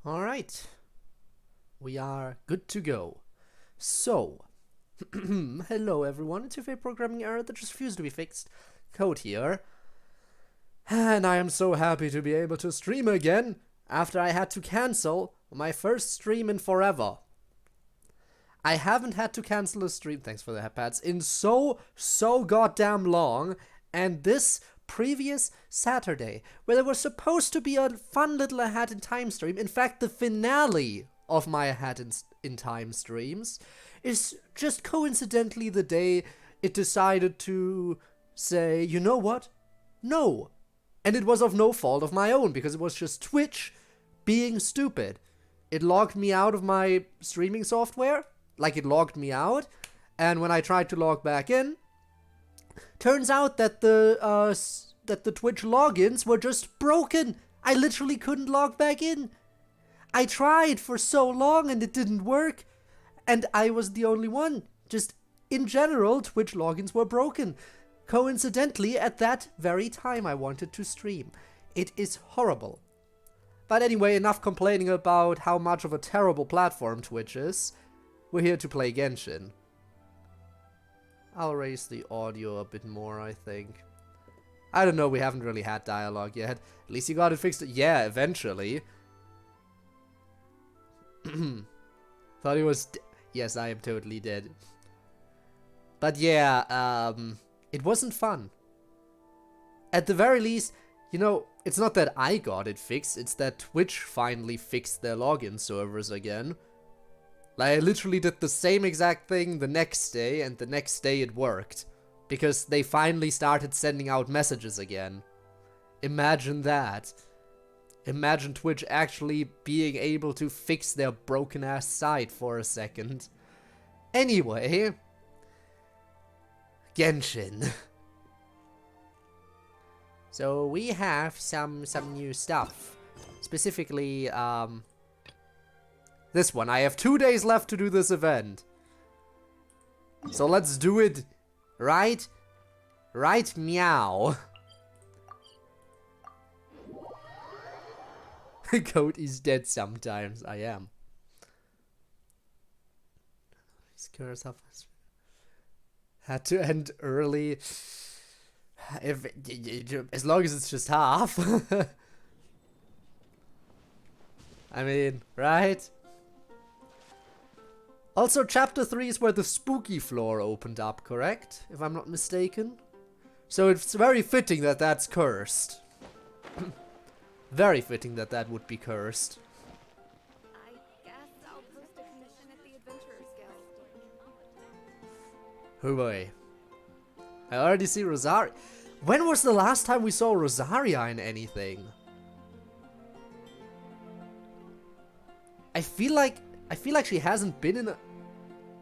Alright, we are good to go. So, hello everyone, it's your favorite programming error that just refused to be fixed. Code here. And I am so happy to be able to stream again after I had to cancel my first stream in forever. I haven't had to cancel a stream, thanks for the headpads, in so goddamn long, and this previous Saturday, where there was supposed to be a fun little AHIT in Time stream, in fact the finale of my AHIT in Time streams, is just coincidentally the day it decided to say, you know what? No. And it was of no fault of my own, because it was just Twitch being stupid. It logged me out of my streaming software, like it logged me out, and when I tried to log back in, turns out that the Twitch logins were just broken. I literally couldn't log back in. I tried for so long and it didn't work, and I was the only one. Just in general, Twitch logins were broken. Coincidentally, at that very time I wanted to stream. It is horrible. But anyway, enough complaining about how much of a terrible platform Twitch is. We're here to play Genshin. I'll raise the audio a bit more, I think. I don't know, we haven't really had dialogue yet. At least you got it fixed. Yeah, eventually. Thought he was... Yes, I am totally dead. But yeah, it wasn't fun. At the very least, you know, it's not that I got it fixed, it's that Twitch finally fixed their login servers again. Like, I literally did the same exact thing the next day, and the next day it worked. Because they finally started sending out messages again. Imagine that. Imagine Twitch actually being able to fix their broken-ass site for a second. Anyway. Genshin. So we have some new stuff. Specifically, this one. I have 2 days left to do this event. So let's do it. Right? Right, meow. Code is dead sometimes. I am. These curse had to end early. If as long as it's just half. I mean, right? Also, chapter 3 is where the spooky floor opened up, correct? If I'm not mistaken. So it's very fitting that that's cursed. Very fitting that that would be cursed. I guess I'll post a commission at the Adventurers Guild. Oh boy. I already see Rosaria. When was the last time we saw Rosaria in anything? I feel like she hasn't been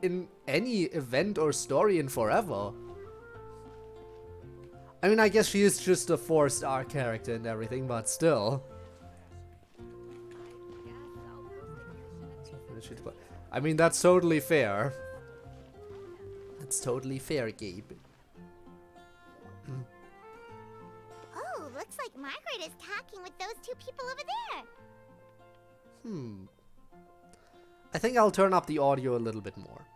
in any event or story in forever. I mean, I guess she is just a 4-star character and everything, but still. I mean, that's totally fair. That's totally fair, Gabe. Oh, looks like Margaret is talking with those two people over there. I think I'll turn up the audio a little bit more.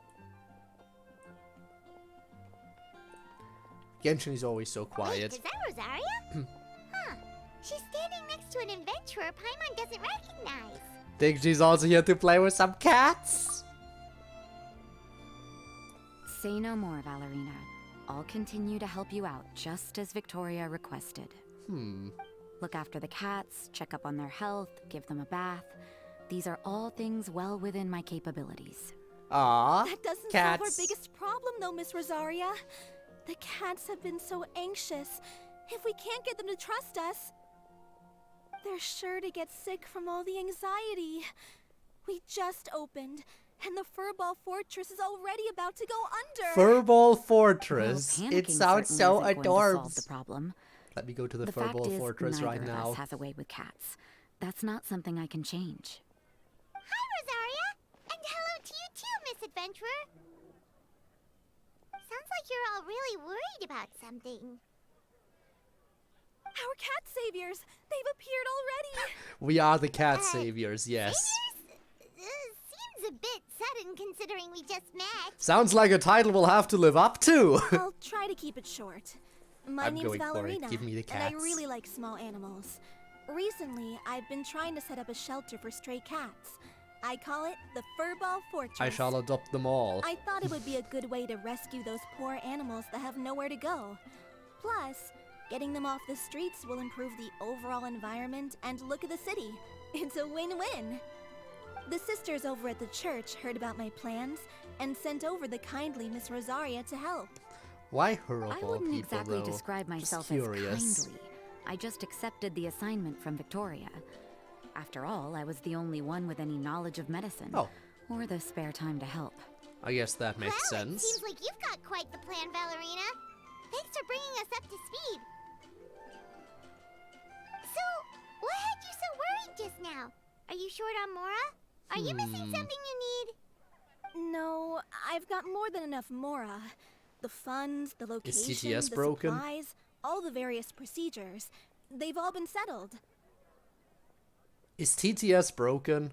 Genshin is always so quiet. Wait, is that Rosaria? Huh. She's standing next to an adventurer Paimon doesn't recognize. Think she's also here to play with some cats? Say no more, Valerina. I'll continue to help you out, just as Victoria requested. Look after the cats, check up on their health, give them a bath. These are all things well within my capabilities. Aww, That doesn't cats. solve our biggest problem, though, Miss Rosaria. The cats have been so anxious. If we can't get them to trust us, they're sure to get sick from all the anxiety. We just opened, and the Furball Fortress is already about to go under. Furball Fortress. Well, It panicking sounds certainly so isn't going to adorbs. solve the problem. Let me go to the The fact Furball is, Fortress neither right of now. us has a way with cats. That's not something I can change. Hi, Rosaria. And hello to you too, Miss Adventurer. Sounds like you're all really worried about something. Our cat saviors! They've appeared already! We are the cat saviors, yes. Seems a bit sudden considering we just met. Sounds like a title we'll have to live up to. I'll try to keep it short. My I'm name's going for it. Ballerina, Give me the and I cats. really like small animals. Recently, I've been trying to set up a shelter for stray cats. I call it the Furball Fortress. I shall adopt them all. I thought it would be a good way to rescue those poor animals that have nowhere to go. Plus, getting them off the streets will improve the overall environment and look of the city. It's a win-win. The sisters over at the church heard about my plans and sent over the kindly Miss Rosaria to help. Why her of I all wouldn't people, exactly though? describe Just myself as curious. kindly. I just accepted the assignment from Victoria. After all, I was the only one with any knowledge of medicine. Oh. Or the spare time to help. I guess that makes Well, sense. it seems like you've got quite the plan, Ballerina. Thanks for bringing us up to speed. So, what had you so worried just now? Are you short on Mora? Are you missing something you need? No, I've got more than enough Mora. The funds, the location, TTS the broken? supplies, all the various procedures. They've all been settled. Is TTS broken?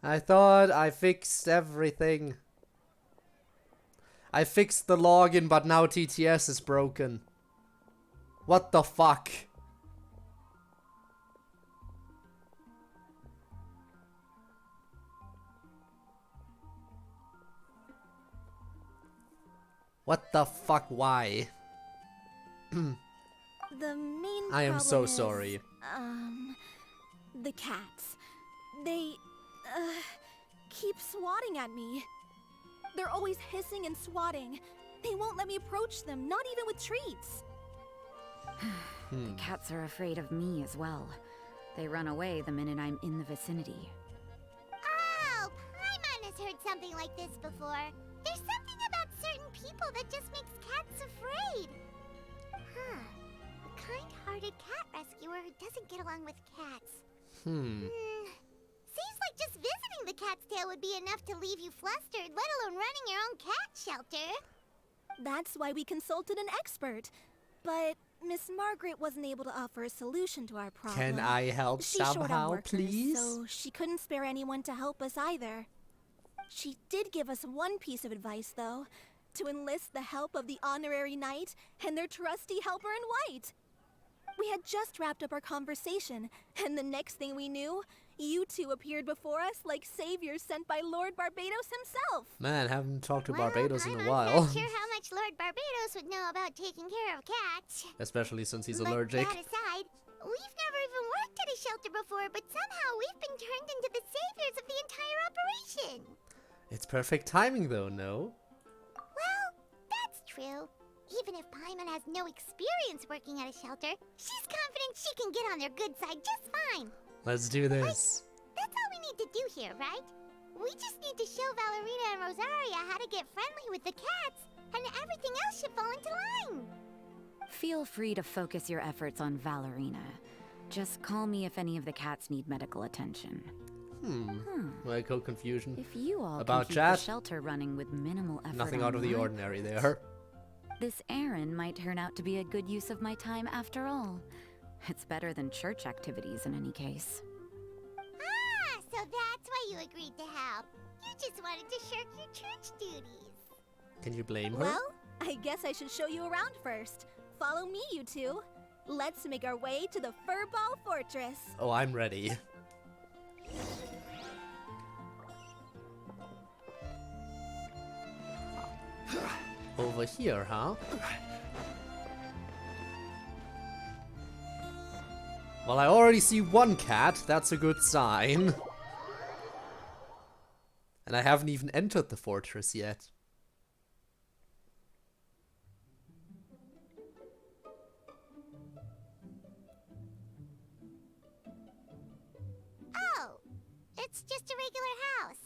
I thought I fixed everything. I fixed the login, but now TTS is broken. What the fuck? What the fuck? Why? The main I am so problem is, sorry. The cats. They, keep swatting at me. They're always hissing and swatting. They won't let me approach them, not even with treats. The cats are afraid of me as well. They run away the minute I'm in the vicinity. Oh, Paimon has heard something like this before. There's something about certain people that just makes cats afraid. Huh. A kind-hearted cat rescuer who doesn't get along with cats. Seems like just visiting the cat's tail would be enough to leave you flustered, let alone running your own cat shelter. That's why we consulted an expert. But Miss Margaret wasn't able to offer a solution to our problem. Can I help She's short on somehow, workers, please? so she couldn't spare anyone to help us either. She did give us one piece of advice, though. To enlist the help of the Honorary Knight and their trusty helper in white. We had just wrapped up our conversation, and the next thing we knew, you two appeared before us like saviors sent by Lord Barbados himself. Man, haven't talked to Well, Barbados in a Paimon's while. not sure how much Lord Barbados would know about taking care of cats. Especially since he's But allergic. that aside, we've never even worked at a shelter before, but somehow we've been turned into the saviors of the entire operation. It's perfect timing though, no? Well, that's true. Even if Paimon has no experience working at a shelter, she's confident she can get on their good side just fine. Let's do this. That's all we need to do here, right? We just need to show Ballerina and Rosaria how to get friendly with the cats, and everything else should fall into line. Feel free to focus your efforts on Valerina. Just call me if any of the cats need medical attention. My confusion. If you all About can keep chat? the shelter running with minimal effort Nothing on out of the my ordinary part, there. This errand might turn out to be a good use of my time after all. It's better than church activities in any case. Ah, so that's why you agreed to help. You just wanted to shirk your church duties. Can you blame her? Well, I guess I should show you around first. Follow me, you two. Let's make our way to the Furball Fortress. Oh, I'm ready. Over here, huh? Well, I already see one cat. That's a good sign. And I haven't even entered the fortress yet. Oh, it's just a regular house.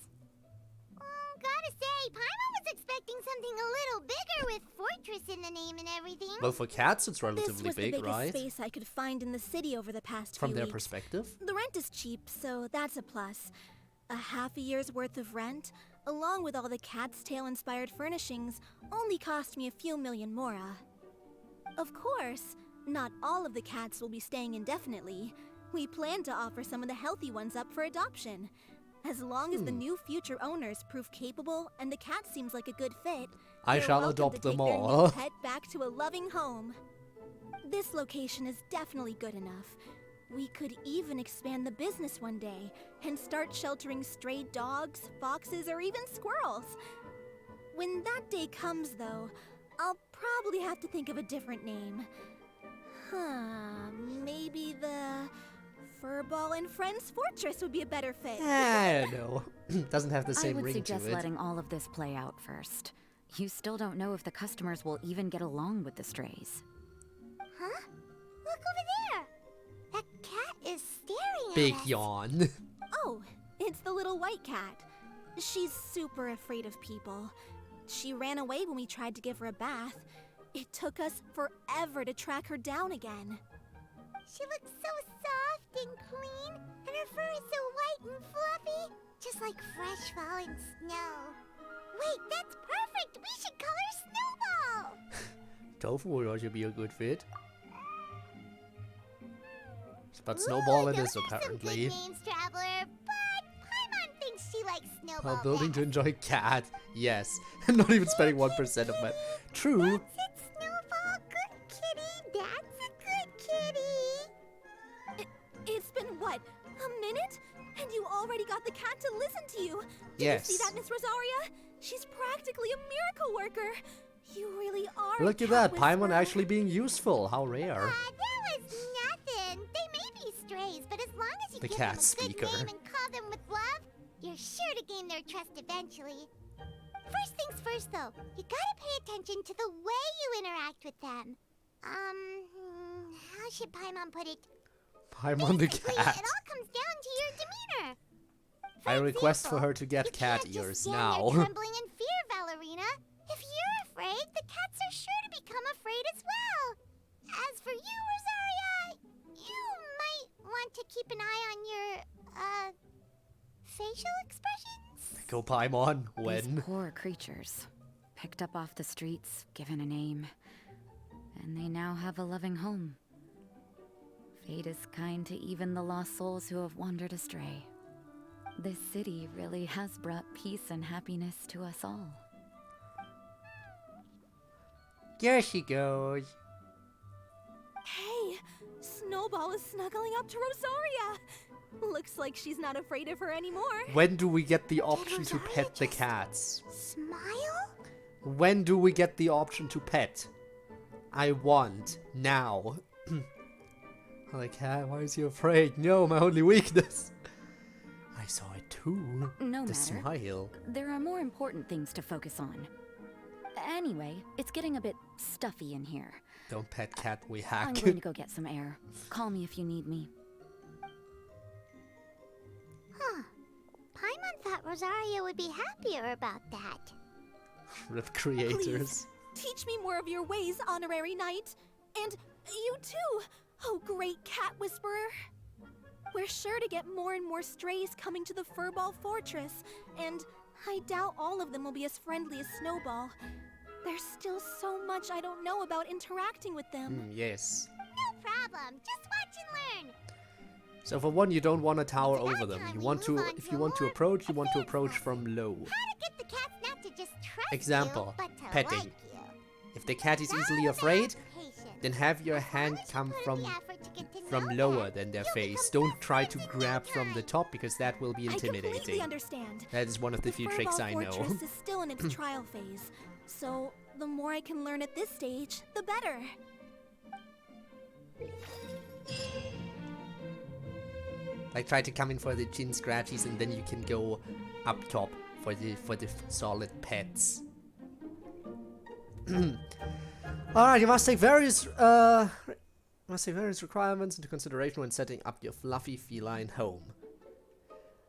Gotta say, Paimon was expecting something a little bigger with fortress in the name and everything. Well, for cats, it's This relatively was the big, biggest right? space I could find in the city over the past From few their weeks. perspective. The rent is cheap, so that's a plus. A half a year's worth of rent, along with all the cat's tail-inspired furnishings, only cost me a few million mora. Of course, not all of the cats will be staying indefinitely. We plan to offer some of the healthy ones up for adoption. As long as the new future owners prove capable and the cat seems like a good fit, I they're shall welcome adopt to them take their new all. pet back to a loving home. This location is definitely good enough. We could even expand the business one day and start sheltering stray dogs, foxes, or even squirrels. When that day comes, though, I'll probably have to think of a different name. Maybe the Furball and Friends Fortress would be a better fit. I don't know. Doesn't have the same I would ring to suggest it. letting all of this play out first. You still don't know if the customers will even get along with the strays. Huh? Look over there! That cat is staring Big at us. yawn. Oh, it's the little white cat. She's super afraid of people. She ran away when we tried to give her a bath. It took us forever to track her down again. She looks so soft and clean, and her fur is so white and fluffy, just like fresh falling snow. Wait, that's perfect! We should call her Snowball! Tofu would also be a good fit. But Snowball it Ooh, is those are apparently. some good names, Traveler, but Paimon thinks she likes Snowball While building to best. enjoy cat. Yes. Not even spending 1% of my. True. That's it, Snowball. Good kitty. That's a good kitty. It's been, what, a minute? And you already got the cat to listen to you. Did Yes. you see that, Miss Rosaria? She's practically a miracle worker. You really are Look a at cat that. Paimon whisperer. actually being useful. How rare. That was nothing. They may be strays, but as long as you The give cat them a speaker. good name and call them with love, you're sure to gain their trust eventually. First things first, though, you gotta pay attention to the way you interact with them. How should Paimon put it? Paimon the Basically, cat. it all comes down to your demeanor. I request for example, her to get you cat can't ears just stand now. there trembling in fear, Ballerina. If you're afraid, the cats are sure to become afraid as well. As for you, Rosaria, you might want to keep an eye on your, facial expressions. Go Paimon. These When? poor creatures, picked up off the streets, given a name, and they now have a loving home. Fate is kind to even the lost souls who have wandered astray. This city really has brought peace and happiness to us all. There she goes. Hey, Snowball is snuggling up to Rosaria. Looks like she's not afraid of her anymore. When do we get the option to Rosaria pet the just- cats? Smile? When do we get the option to pet? I want now. Like, cat, why is he afraid? No, my only weakness. I saw it too. No The matter. smile. There are more important things to focus on. Anyway, it's getting a bit stuffy in here. Don't pet cat, we I'm hack. going to go get some air. Call me if you need me. Huh. Paimon thought Rosaria would be happier about that. Rip creators. Teach me more of your ways, honorary knight. And you too, oh great cat whisperer. We're sure to get more and more strays coming to the Furball Fortress, and I doubt all of them will be as friendly as Snowball. There's still so much I don't know about interacting with them. Yes. No problem. Just watch and learn. So for one, you don't want to tower It's about over them. time You we want to, move on if to you want to more approach, you want to advanced approach lessons. from low. How to get the cats not to just trust Example, you, but to petting. like you. If the cat is It's all easily about afraid, patience. then have your As long hand as you come put in from the effort to get to from know lower them, than their you'll face. become Don't best try friends to in no grab from the time. top because that will be I completely intimidating. understand. That is one of the few tricks I know. Fortress is still in its trial phase, so the more I can learn at this stage, the better. Like try to come in for the chin scratchies and then you can go up top for the solid pets. Alright, you must take various requirements into consideration when setting up your fluffy feline home.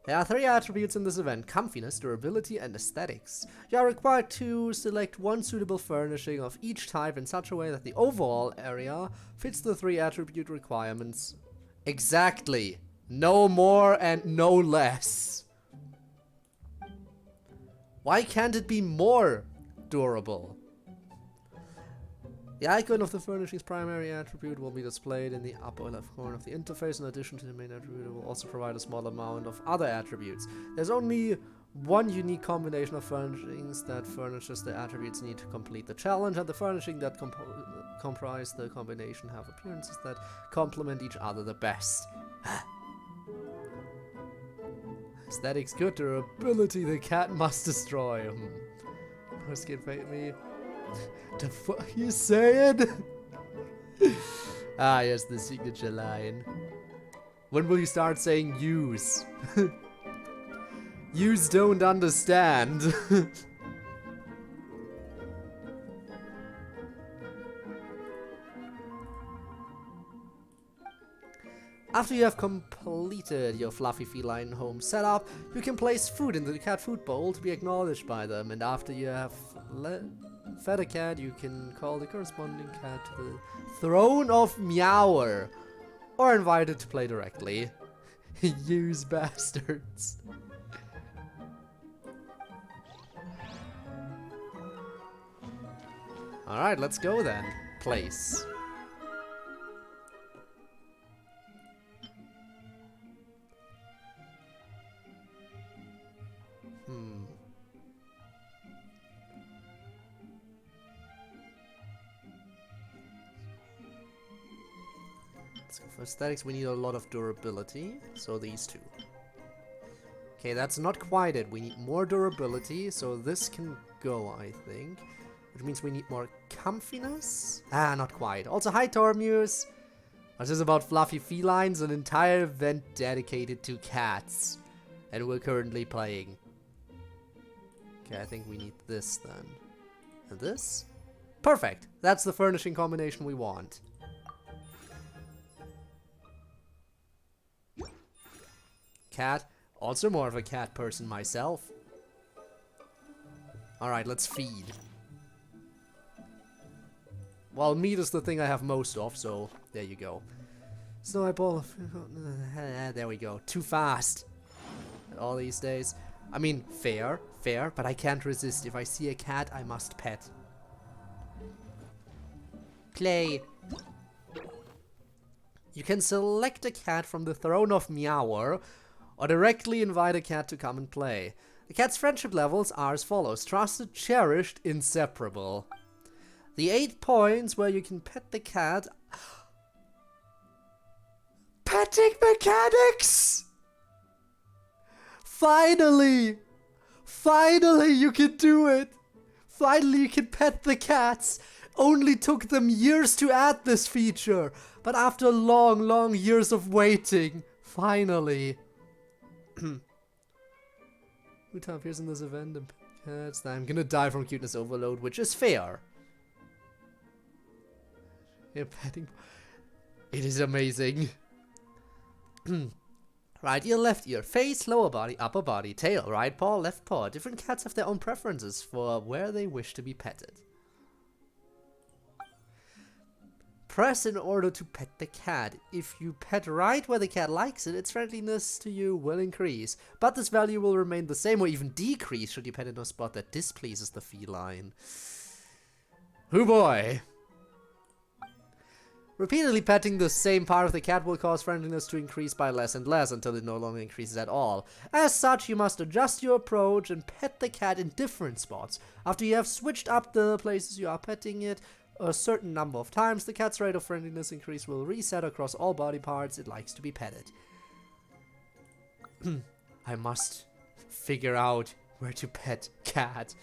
There are 3 attributes in this event: comfiness, durability, and aesthetics. You are required to select one suitable furnishing of each type in such a way that the overall area fits the 3 attribute requirements. Exactly. No more and no less. Why can't it be more durable? The icon of the furnishing's primary attribute will be displayed in the upper left corner of the interface. In addition to the main attribute, it will also provide a small amount of other attributes. There's only one unique combination of furnishings that furnishes the attributes need to complete the challenge, and the furnishing that comprise the combination have appearances that complement each other the best. Aesthetics good, durability the cat must destroy. First kid paid me. The fuck you saying? Ah, yes, the signature line. When will you start saying use? Use don't understand. After you have completed your fluffy feline home setup, you can place food into the cat food bowl to be acknowledged by them, and after you have fed a cat, you can call the corresponding cat to the throne of Meower, or invite it to play directly. Use bastards. Alright, let's go then. Place. Let's go for aesthetics. We need a lot of durability, so these two. Okay, that's not quite it. We need more durability, so this can go, I think. Which means we need more comfiness. Ah, not quite. Also, hi Tormuse. Which is about fluffy felines, an entire event dedicated to cats. And we're currently playing. Okay, I think we need this then. And this? Perfect! That's the furnishing combination we want. Cat. Also more of a cat person myself. Alright, let's feed. Well, meat is the thing I have most of, so there you go. Snow eyeball. There we go. Too fast. All these days. I mean, fair, but I can't resist. If I see a cat, I must pet. Play. You can select a cat from the throne of Meower, or directly invite a cat to come and play. The cat's friendship levels are as follows: trusted, cherished, inseparable. The 8 points where you can pet the cat. Petting mechanics! Finally! Finally you can do it! Finally you can pet the cats! Only took them years to add this feature, but after long years of waiting, finally. Who appears in this event and cats? I'm gonna die from cuteness overload, which is fair. Yeah, petting. It is amazing. Right ear, left ear, face, lower body, upper body, tail, right paw, left paw. Different cats have their own preferences for where they wish to be petted. Press in order to pet the cat. If you pet right where the cat likes it, its friendliness to you will increase. But this value will remain the same or even decrease should you pet in a spot that displeases the feline. Oh boy! Repeatedly petting the same part of the cat will cause friendliness to increase by less and less until it no longer increases at all. As such, you must adjust your approach and pet the cat in different spots. After you have switched up the places you are petting it a certain number of times, the cat's rate of friendliness increase will reset across all body parts it likes to be petted. I must figure out where to pet cat.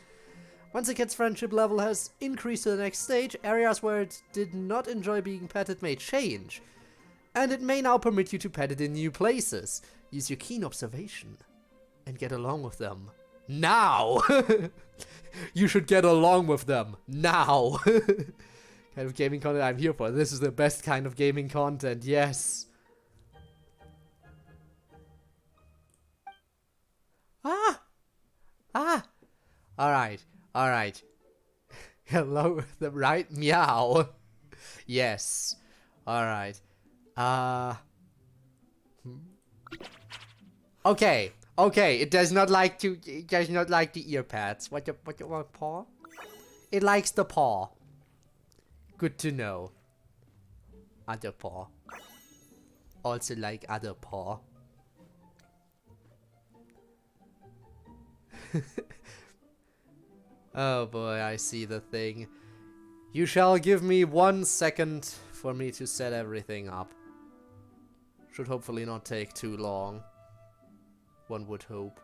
Once a cat's friendship level has increased to the next stage, areas where it did not enjoy being petted may change. And it may now permit you to pet it in new places. Use your keen observation and get along with them. Now! You should get along with them. Now! Kind of gaming content I'm here for. This is the best kind of gaming content, yes. Alright. Alright. Hello with them, right? Meow. Yes. Alright. Okay. Okay, it does not like to. It does not like the ear pads. What paw? It likes the paw. Good to know. Other paw. Also like other paw. Oh boy, I see the thing. You shall give me 1 second for me to set everything up. Should hopefully not take too long. One would hope.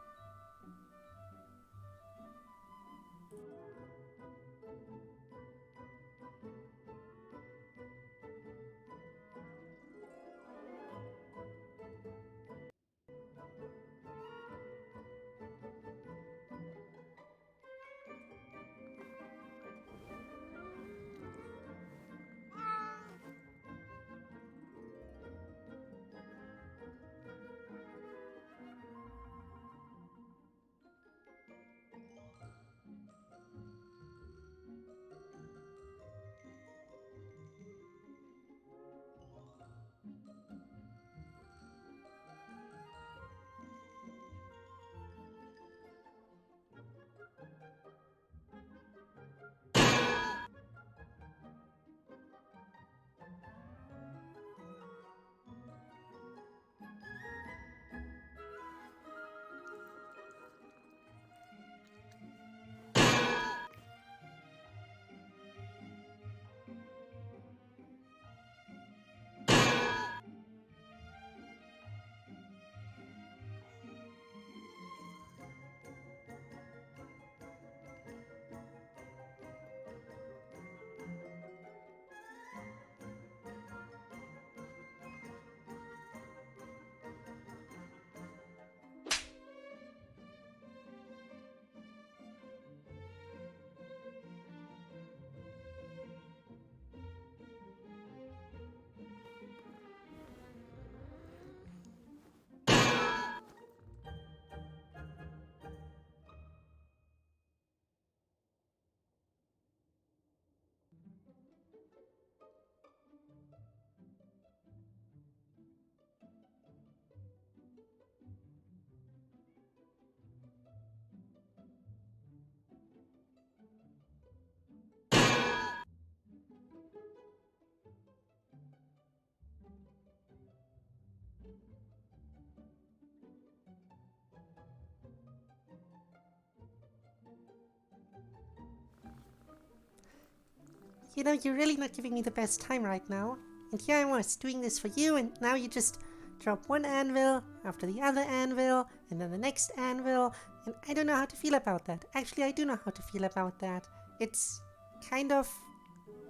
You know, you're really not giving me the best time right now. And here I was doing this for you, and now you just drop one anvil after the other anvil, and then the next anvil, and I don't know how to feel about that. Actually, I do know how to feel about that. It's kind of,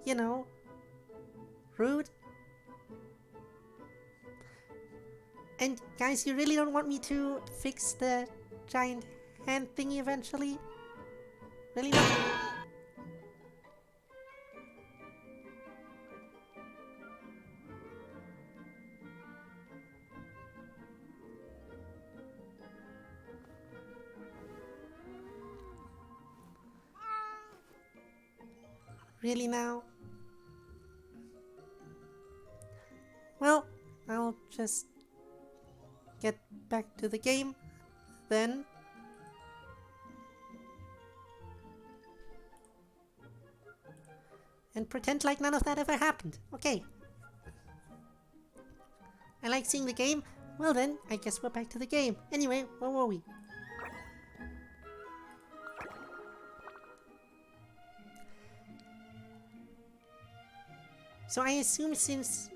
you know, rude. And guys, you really don't want me to fix the giant hand thingy eventually? Really not? Really now? Well, I'll just get back to the game then. And pretend like none of that ever happened. Okay. I like seeing the game. Well then, I guess we're back to the game. Anyway, where were we? So I assume since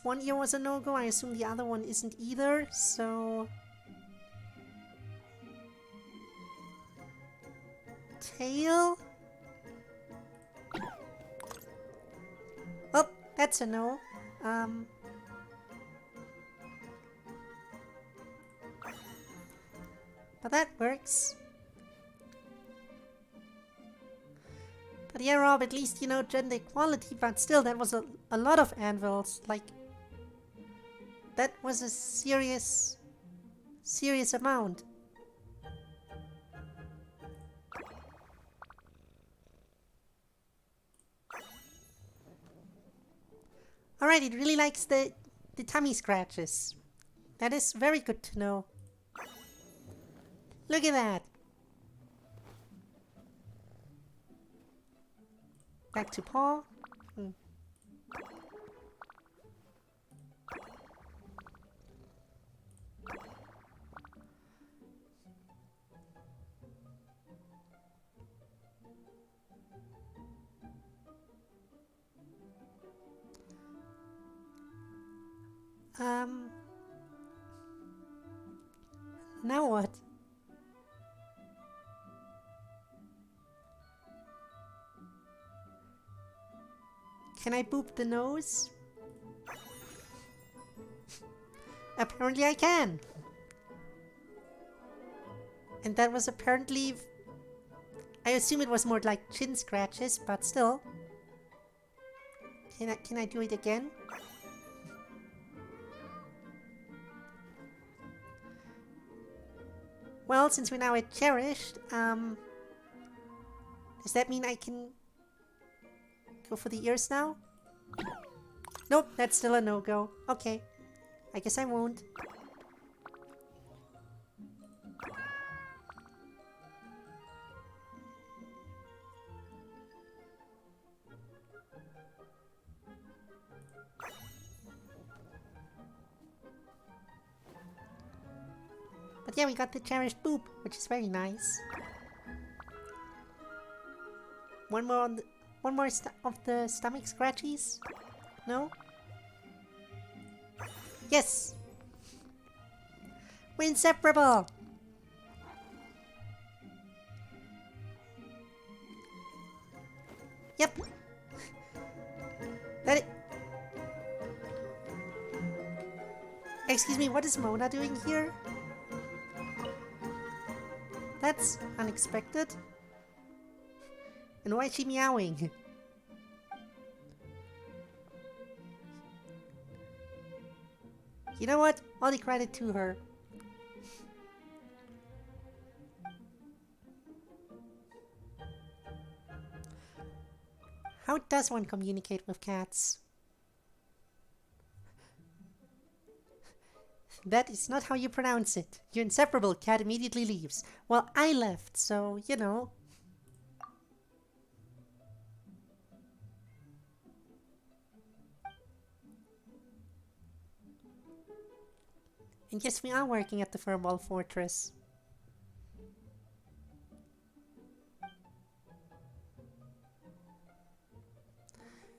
one ear was a no-go, I assume the other one isn't either, so... Tail? Oh, that's a no. But that works. But yeah, Rob, at least, you know, gender equality, but still, that was a lot of anvils. Like, that was a serious amount. Alright, it really likes the tummy scratches. That is very good to know. Look at that. Back to Paul. Now what? Can I boop the nose? Apparently I can. And that was apparently... I assume it was more like chin scratches, but still. Can I do it again? Well, since we're now at Cherished, does that mean I can go for the ears now? Nope, that's still a no-go. Okay, I guess I won't. But yeah, we got the cherished boop, which is very nice. One more on the, of the stomach scratchies? No? Yes! We're inseparable! Yep! That it. Excuse me, what is Mona doing here? That's unexpected. And why is she meowing? You know what? All the credit to her. How does one communicate with cats? That is not how you pronounce it. You're inseparable. Cat immediately leaves. Well, I left, so, you know. And yes, we are working at the Furball Fortress.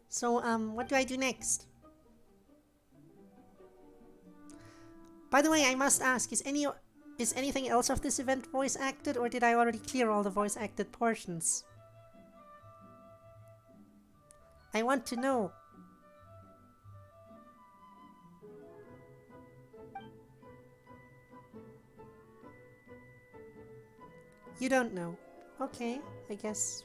So, what do I do next? By the way, I must ask, is anything else of this event voice acted, or did I already clear all the voice acted portions? I want to know. You don't know. Okay, I guess.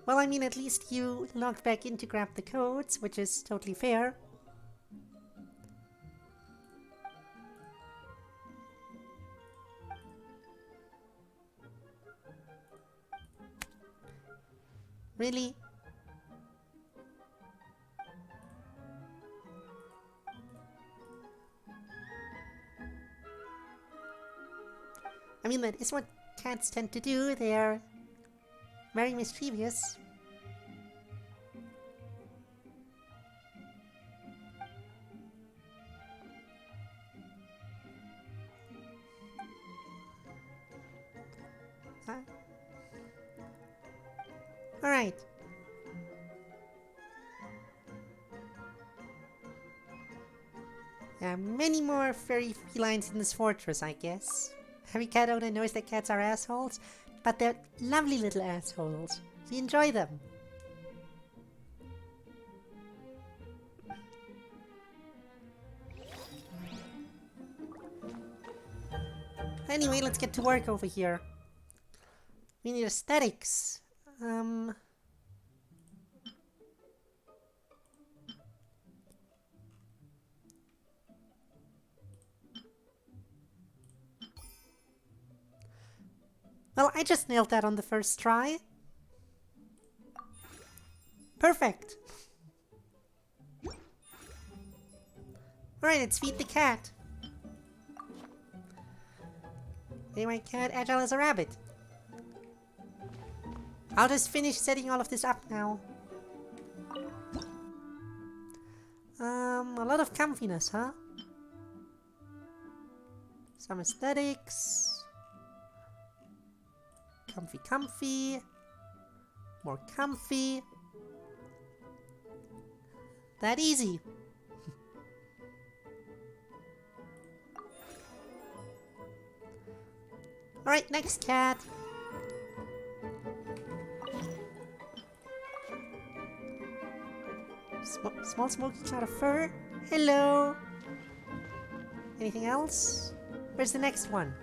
Well, I mean, at least you logged back in to grab the codes, which is totally fair. Really? I mean, that is what cats tend to do. They are very mischievous. Alright. There are many more furry felines in this fortress, I guess. Every cat owner knows that cats are assholes, but they're lovely little assholes. We enjoy them. Anyway, let's get to work over here. We need aesthetics. Well, I just nailed that on the first try. Perfect. Alright, let's feed the cat. Anyway, cat, agile as a rabbit. I'll just finish setting all of this up now. A lot of comfiness, huh? Some aesthetics. Comfy, comfy. More comfy. That easy. Alright, next cat. Small smoky cloud of fur. Hello. Anything else? Where's the next one?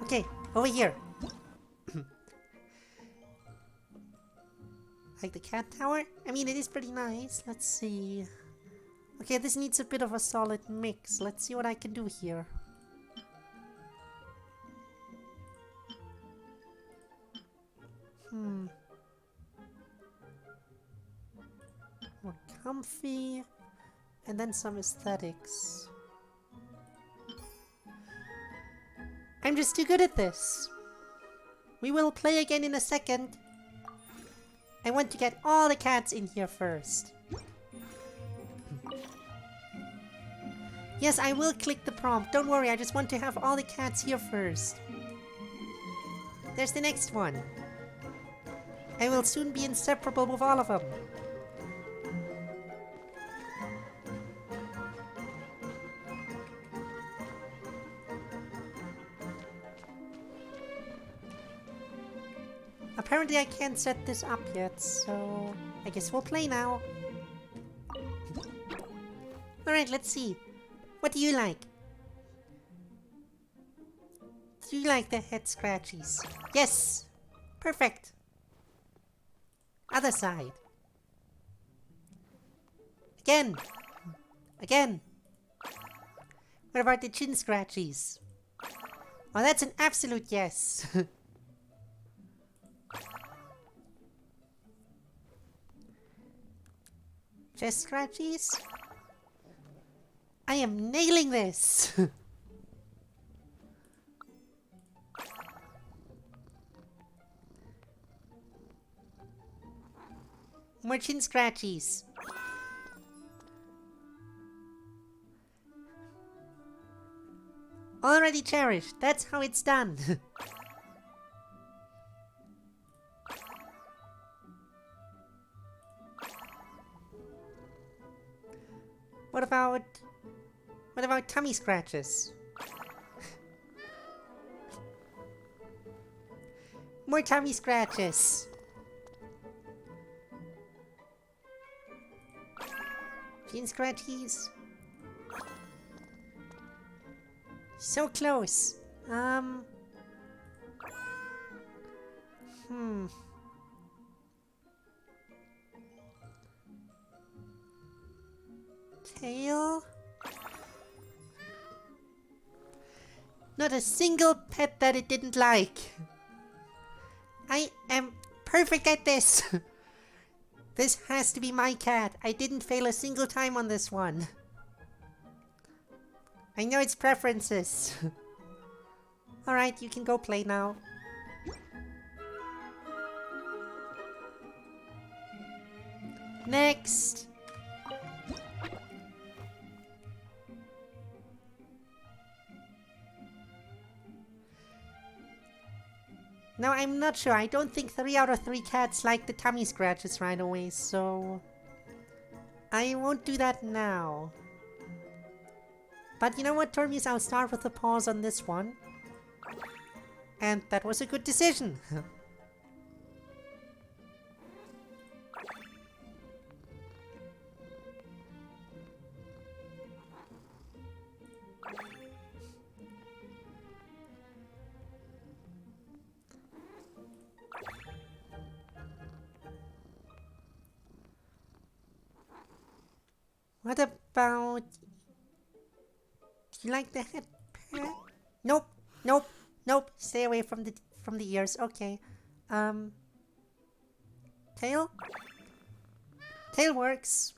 Okay, over here. Like the cat tower? I mean, it is pretty nice. Let's see. Okay, this needs a bit of a solid mix. Let's see what I can do here. More comfy. And then some aesthetics. I'm just too good at this. We will play again in a second. I want to get all the cats in here first. Yes, I will click the prompt. Don't worry, I just want to have all the cats here first. There's the next one. I will soon be inseparable with all of them. Apparently I can't set this up yet, so I guess we'll play now. Alright, let's see. What do you like? Do you like the head scratchies? Yes! Perfect! Other side. Again! Again! What about the chin scratchies? Oh, that's an absolute yes! Chest scratchies? I am nailing this! More chin scratchies. Already cherished. That's how it's done. What about tummy scratches? More tummy scratches. Chin scratchies. So close. Tail. Not a single pet that it didn't like. I am perfect at this. This has to be my cat. I didn't fail a single time on this one. I know its preferences. Alright, you can go play now. Next! Now, I'm not sure. I don't think 3 out of 3 cats like the tummy scratches right away, so I won't do that now. But you know what, Tormius? I'll start with a pause on this one. And that was a good decision. What about... Do you like the head pet? Nope, nope, Nope, stay away from the ears. Okay. Tail? Tail works.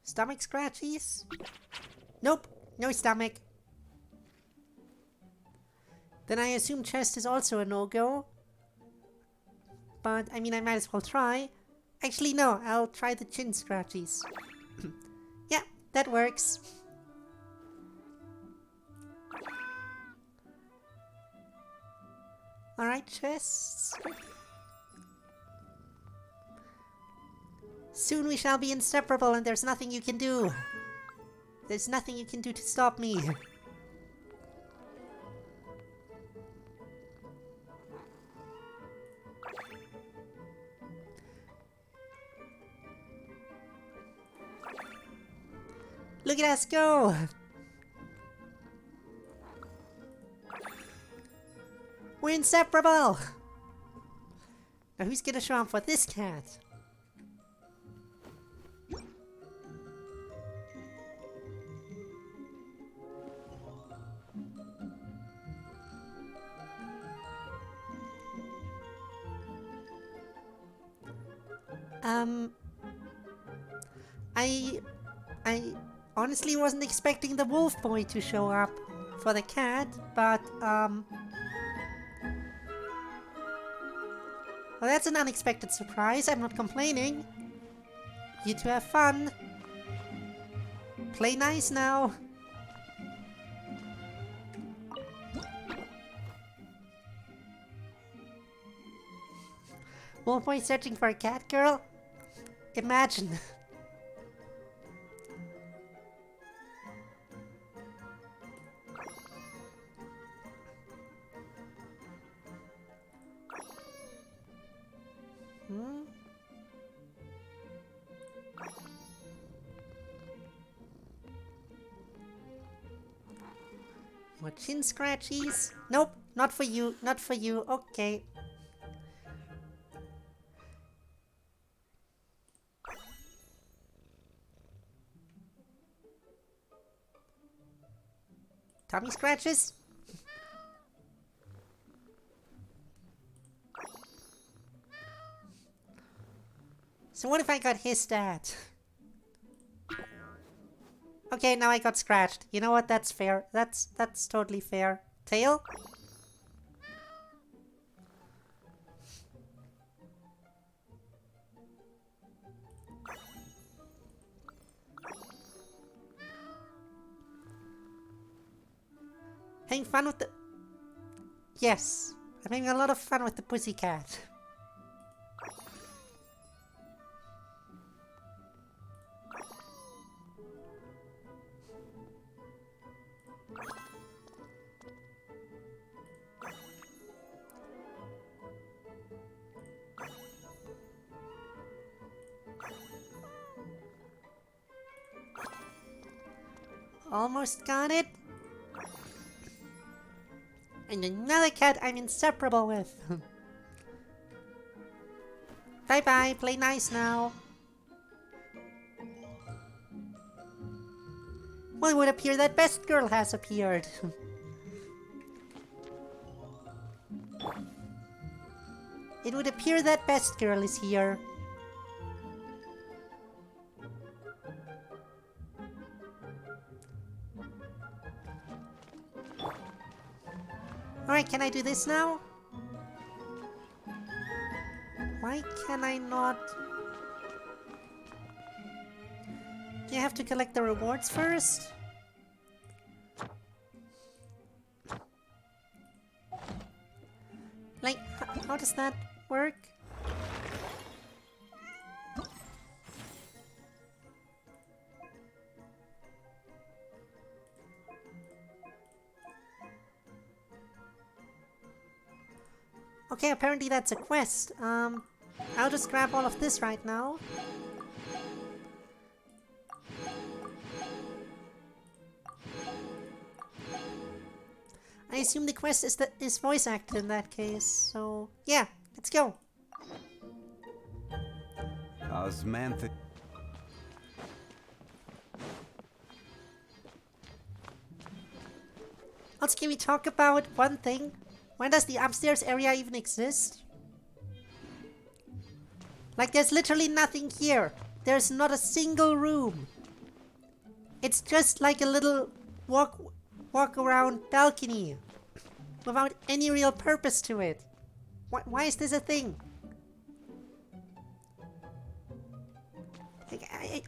Stomach scratchies? Nope, no stomach. Then I assume chest is also a no-go. But, I mean, I might as well try. Actually, no, I'll try the chin scratchies. Yeah, that works. Alright, chests. Soon we shall be inseparable and there's nothing you can do. There's nothing you can do to stop me. Look at us go! We're inseparable! Now who's gonna show off for this cat? I honestly wasn't expecting the wolf boy to show up for the cat, but, well, that's an unexpected surprise. I'm not complaining. You two have fun. Play nice now. Wolf boy searching for a cat girl? Imagine. More chin scratchies? Nope, not for you, not for you. Okay. Tummy scratches? So what if I got hissed at? Okay, now I got scratched. You know what? That's fair. That's totally fair. Tail? Having fun with the... Yes, I'm having a lot of fun with the pussycat. Almost got it. And another cat I'm inseparable with. Bye-bye, play nice now. Well, it would appear that Best Girl has appeared. It would appear that Best Girl is here. Alright, can I do this now? Why can I not? Do you have to collect the rewards first? Like, how does that work? Okay, apparently that's a quest. I'll just grab all of this right now. I assume the quest is voice acted in that case, so yeah, let's go. Osmantha. Also, can we talk about one thing? Why does the upstairs area even exist? Like, there's literally nothing here. There's not a single room. It's just like a little walk around balcony without any real purpose to it. Why is this a thing?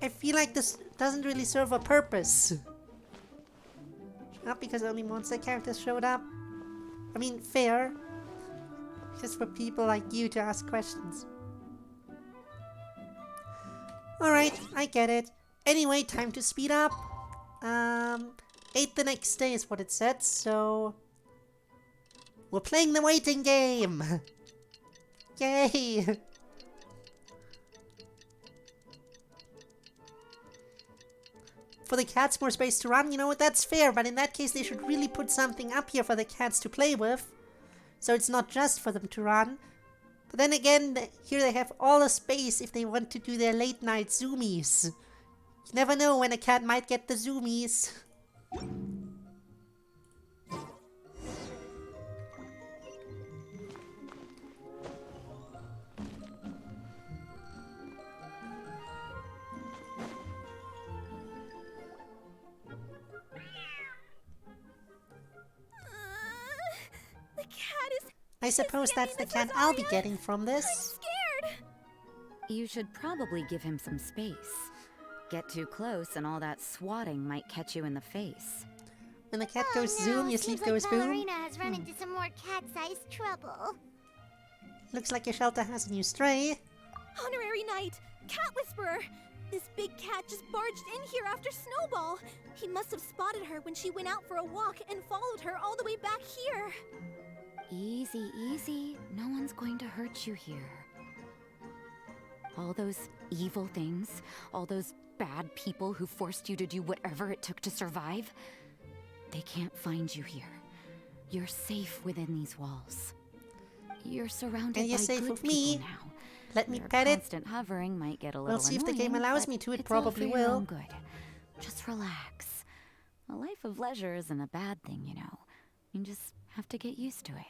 I feel like this doesn't really serve a purpose. Not because only monster characters showed up. I mean, fair. Just for people like you to ask questions. Alright, I get it. Anyway, time to speed up. 8 the next day is what it said, so... We're playing the waiting game! Yay! For the cats more space to run, you know what, that's fair, but in that case they should really put something up here for the cats to play with. So it's not just for them to run. But then again, here they have all the space if they want to do their late night zoomies. You never know when a cat might get the zoomies. The cat is... I suppose that's the cat I'll be getting from I'm this. scared! You should probably give him some space. Get too close and all that swatting might catch you in the face. When the cat Oh, goes no, zoom, your seems sleep goes like boom. Ballerina has run into some more cat-sized trouble. Looks like your shelter has a new stray. Honorary Knight! Cat Whisperer! This big cat just barged in here after Snowball. He must have spotted her when she went out for a walk and followed her all the way back here. Easy, easy. No one's going to hurt you here. All those evil things, all those bad people who forced you to do whatever it took to survive, they can't find you here. You're safe within these walls. You're surrounded And you're by safe good with people me. now. Let me Their pet it. constant hovering might get a little We'll see if the game annoying, allows but me to. It it's all probably for your will. own good. Just relax. A life of leisure isn't a bad thing, you know. You just have to get used to it.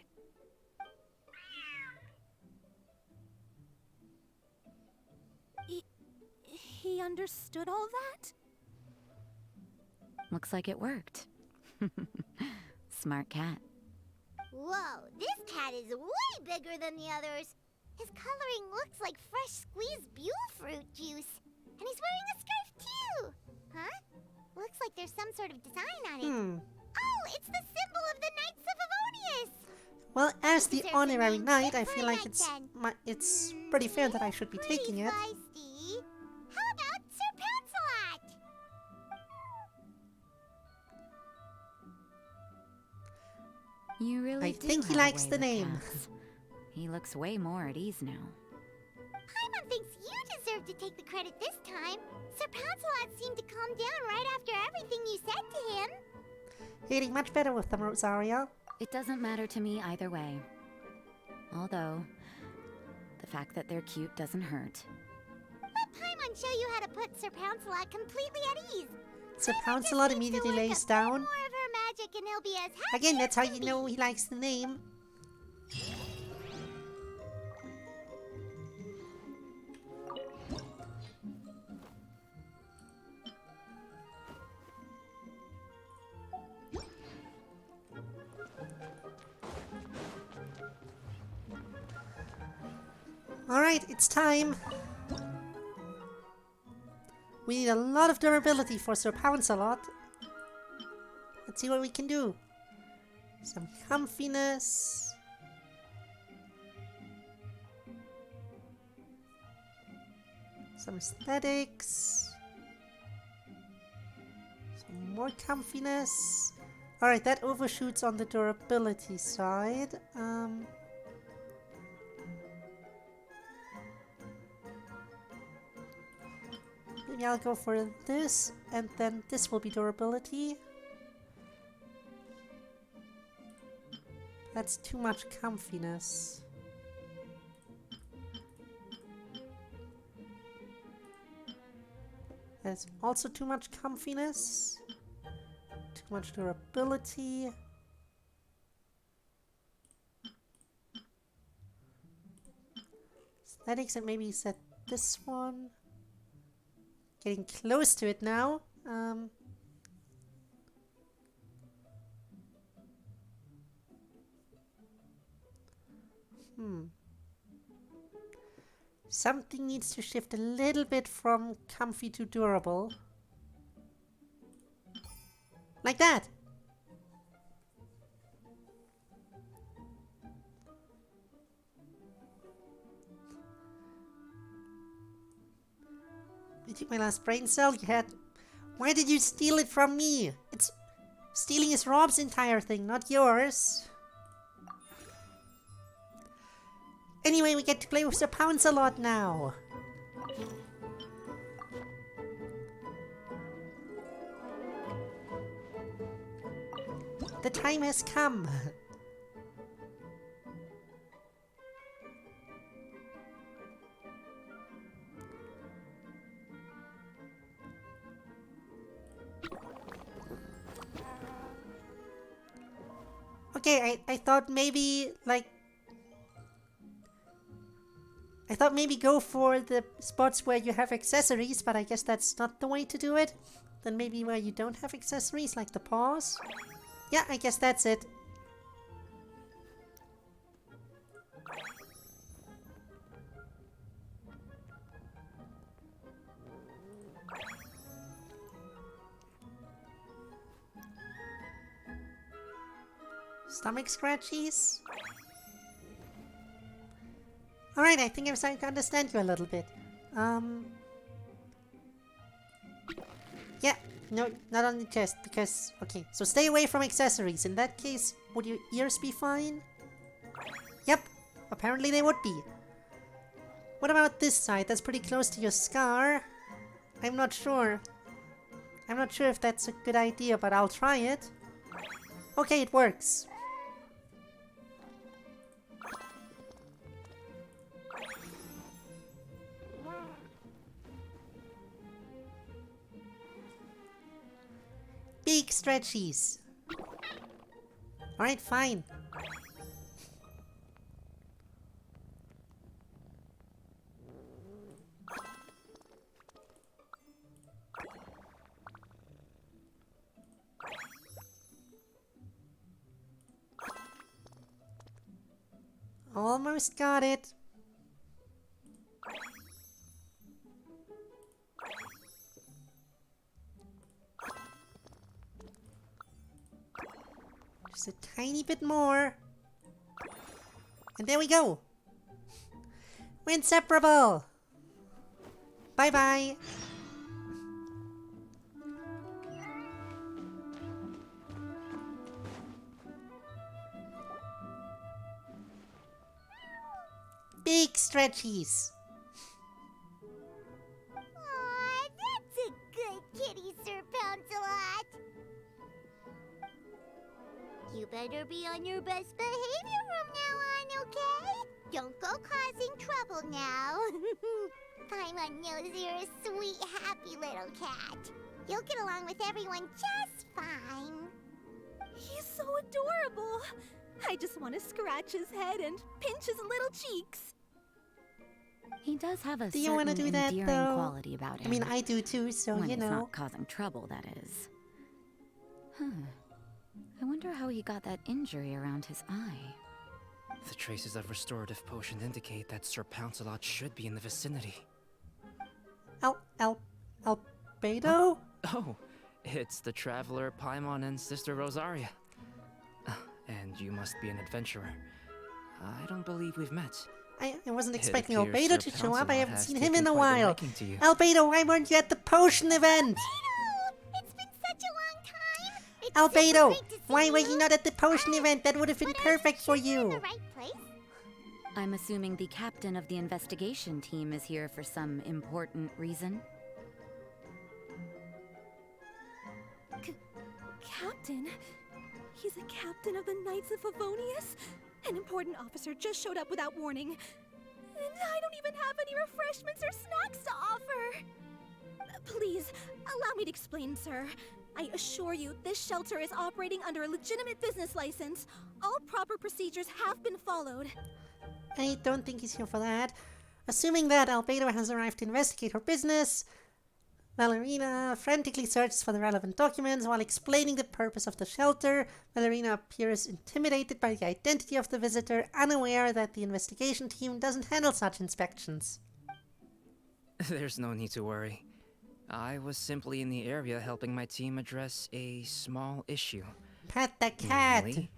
He understood all that? Looks like it worked. Smart cat. Whoa, this cat is way bigger than the others. His coloring looks like fresh squeezed Buell fruit juice. And he's wearing a scarf too. Huh? Looks like there's some sort of design on it. Oh, it's the symbol of the Knights of Avonius. Well, as the Deserves a honorary name. knight, I Good for feel a like knight, it's then. it's pretty fair that I should be Pretty taking it. feisty. How about Sir Pouncelot? You really I do think he have a likes way the with name. cats. He looks way more at ease now. Paimon thinks you deserve to take the credit this time. Sir Pouncelot seemed to calm down right after everything you said to him. Hitting much better with them, Rosario. It doesn't matter to me either way. Although, the fact that they're cute doesn't hurt. Let Paimon show you how to put Sir Pouncelot completely at ease. Sir Paimon just Pouncelot needs to immediately work lays a bit down. more of her magic and he'll be as happy Again, that's as how can you be. know he likes the name. Alright, it's time. We need a lot of durability for Sir Pouncelot. Let's see what we can do. Some comfiness. Some aesthetics. Some more comfiness. Alright, that overshoots on the durability side. Maybe I'll go for this, and then this will be durability. That's too much comfiness. That's also too much comfiness. Too much durability. athletics and maybe set this one. Getting close to it now. Something needs to shift a little bit from comfy to durable. Like that! You took my last brain cell you had. Why did you steal it from me? Stealing is Rob's entire thing, not yours. Anyway, we get to play with Sir Pounce a lot now. The time has come. Okay, I thought maybe, like... I thought maybe go for the spots where you have accessories, but I guess that's not the way to do it. Then maybe where you don't have accessories, like the paws. Yeah, I guess that's it. Stomach scratchies? Alright, I think I'm starting to understand you a little bit. Yeah, no, not on the chest, because... Okay, so stay away from accessories. In that case, would your ears be fine? Yep, apparently they would be. What about this side? That's pretty close to your scar. I'm not sure. I'm not sure if that's a good idea, but I'll try it. Okay, it works. Big stretchies. Alright, fine. Almost got it. Just a tiny bit more. And there we go. We're inseparable. Bye-bye. Big stretchies. Aw, that's a good kitty, Sir Pouncelot. You better be on your best behavior from now on, okay? Don't go causing trouble now. Paimon knows you're a sweet, happy little cat. You'll get along with everyone just fine. He's so adorable. I just want to scratch his head and pinch his little cheeks. He does have a Do you want to certain do that, endearing though? quality about him. I mean, I do too, so when you he's know. not causing trouble, that is. I wonder how he got that injury around his eye. The traces of restorative potion indicate that Sir Pouncelot should be in the vicinity. Albedo? Oh, it's the traveler Paimon and Sister Rosaria. And you must be an adventurer. I don't believe we've met. I wasn't It expecting appears Albedo Sir to show up. I Pouncelot haven't has seen him taken in a quite while. liking to you. Albedo, why weren't you at the potion event? Albedo! It's been such a long time! It's Albedo, super great to see why were you. you not at the potion event? That would have been But perfect for are you in you. the right place? I'm assuming the captain of the investigation team is here for some important reason. Captain? He's a captain of the Knights of Favonius? An important officer just showed up without warning. And I don't even have any refreshments or snacks to offer. Please, allow me to explain, sir. I assure you, this shelter is operating under a legitimate business license. All proper procedures have been followed. I don't think he's here for that. Assuming that Albedo has arrived to investigate her business, Valerina frantically searches for the relevant documents while explaining the purpose of the shelter. Valerina appears intimidated by the identity of the visitor, unaware that the investigation team doesn't handle such inspections. There's no need to worry. I was simply in the area helping my team address a small issue. Pet the cat! Namely,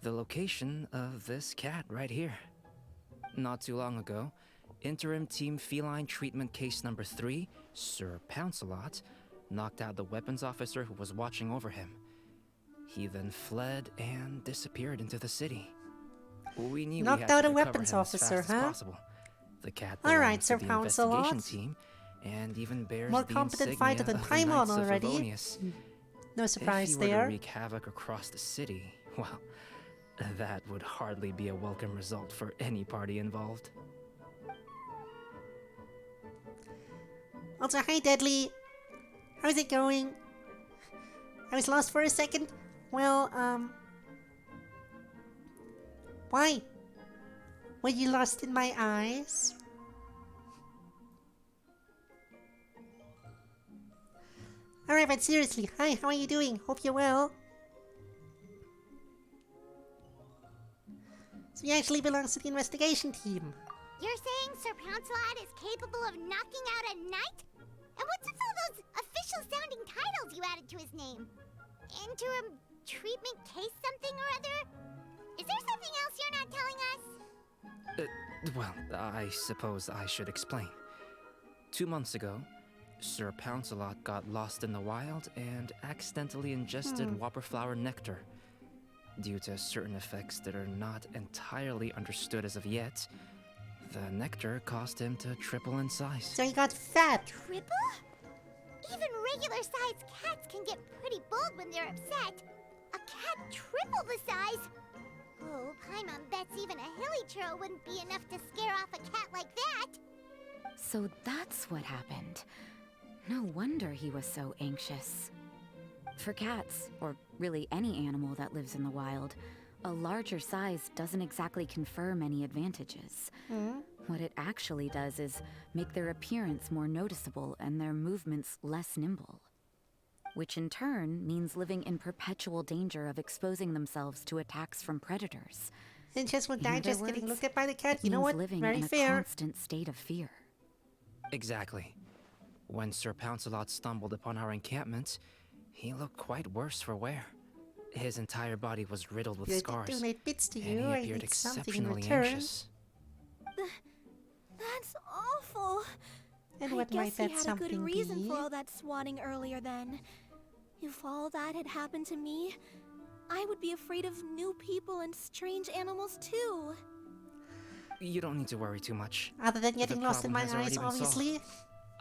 the location of this cat right here. Not too long ago, Interim Team Feline Treatment Case number 3, Sir Pouncelot, knocked out the weapons officer who was watching over him. He then fled and disappeared into the city. We knew Knocked we had out to a recover weapons him officer, as fast huh? as possible. The cat All right, belongs Sir to the Pouncelot. investigation team and even bears More the competent insignia fighter than of the Paimon Knights of already. Favonius. No surprise If he were there. to wreak havoc across the city, well, that would hardly be a welcome result for any party involved. Also, hi Deadly. How's it going? I was lost for a second. Well, why? Were you lost in my eyes? Alright, but seriously, hi, how are you doing? Hope you're well. So he actually belongs to the investigation team. You're saying Sir Pouncelot is capable of knocking out a knight? And what's with all those official-sounding titles you added to his name? Interim treatment case something or other? Is there something else you're not telling us? Well, I suppose I should explain. 2 months ago, Sir Pouncelot got lost in the wild and accidentally ingested whopperflower nectar. Due to certain effects that are not entirely understood as of yet, the nectar caused him to triple in size. So he got fat. Triple? Even regular-sized cats can get pretty bold when they're upset. A cat triple the size? Oh, Paimon bets even a hilly churl wouldn't be enough to scare off a cat like that. So that's what happened. No wonder he was so anxious. For cats, or really any animal that lives in the wild, a larger size doesn't exactly confer many advantages. What it actually does is make their appearance more noticeable and their movements less nimble. Which in turn means living in perpetual danger of exposing themselves to attacks from predators. And just would In die other just getting words, looked at by the cat. It You know means what? living Very in a fair. constant state of fear. Exactly. When Sir Pouncelot stumbled upon our encampment, he looked quite worse for wear. His entire body was riddled with Good to scars, donate bits to and you. he I appeared need something in exceptionally return. anxious. That's awful. And I what guess might that he had a something good reason be? for all that swatting earlier then. If all that had happened to me, I would be afraid of new people and strange animals too. You don't need to worry too much. Other than getting The lost in problem my has eyes, already been solved. obviously.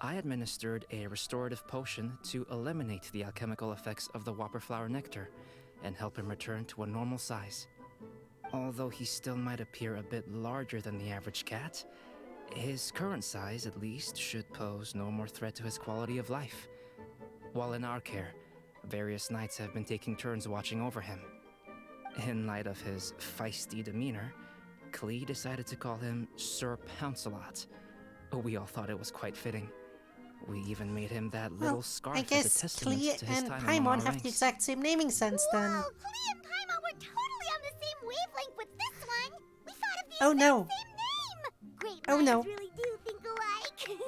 I administered a restorative potion to eliminate the alchemical effects of the whopperflower nectar and help him return to a normal size. Although he still might appear a bit larger than the average cat, his current size at least should pose no more threat to his quality of life. While in our care, various knights have been taking turns watching over him. In light of his feisty demeanor, Klee decided to call him Sir Pouncelot. We all thought it was quite fitting. We even made him that little Well, scarf I as a guess testament Klee to his and time among Paimon our have ranks. the exact same naming sense then. Whoa, Klee and Paimon were totally on the same wavelength with this one. We thought of the Oh, exact no. same name. Great Oh, minds no. really do think alike.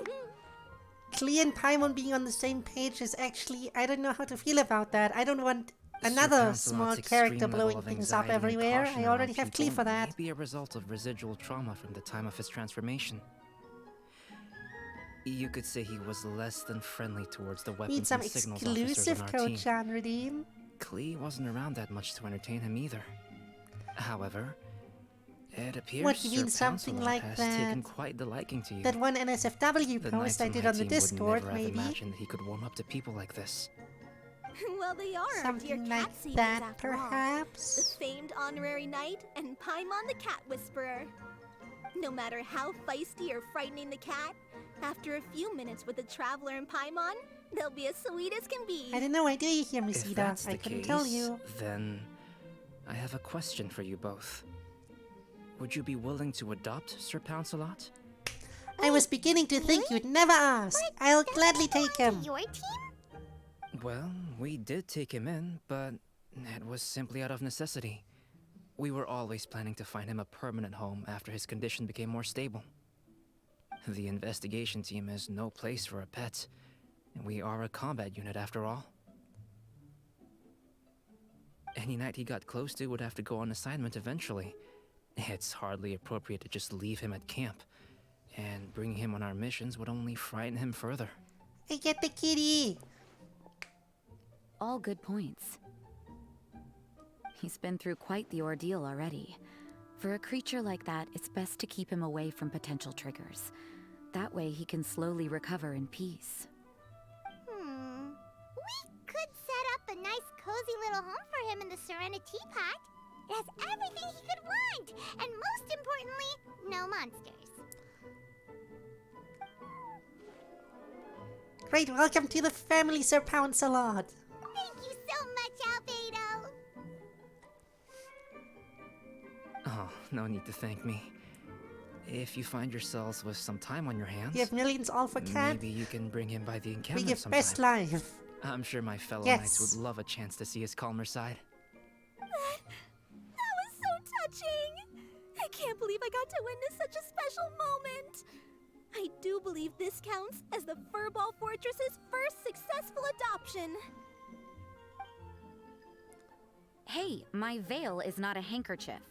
Klee and Paimon being on the same page is actually... I don't know how to feel about that. I don't want another Sir small Pouncelot's character extreme blowing level of things up anxiety and everywhere. caution I already around have Klee people for that. May be a result of residual trauma from the time of his transformation. You could say he was less than friendly towards the Need weapons some and signals officers exclusive on our code team. Chan redeem. Klee wasn't around that much to entertain him either. However, it appears What, you Sir mean something Pouncelot like has that? taken quite the liking to you. That one NSFW The post knights I on did my on the team would Discord, never have maybe. imagined that he could warm up to people like this. Well, they are our dear Something cat like saviors that, after all. The perhaps? famed honorary knight and Paimon the cat whisperer. No matter how feisty or frightening the cat, after a few minutes with the traveler and Paimon, they'll be as sweet as can be. I don't know, I do you hear, If Musita? that's I the couldn't case, tell you. then I have a question for you both. Would you be willing to adopt Sir Pouncelot? I was beginning to think you'd never ask. I'll gladly take him. Your team? Well, we did take him in, but it was simply out of necessity. We were always planning to find him a permanent home after his condition became more stable. The investigation team is no place for a pet. We are a combat unit after all. Any knight he got close to would have to go on assignment eventually. It's hardly appropriate to just leave him at camp. And bringing him on our missions would only frighten him further. I get the kitty. All good points. He's been through quite the ordeal already. For a creature like that, it's best to keep him away from potential triggers. That way he can slowly recover in peace. We could set up a nice cozy little home for him in the Serenity Pot. It has everything he could want, and most importantly, no monsters. Great, welcome to the family, Sir Pouncelot. Thank you so much, Albedo. Oh, no need to thank me. If you find yourselves with some time on your hands, You have millions all for cat. maybe you can bring him by the We encampment give sometime. best life. I'm sure my fellow Yes. knights would love a chance to see his calmer side. That was so touching! I can't believe I got to witness such a special moment! I do believe this counts as the Furball Fortress's first successful adoption. Hey, my veil is not a handkerchief.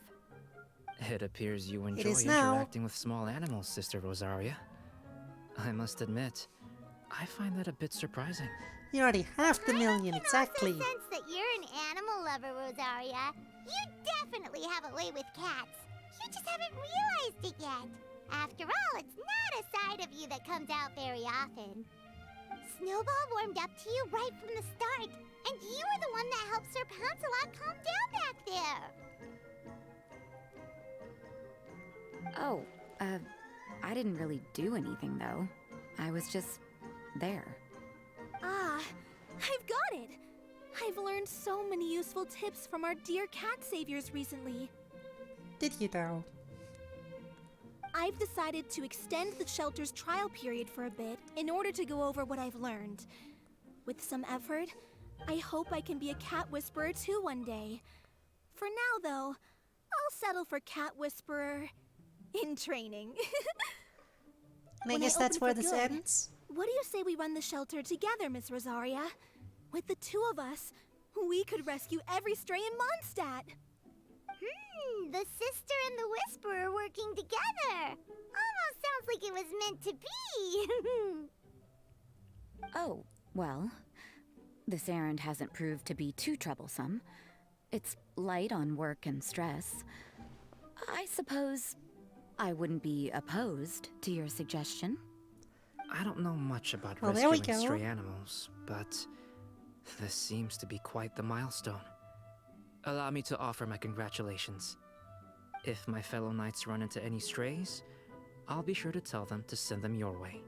It appears you enjoy is now. interacting with small animals, Sister Rosaria. I must admit, I find that a bit surprising. You already have the million, I exactly. can also sense that you're an animal lover, Rosaria. You definitely have a way with cats. You just haven't realized it yet. After all, it's not a side of you that comes out very often. Snowball warmed up to you right from the start, and you were the one that helped Sir Pouncelot calm down back there. Oh, I didn't really do anything though. I was just there. Ah, I've got it! I've learned so many useful tips from our dear cat saviors recently. Did you now? I've decided to extend the shelter's trial period for a bit in order to go over what I've learned. With some effort, I hope I can be a cat whisperer too one day. For now, though, I'll settle for cat whisperer in training. And I When I guess that's open where for this good, ends. What do you say we run the shelter together, Miss Rosaria? With the two of us, we could rescue every stray in Mondstadt. The sister and the whisperer working together. Almost sounds like it was meant to be. Oh, well, this errand hasn't proved to be too troublesome. It's light on work and stress. I suppose I wouldn't be opposed to your suggestion. I don't know much about Well, there we rescuing go. stray animals, but this seems to be quite the milestone. Allow me to offer my congratulations. If my fellow knights run into any strays, I'll be sure to tell them to send them your way.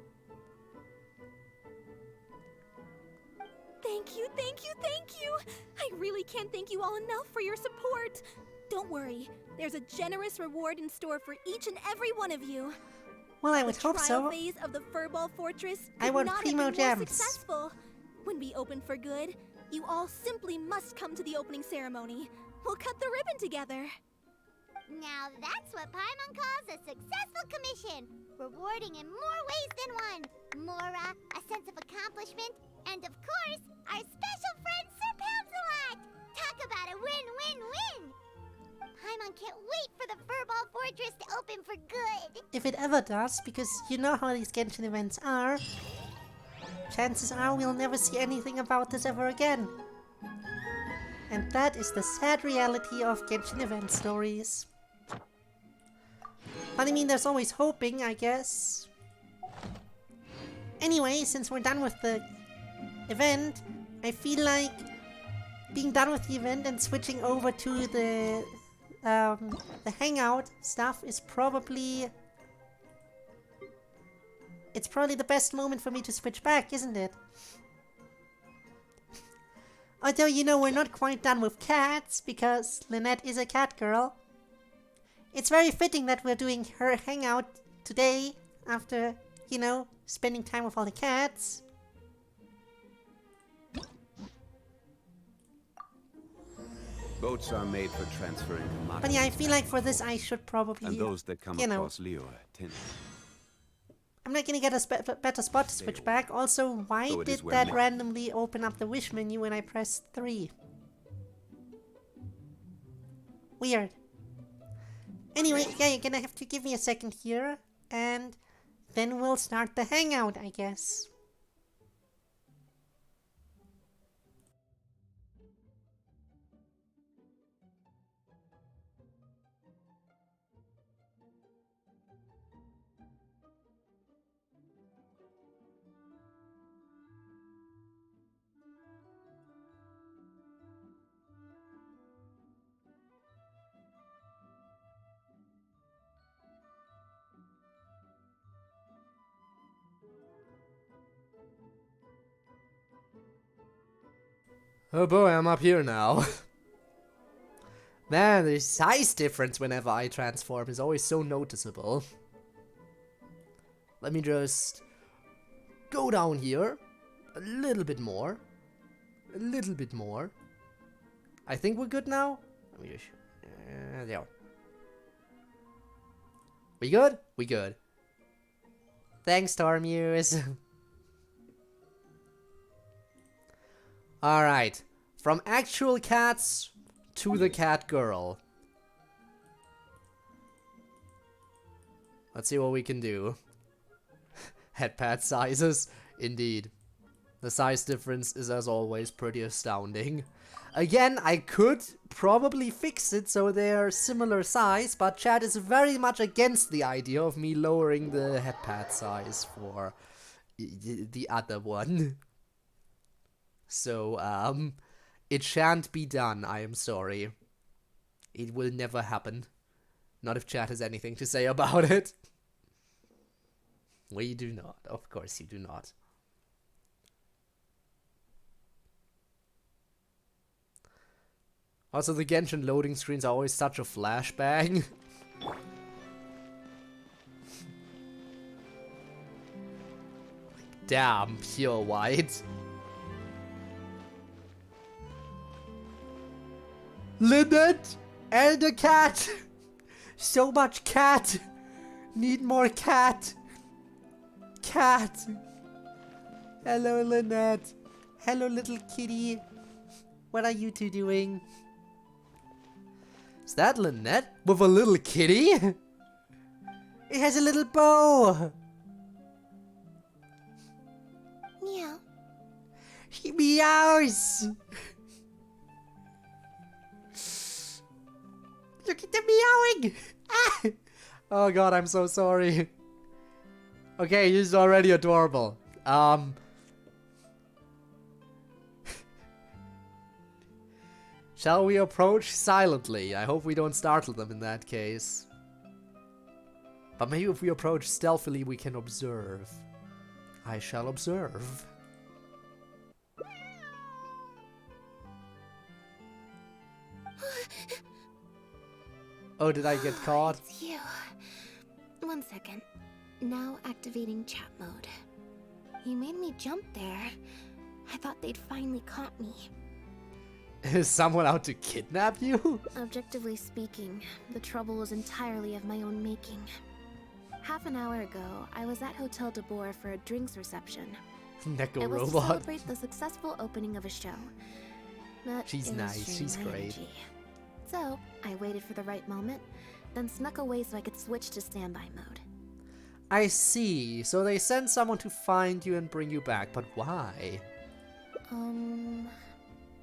Thank you, thank you, thank you! I really can't thank you all enough for your support. Don't worry, there's a generous reward in store for each and every one of you. Well, I would The hope trial so. phase of the Furball Fortress I could want not primo have been more gems. successful. When we open for good, you all simply must come to the opening ceremony. We'll cut the ribbon together. Now that's what Paimon calls a successful commission. Rewarding in more ways than one. Mora, a sense of accomplishment, and of course, our special friend Sir Pouncelot. Talk about a win-win-win. Paimon can't wait for the Furball Fortress to open for good. If it ever does, because you know how these Genshin events are, chances are we'll never see anything about this ever again. And that is the sad reality of Genshin event stories. But I mean, there's always hoping, I guess. Anyway, since we're done with the event, I feel like being done with the event and switching over to the hangout stuff is probably... It's probably the best moment for me to switch back, isn't it? Although, you know, we're not quite done with cats, because Lynette is a cat girl. It's very fitting that we're doing her hangout today after, you know, spending time with all the cats. Boats are made for transferring commodities. But yeah, I feel like for this I should probably, And those that come you know, across Leo tend. I'm not gonna get a better spot to switch back. Also, why So it is did where that me- randomly open up the wish menu when I pressed 3? Weird. Anyway, yeah, you're gonna have to give me a second here, and then we'll start the hangout, I guess. Oh boy, I'm up here now. Man, the size difference whenever I transform is always so noticeable. Let me just go down here. A little bit more. A little bit more. I think we're good now. Let me just... there. We good? We good. Thanks, Starmuse. Alright. From actual cats to the cat girl. Let's see what we can do. Head pad sizes. Indeed. The size difference is, as always, pretty astounding. Again, I could probably fix it so they're similar size, but chat is very much against the idea of me lowering the head pad size for the other one. So, it shan't be done, I am sorry. It will never happen. Not if chat has anything to say about it. We do not. Of course you do not. Also, the Genshin loading screens are always such a flashbang. Damn, pure white. Lynette! Elder cat! So much cat! Need more cat! Cat! Hello, Lynette. Hello, little kitty. What are you two doing? Is that Lynette with a little kitty? It has a little bow! Meow. He meows! Look at the meowing! Ah! Oh god, I'm so sorry. Okay, he's already adorable. Shall we approach silently? I hope we don't startle them in that case. But maybe if we approach stealthily, we can observe. I shall observe. Oh, did I get caught? It's you. 1 second. Now activating chat mode. You made me jump there. I thought they'd finally caught me. Is someone out to kidnap you? Objectively speaking, the trouble was entirely of my own making. Half an hour ago, I was at Hotel de Boer for a drinks reception. Neko It was to robot. celebrate the successful opening of a show. But She's it was nice, draining she's my great. energy. So, I waited for the right moment, then snuck away so I could switch to standby mode. I see. So they send someone to find you and bring you back, but why?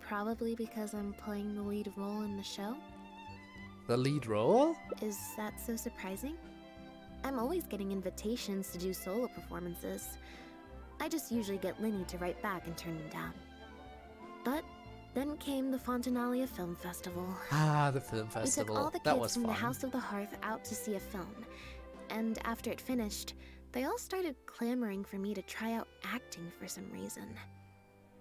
Probably because I'm playing the lead role in the show? The lead role? Is that so surprising? I'm always getting invitations to do solo performances. I just usually get Linny to write back and turn them down. But then came the Fontaine Film Festival. Ah, the film We festival. took all the That kids was from fun. the House of the Hearth out to see a film. And after it finished, they all started clamoring for me to try out acting for some reason.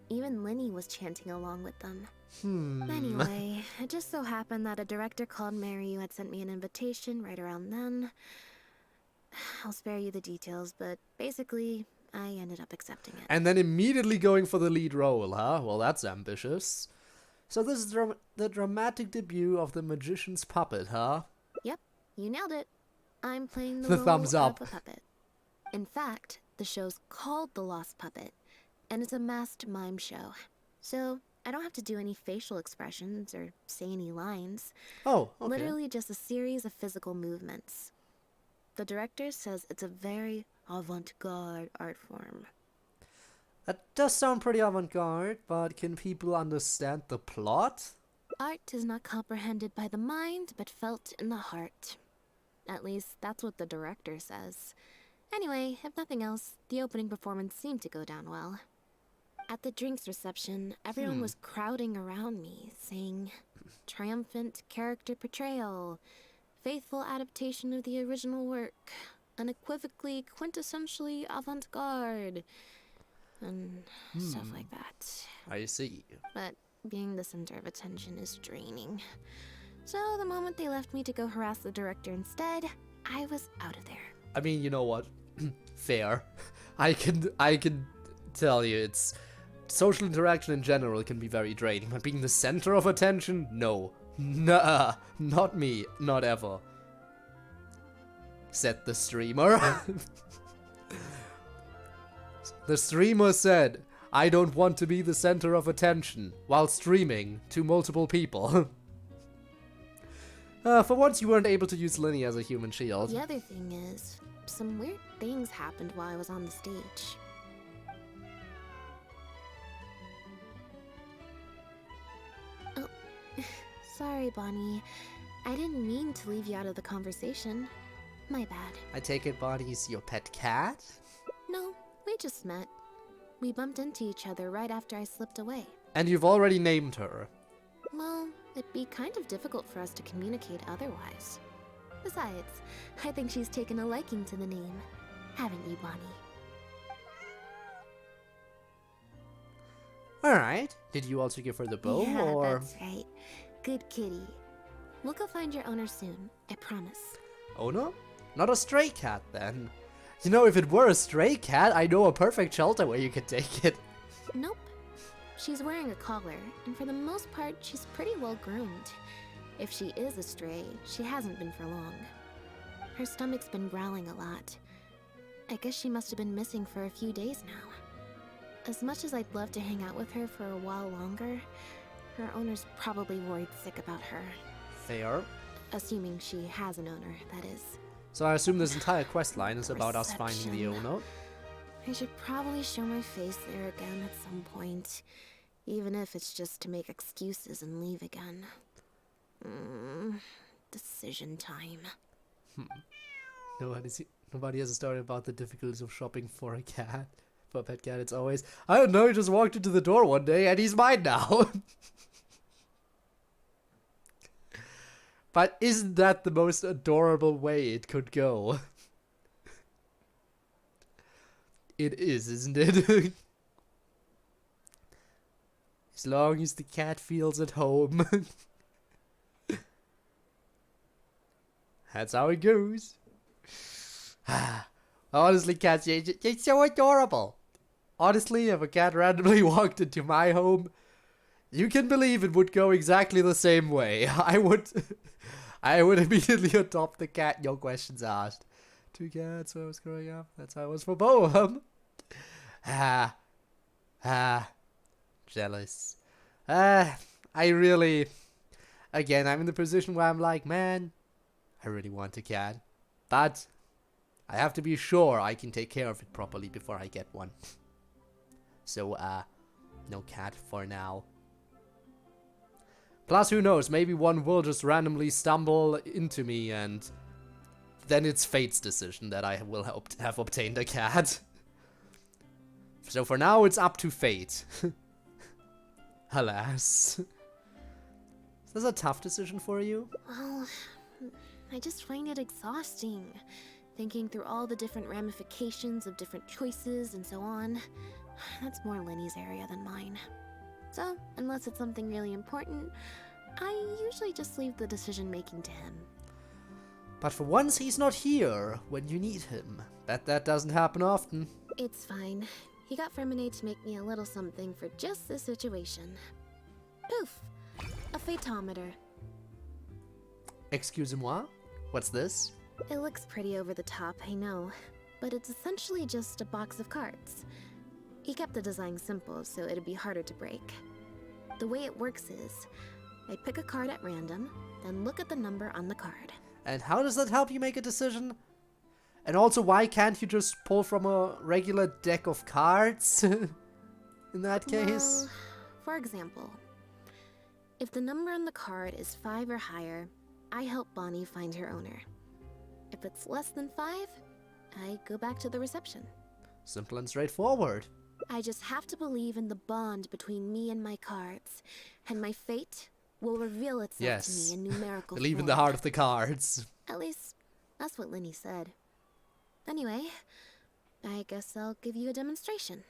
Even Linny was chanting along with them. Anyway, it just so happened that a director called Mary who had sent me an invitation right around then. I'll spare you the details, but basically, I ended up accepting it. And then immediately going for the lead role, huh? Well, that's ambitious. So this is the dramatic debut of the magician's puppet, huh? Yep, you nailed it. I'm playing the The role thumbs up. of a puppet. In fact, the show's called The Lost Puppet, and it's a masked mime show. So I don't have to do any facial expressions or say any lines. Oh, okay. Literally just a series of physical movements. The director says it's a very avant-garde art form. That does sound pretty avant-garde, but can people understand the plot? Art is not comprehended by the mind, but felt in the heart. At least, that's what the director says. Anyway, if nothing else, the opening performance seemed to go down well. At the drinks reception, everyone was crowding around me, saying, "Triumphant character portrayal, faithful adaptation of the original work, unequivocally, quintessentially avant-garde," and stuff like that. I see. But being the center of attention is draining. So the moment they left me to go harass the director instead, I was out of there. I mean, you know what? Fair. I can tell you, it's social interaction in general can be very draining, but being the center of attention, no. Nah, not me, not ever. Said the streamer. The streamer said, "I don't want to be the center of attention," while streaming to multiple people. For once you weren't able to use Linny as a human shield. The other thing is, some weird things happened while I was on the stage. Oh, sorry, Bonnie. I didn't mean to leave you out of the conversation. My bad. I take it Bonnie's your pet cat? No, we just met. We bumped into each other right after I slipped away. And you've already named her. Well, it'd be kind of difficult for us to communicate otherwise. Besides, I think she's taken a liking to the name. Haven't you, Bonnie? Alright. Did you also give her the bow, Yeah, or...? that's right. Good kitty. We'll go find your owner soon, I promise. Owner? Not a stray cat, then. You know, if it were a stray cat, I know a perfect shelter where you could take it. Nope. She's wearing a collar, and for the most part, she's pretty well groomed. If she is a stray, she hasn't been for long. Her stomach's been growling a lot. I guess she must have been missing for a few days now. As much as I'd love to hang out with her for a while longer, her owner's probably worried sick about her. Fair. Assuming she has an owner, that is. So I assume this entire quest line is about us finding the Reception. owner. I should probably show my face there again at some point. Even if it's just to make excuses and leave again. Decision time. Nobody has a story about the difficulties of shopping for a cat. For a pet cat, it's always, I don't know, he just walked into the door one day and he's mine now. But isn't that the most adorable way it could go? It is, isn't it? As long as the cat feels at home. That's how it goes. Honestly, cats, you're so adorable. Honestly, if a cat randomly walked into my home, you can believe it would go exactly the same way. I would immediately adopt the cat, no questions asked. 2 cats when I was growing up. That's how it was for both of them. Jealous. I really... Again, I'm in the position where I'm like, man, I really want a cat. But I have to be sure I can take care of it properly before I get one. So, no cat for now. Plus, who knows, maybe one will just randomly stumble into me and then it's fate's decision that I will have obtained a cat. So for now, it's up to fate. Alas. Is this a tough decision for you? Well, I just find it exhausting. Thinking through all the different ramifications of different choices and so on. That's more Lenny's area than mine. So, unless it's something really important, I usually just leave the decision making to him. But for once, he's not here when you need him. Bet that doesn't happen often. It's fine. He got Ferminate to make me a little something for just this situation. Poof! A phaetometer. Excusez-moi? What's this? It looks pretty over the top, I know. But it's essentially just a box of cards. He kept the design simple, so it'd be harder to break. The way it works is, I pick a card at random, then look at the number on the card. And how does that help you make a decision? And also, why can't you just pull from a regular deck of cards? In that case? Well, for example, if the number on the card is 5 or higher, I help Bonnie find her owner. If it's less than 5, I go back to the reception. Simple and straightforward. I just have to believe in the bond between me and my cards, and my fate will reveal itself to me in numerical Believe in form. the heart of the cards. At least, that's what Linny said. Anyway, I guess I'll give you a demonstration.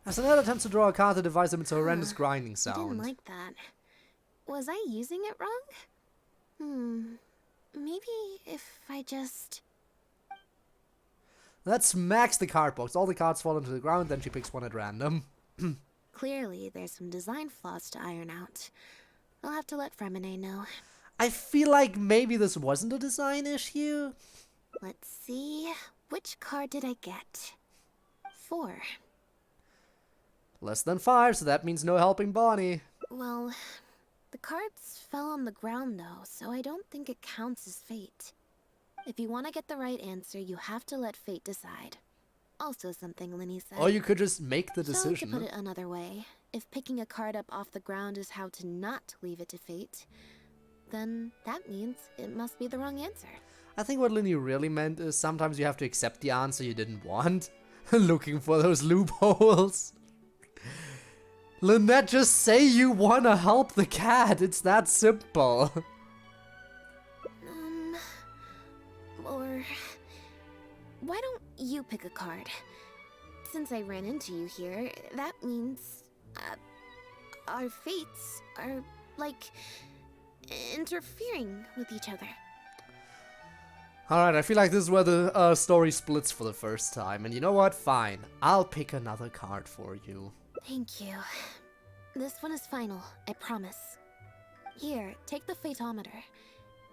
As Lynette attempts to draw a card to devise them, it's a horrendous grinding I sound. didn't like that. Was I using it wrong? Maybe if I just... That smacks the card box. All the cards fall into the ground, then she picks one at random. Clearly, there's some design flaws to iron out. I'll have to let Fremine know. I feel like maybe this wasn't a design issue. Let's see. Which card did I get? 4. Less than 5, so that means no helping Bonnie. Well, the cards fell on the ground though, so I don't think it counts as fate. If you want to get the right answer, you have to let fate decide. Also something Linny said. Or you could just make the So, decision. to put it another way, if picking a card up off the ground is how to not leave it to fate, then that means it must be the wrong answer. I think what Linny really meant is sometimes you have to accept the answer you didn't want. Looking for those loopholes. Lynette, just say you wanna help the cat. It's that simple. Or... why don't you pick a card? Since I ran into you here, that means... our fates are, like, interfering with each other. Alright, I feel like this is where the story splits for the first time. And you know what? Fine. I'll pick another card for you. Thank you. This one is final, I promise. Here, take the phaetometer.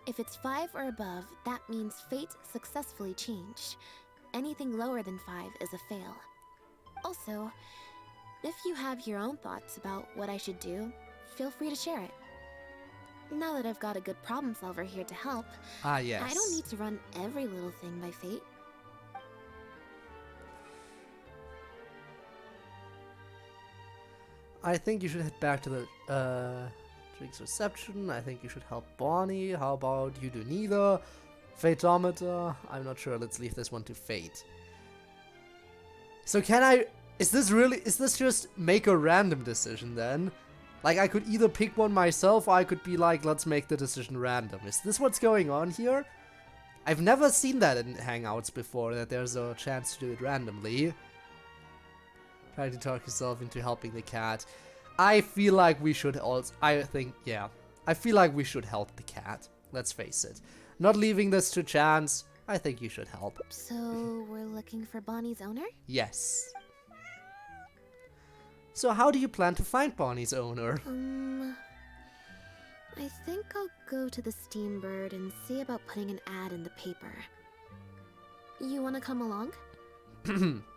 If it's 5 or above, that means fate successfully changed. Anything lower than 5 is a fail. Also, if you have your own thoughts about what I should do, feel free to share it. Now that I've got a good problem solver here to help, Ah, yes. I don't need to run every little thing by fate. I think you should head back to the Drake's reception. I think you should help Bonnie. How about you do neither? Phaetometer. I'm not sure. Let's leave this one to fate. So can I... Is this just make a random decision then? Like I could either pick one myself or I could be like, let's make the decision random. Is this what's going on here? I've never seen that in Hangouts before, that there's a chance to do it randomly. Trying to talk yourself into helping the cat. I feel like we should also... I feel like we should help the cat. Let's face it. Not leaving this to chance. I think you should help. So, we're looking for Bonnie's owner? Yes. So how do you plan to find Bonnie's owner? I think I'll go to the Steambird and see about putting an ad in the paper. You wanna come along?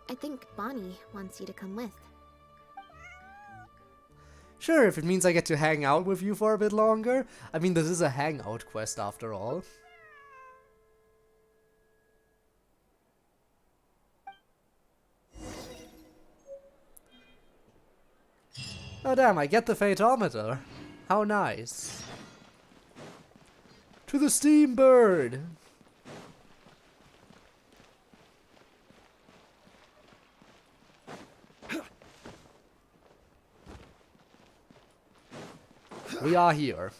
I think Bonnie wants you to come with. Sure, if it means I get to hang out with you for a bit longer. I mean, this is a hangout quest after all. Oh damn, I get the phaetometer. How nice. To the Steambird! We are here.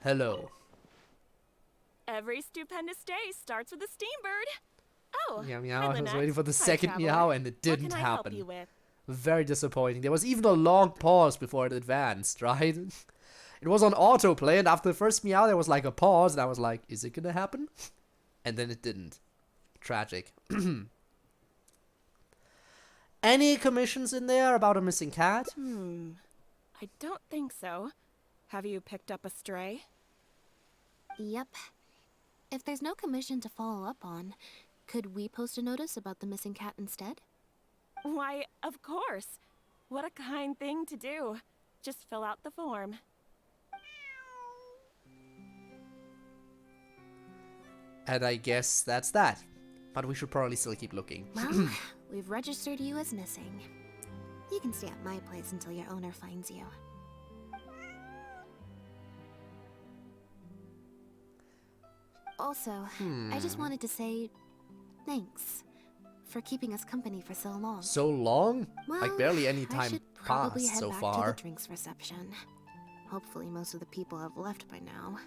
Hello. Every stupendous day starts with a Steambird. Oh, Meow meow. hi, I was Lynette. waiting for the Hi, second traveler. meow and it didn't What can happen. I help you with? Very disappointing. There was even a long pause before it advanced, right? It was on autoplay, and after the first meow, there was like a pause, and I was like, is it gonna happen? And then it didn't. Tragic. Any commissions in there about a missing cat? I don't think so. Have you picked up a stray? Yep. If there's no commission to follow up on, could we post a notice about the missing cat instead? Why, of course. What a kind thing to do. Just fill out the form. And I guess that's that. But we should probably still keep looking. Well, we've registered you as missing. You can stay at my place until your owner finds you. Also, I just wanted to say thanks for keeping us company for so long. So long? Well, Like barely any I time should probably passed head so back far. to the drinks reception. Hopefully most of the people have left by now.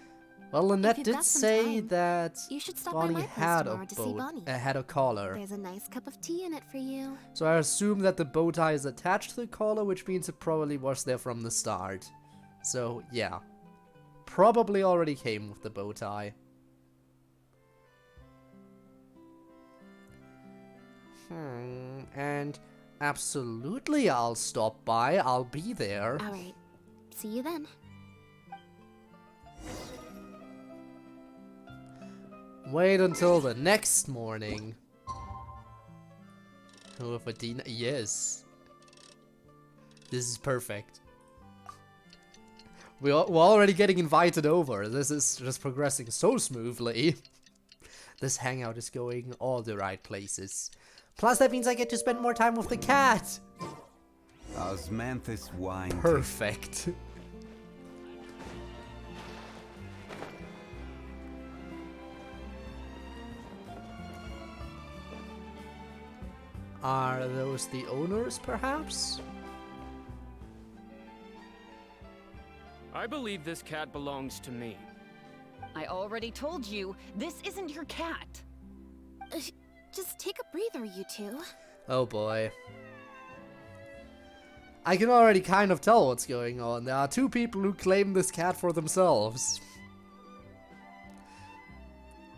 Well, Lynette you've did got some say time, that You should stop by Bonnie my place had a tomorrow to see boat, Bonnie. had a collar. There's a nice cup of tea in it for you. So I assume that the bow tie is attached to the collar, which means it probably was there from the start. So, yeah. Probably already came with the bow tie. And absolutely I'll stop by. I'll be there. Alright. See you then. Wait until the next morning. Oh, if Adina, yes. This is perfect. We're already getting invited over. This is just progressing so smoothly. This hangout is going all the right places. Plus, that means I get to spend more time with the cat. Osmanthus wine. Perfect. Are those the owners, perhaps? I believe this cat belongs to me. I already told you, this isn't your cat. Just take a breather, you two. Oh boy. I can already kind of tell what's going on. There are two people who claim this cat for themselves.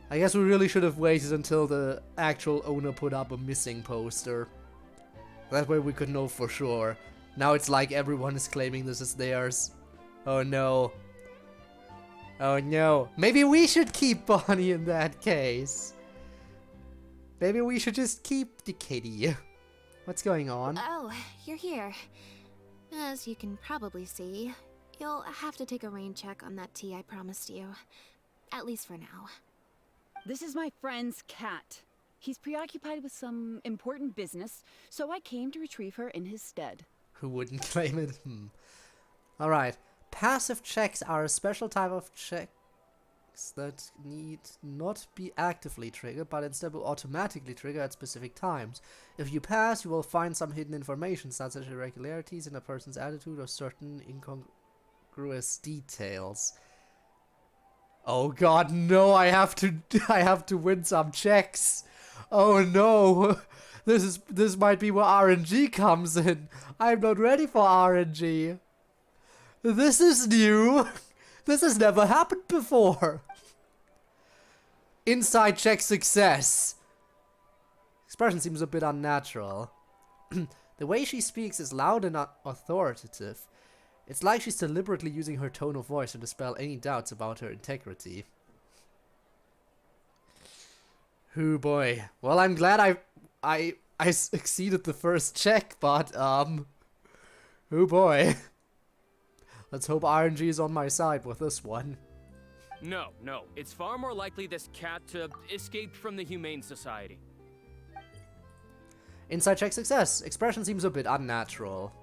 I guess we really should have waited until the actual owner put up a missing poster. That way we could know for sure. Now it's like everyone is claiming this is theirs. Oh no. Oh no. Maybe we should keep Bonnie in that case. Maybe we should just keep the kitty. What's going on? Oh, you're here. As you can probably see, you'll have to take a rain check on that tea I promised you. At least for now. This is my friend's cat. He's preoccupied with some important business, so I came to retrieve her in his stead. Who wouldn't claim it? Alright. Passive checks are a special type of checks that need not be actively triggered, but instead will automatically trigger at specific times. If you pass, you will find some hidden information, such as irregularities in a person's attitude or certain incongruous details. Oh god, no, I have to win some checks. Oh no. This might be where RNG comes in. I'm not ready for RNG. This is new. This has never happened before. Inside check success. Expression seems a bit unnatural. The way she speaks is loud and authoritative. It's like she's deliberately using her tone of voice to dispel any doubts about her integrity. Oh boy. Well, I'm glad I succeeded the first check, but oh boy. Let's hope RNG is on my side with this one. No, it's far more likely this cat escaped from the Humane Society. Inside check success. Expression seems a bit unnatural.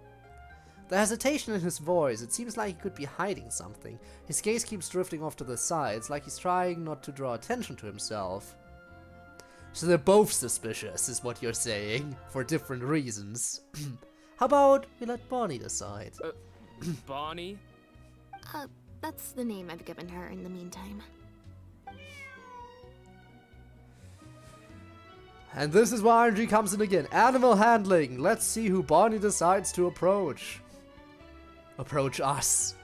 The hesitation in his voice, it seems like he could be hiding something. His gaze keeps drifting off to the sides, like he's trying not to draw attention to himself. So they're both suspicious, is what you're saying, for different reasons. How about we let Bonnie decide? Bonnie? That's the name I've given her in the meantime. And this is where RNG comes in again. Animal handling. Let's see who Bonnie decides to approach. Approach us.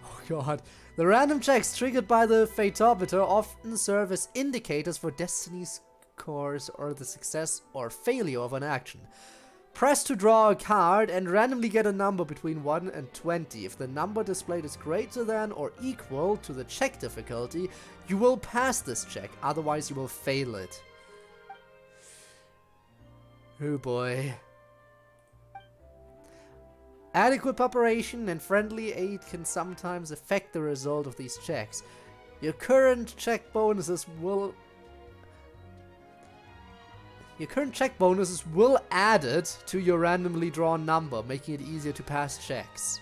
Oh god. The random checks triggered by the Fatometer often serve as indicators for Destiny's course or the success or failure of an action. Press to draw a card and randomly get a number between 1 and 20. If the number displayed is greater than or equal to the check difficulty, you will pass this check, otherwise you will fail it. Oh boy. Adequate preparation and friendly aid can sometimes affect the result of these checks. Your current check bonuses will add it to your randomly drawn number, making it easier to pass checks.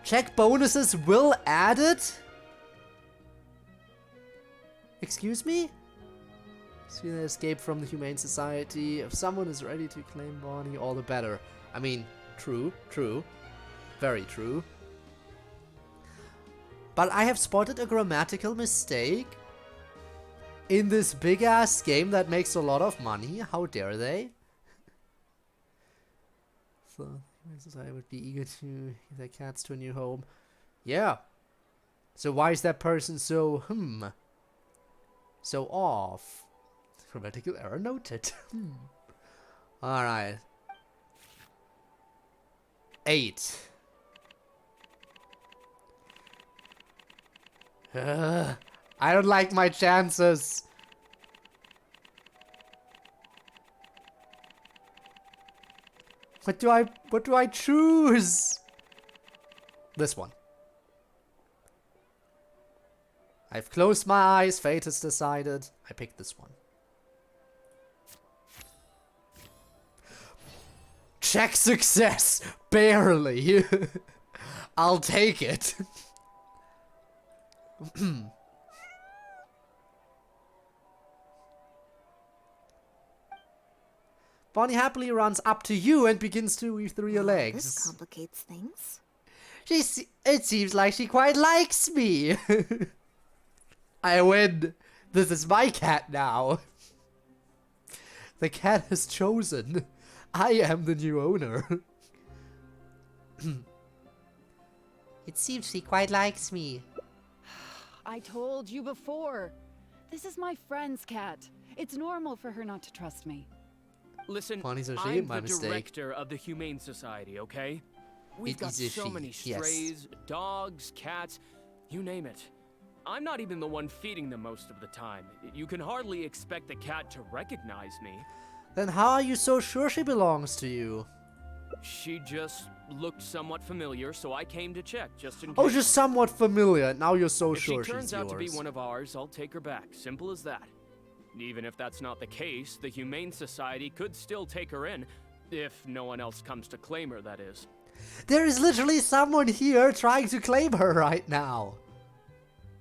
Check bonuses will add it? Excuse me? See the escape from the Humane Society. If someone is ready to claim Bonnie, all the better. I mean, true. Very true. But I have spotted a grammatical mistake in this big ass game that makes a lot of money. How dare they? So, I would be eager to give their cats to a new home. Yeah. So why is that person so, so off? Grammatical error noted. Alright. 8. I don't like my chances. What do I choose? This one. I've closed my eyes, fate has decided. I picked this one. Check success! Barely! I'll take it. Bonnie happily runs up to you and begins to weave through your legs. This complicates things. It seems like she quite likes me. I win. This is my cat now. The cat has chosen. I am the new owner. It seems she quite likes me. I told you before. This is my friend's cat. It's normal for her not to trust me. Listen, Bonnie's a I'm my the mistake. director of the Humane Society, okay? We've It got is a so she, many yes. strays, dogs, cats, you name it. I'm not even the one feeding them most of the time. You can hardly expect the cat to recognize me. Then how are you so sure she belongs to you? She just looked somewhat familiar, so I came to check, just in case. Oh, just somewhat familiar. Now you're so If sure she turns she's out yours. to be one of ours, I'll take her back. Simple as that. Even if that's not the case, the Humane Society could still take her in, if no one else comes to claim her, that is. There is literally someone here trying to claim her right now.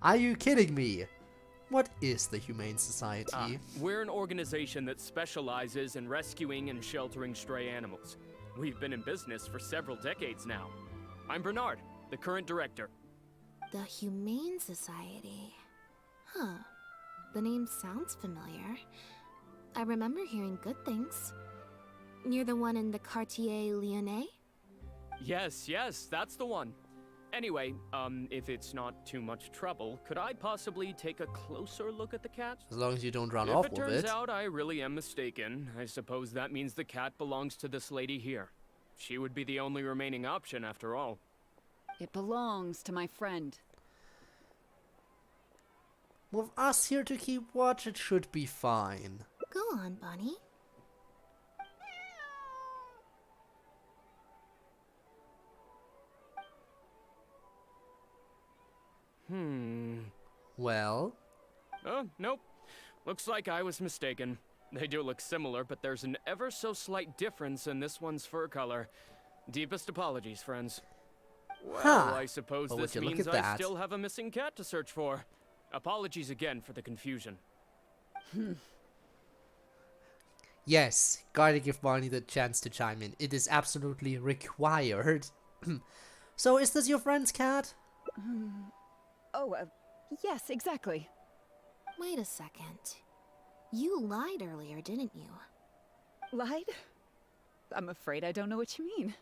Are you kidding me? What is the Humane Society? We're an organization that specializes in rescuing and sheltering stray animals. We've been in business for several decades now. I'm Bernard, the current director. The Humane Society. Huh. The name sounds familiar. I remember hearing good things. Near the one in the Quartier Lyonnais? Yes, that's the one. Anyway, if it's not too much trouble, could I possibly take a closer look at the cat? As long as you don't run If off it with turns it. out I really am mistaken, I suppose that means the cat belongs to this lady here. She would be the only remaining option after all. It belongs to my friend. With us here to keep watch, it should be fine. Go on, Bonnie. Well? Oh, nope. Looks like I was mistaken. They do look similar, but there's an ever so slight difference in this one's fur color. Deepest apologies, friends. Well, I suppose Oh, this would you look means at I that. still have a missing cat to search for. Apologies again for the confusion. Yes, gotta give Bonnie the chance to chime in. It is absolutely required. So, is this your friend's cat? Oh, yes, exactly. Wait a second. You lied earlier, didn't you? Lied? I'm afraid I don't know what you mean.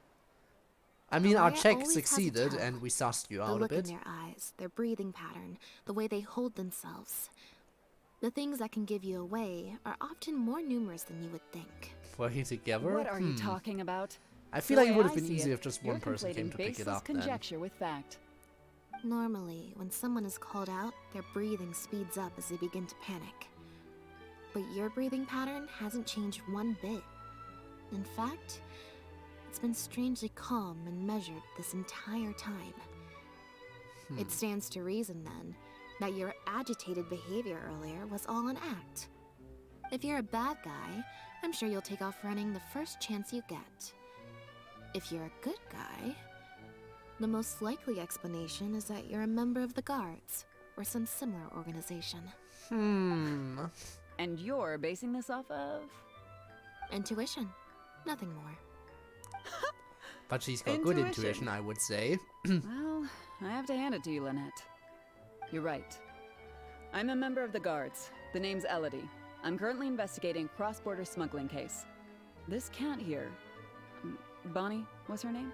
I mean, our Araya check always has a succeeded tell. and we sussed you The out a look in bit. their eyes, their breathing pattern, the way they hold themselves. The things that can give you away are often more numerous than you would think. Were he together? What are you talking about? I feel The like it way would have I been see easier it, if just you're one person came to pick it baseless up then. conjecture with fact. Normally, when someone is called out, their breathing speeds up as they begin to panic. But your breathing pattern hasn't changed one bit. In fact, it's been strangely calm and measured this entire time. It stands to reason, then, that your agitated behavior earlier was all an act. If you're a bad guy, I'm sure you'll take off running the first chance you get. If you're a good guy, the most likely explanation is that you're a member of the Guards, or some similar organization. And you're basing this off of? Intuition. Nothing more. But she's got good intuition, I would say. Well, I have to hand it to you, Lynette. You're right. I'm a member of the Guards. The name's Elodie. I'm currently investigating a cross-border smuggling case. This cat here, Bonnie, what's her name?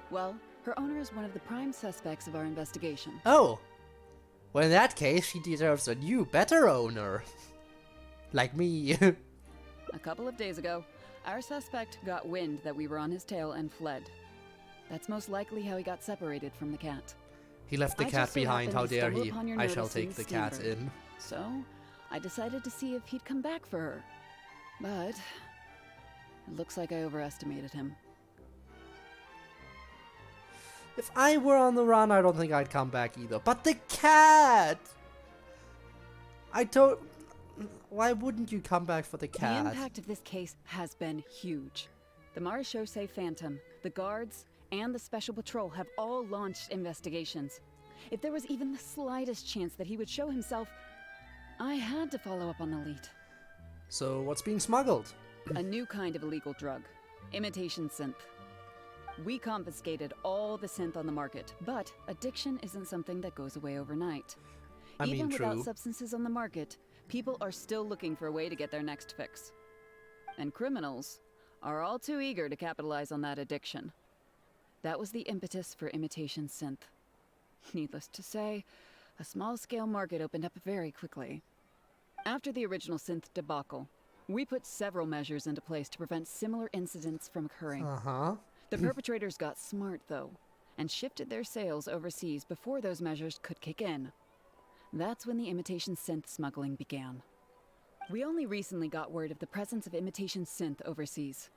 Well, her owner is one of the prime suspects of our investigation. Oh! Well, in that case, she deserves a new, better owner. Like me. A couple of days ago, our suspect got wind that we were on his tail and fled. That's most likely how he got separated from the cat. He left the I cat just so behind, how happened to dare stumble he. upon your I shall notice in take the the cat Steamboat. in. So, I decided to see if he'd come back for her. But it looks like I overestimated him. If I were on the run, I don't think I'd come back either. But the cat! Why wouldn't you come back for the cat? The impact of this case has been huge. The Marechaussee Phantom, the Guards, and the Special Patrol have all launched investigations. If there was even the slightest chance that he would show himself, I had to follow up on the lead. So what's being smuggled? A new kind of illegal drug, imitation synth. We confiscated all the synth on the market, but addiction isn't something that goes away overnight. Even without substances on the market, people are still looking for a way to get their next fix. And criminals are all too eager to capitalize on that addiction. That was the impetus for imitation synth. Needless to say, a small-scale market opened up very quickly. After the original synth debacle, we put several measures into place to prevent similar incidents from occurring. The perpetrators got smart, though, and shifted their sales overseas before those measures could kick in. That's when the imitation synth smuggling began. We only recently got word of the presence of imitation synth overseas.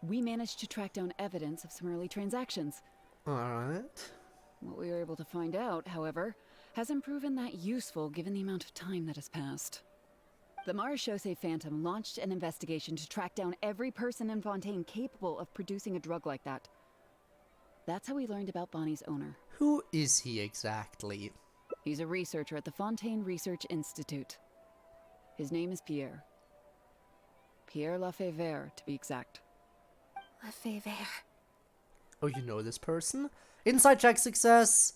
We managed to track down evidence of some early transactions. Alright. What we were able to find out, however, hasn't proven that useful given the amount of time that has passed. The Marechaussee Phantom launched an investigation to track down every person in Fontaine capable of producing a drug like that. That's how we learned about Bonnie's owner. Who is he exactly? He's a researcher at the Fontaine Research Institute. His name is Pierre. Pierre Lafayette, to be exact. Lafayette. Oh, you know this person? Inside check success.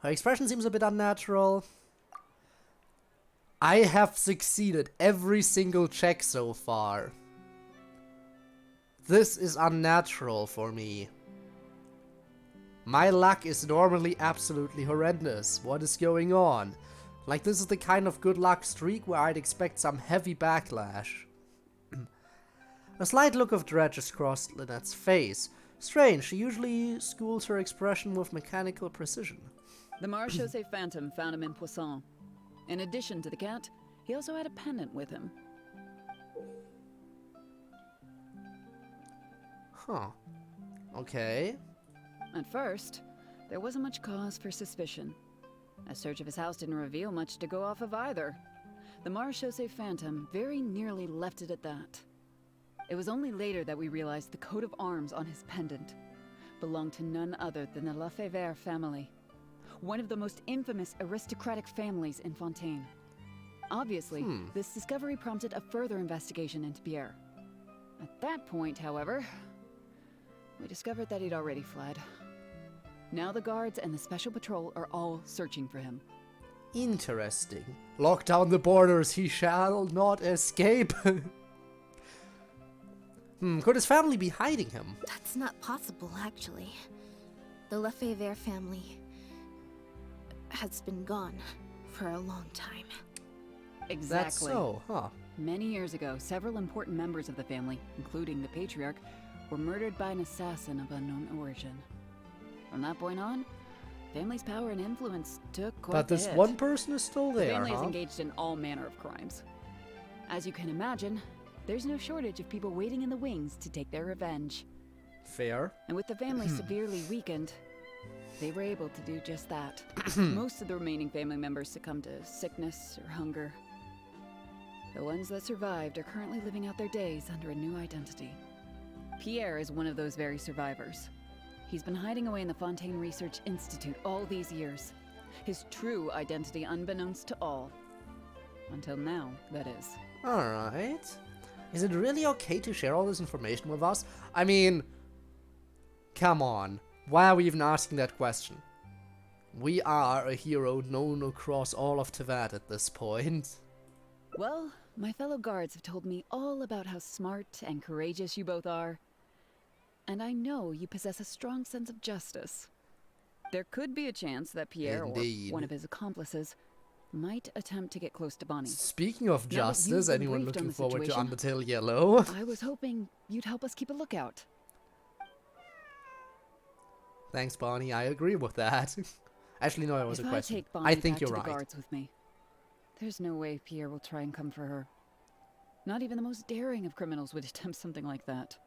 Her expression seems a bit unnatural. I have succeeded every single check so far. This is unnatural for me. My luck is normally absolutely horrendous. What is going on? Like, this is the kind of good luck streak where I'd expect some heavy backlash. A slight look of dread just crossed Lynette's face. Strange, she usually schools her expression with mechanical precision. The Marechaussee Phantom found him in Poisson. In addition to the cat, he also had a pendant with him. Huh. Okay. At first, there wasn't much cause for suspicion. A search of his house didn't reveal much to go off of either. The Marechaussee Phantom very nearly left it at that. It was only later that we realized the coat of arms on his pendant belonged to none other than the Lafayette family, one of the most infamous aristocratic families in Fontaine. Obviously, this discovery prompted a further investigation into Pierre. At that point, however, we discovered that he'd already fled. Now the Guards and the Special Patrol are all searching for him. Interesting. Lock down the borders, he shall not escape. Could his family be hiding him? That's not possible, actually. The Lefebvre family has been gone for a long time. Exactly. That's so, huh? Many years ago, several important members of the family, including the patriarch, were murdered by an assassin of unknown origin. From that point on, family's power and influence took quite But the this hit. one person is still The there, family is huh? engaged in all manner of crimes. As you can imagine, there's no shortage of people waiting in the wings to take their revenge. Fair. And with the family severely weakened, they were able to do just that. Most of the remaining family members succumbed to sickness or hunger. The ones that survived are currently living out their days under a new identity. Pierre is one of those very survivors. He's been hiding away in the Fontaine Research Institute all these years. His true identity unbeknownst to all. Until now, that is. Alright. Is it really okay to share all this information with us? I mean, come on. Why are we even asking that question? We are a hero known across all of Teyvat at this point. Well, my fellow guards have told me all about how smart and courageous you both are. And I know you possess a strong sense of justice. There could be a chance that Pierre Indeed. or one of his accomplices might attempt to get close to Bonnie. Speaking of Now that justice, you've been anyone briefed on looking the forward to situation, Undertale Yellow? I was hoping you'd help us keep a lookout. Thanks, Bonnie. I agree with that. Actually, no, that was If a I question. take Bonnie I think back you're to right. the guards with me, there's no way Pierre will try and come for her. Not even the most daring of criminals would attempt something like that.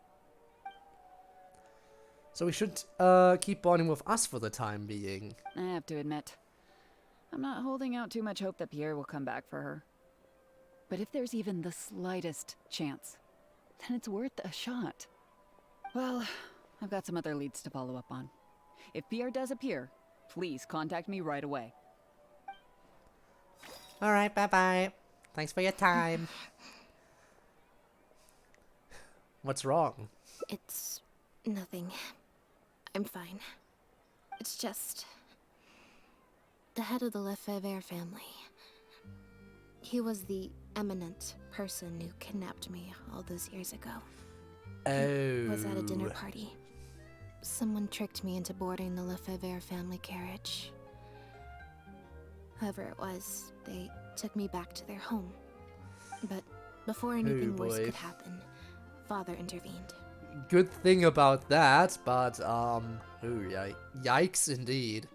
So we should keep Bonnie with us for the time being. I have to admit, I'm not holding out too much hope that Pierre will come back for her. But if there's even the slightest chance, then it's worth a shot. Well, I've got some other leads to follow up on. If Pierre does appear, please contact me right away. Alright, bye-bye. Thanks for your time. What's wrong? It's nothing. I'm fine. It's just the head of the Lefebvre family. He was the eminent person who kidnapped me all those years ago. Oh. Was at a dinner party. Someone tricked me into boarding the Lefebvre family carriage. Whoever it was, they took me back to their home. But before anything worse boy. could happen, Father intervened. Good thing about that, but, yikes indeed.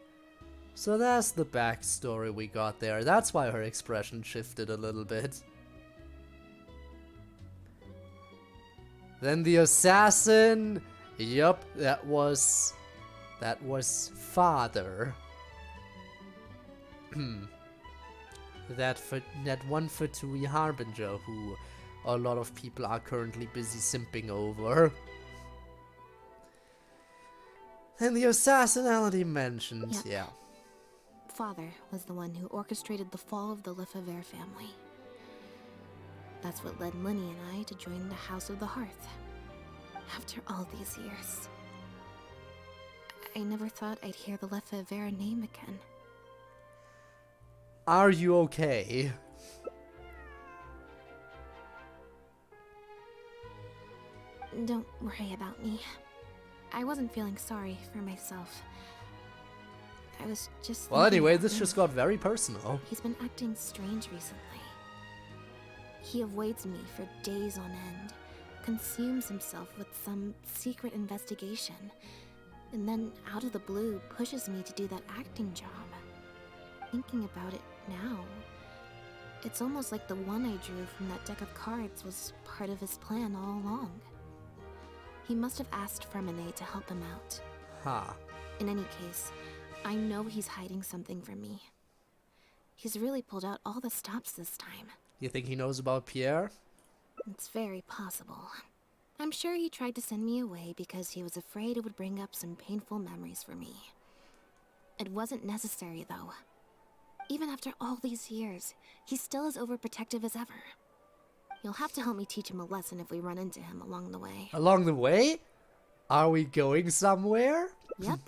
So that's the backstory we got there. That's why her expression shifted a little bit. Then the assassin. Yup, that was Father. that one F2P Harbinger who a lot of people are currently busy simping over. And the assassin already mentioned, Yep. yeah. Father was the one who orchestrated the fall of the Lefebvre family. That's what led Linny and I to join the House of the Hearth. After all these years, I never thought I'd hear the Lefebvre name again. Are you okay? Don't worry about me. I wasn't feeling sorry for myself. I was just Well, thinking anyway, about this him. just got very personal. He's been acting strange recently. He avoids me for days on end, consumes himself with some secret investigation, and then out of the blue pushes me to do that acting job. Thinking about it now, it's almost like the one I drew from that deck of cards was part of his plan all along. He must have asked Fremenade to help him out. Huh. In any case, I know he's hiding something from me. He's really pulled out all the stops this time. You think he knows about Pierre? It's very possible. I'm sure he tried to send me away because he was afraid it would bring up some painful memories for me. It wasn't necessary, though. Even after all these years, he's still as overprotective as ever. You'll have to help me teach him a lesson if we run into him along the way. Along the way? Are we going somewhere? Yep.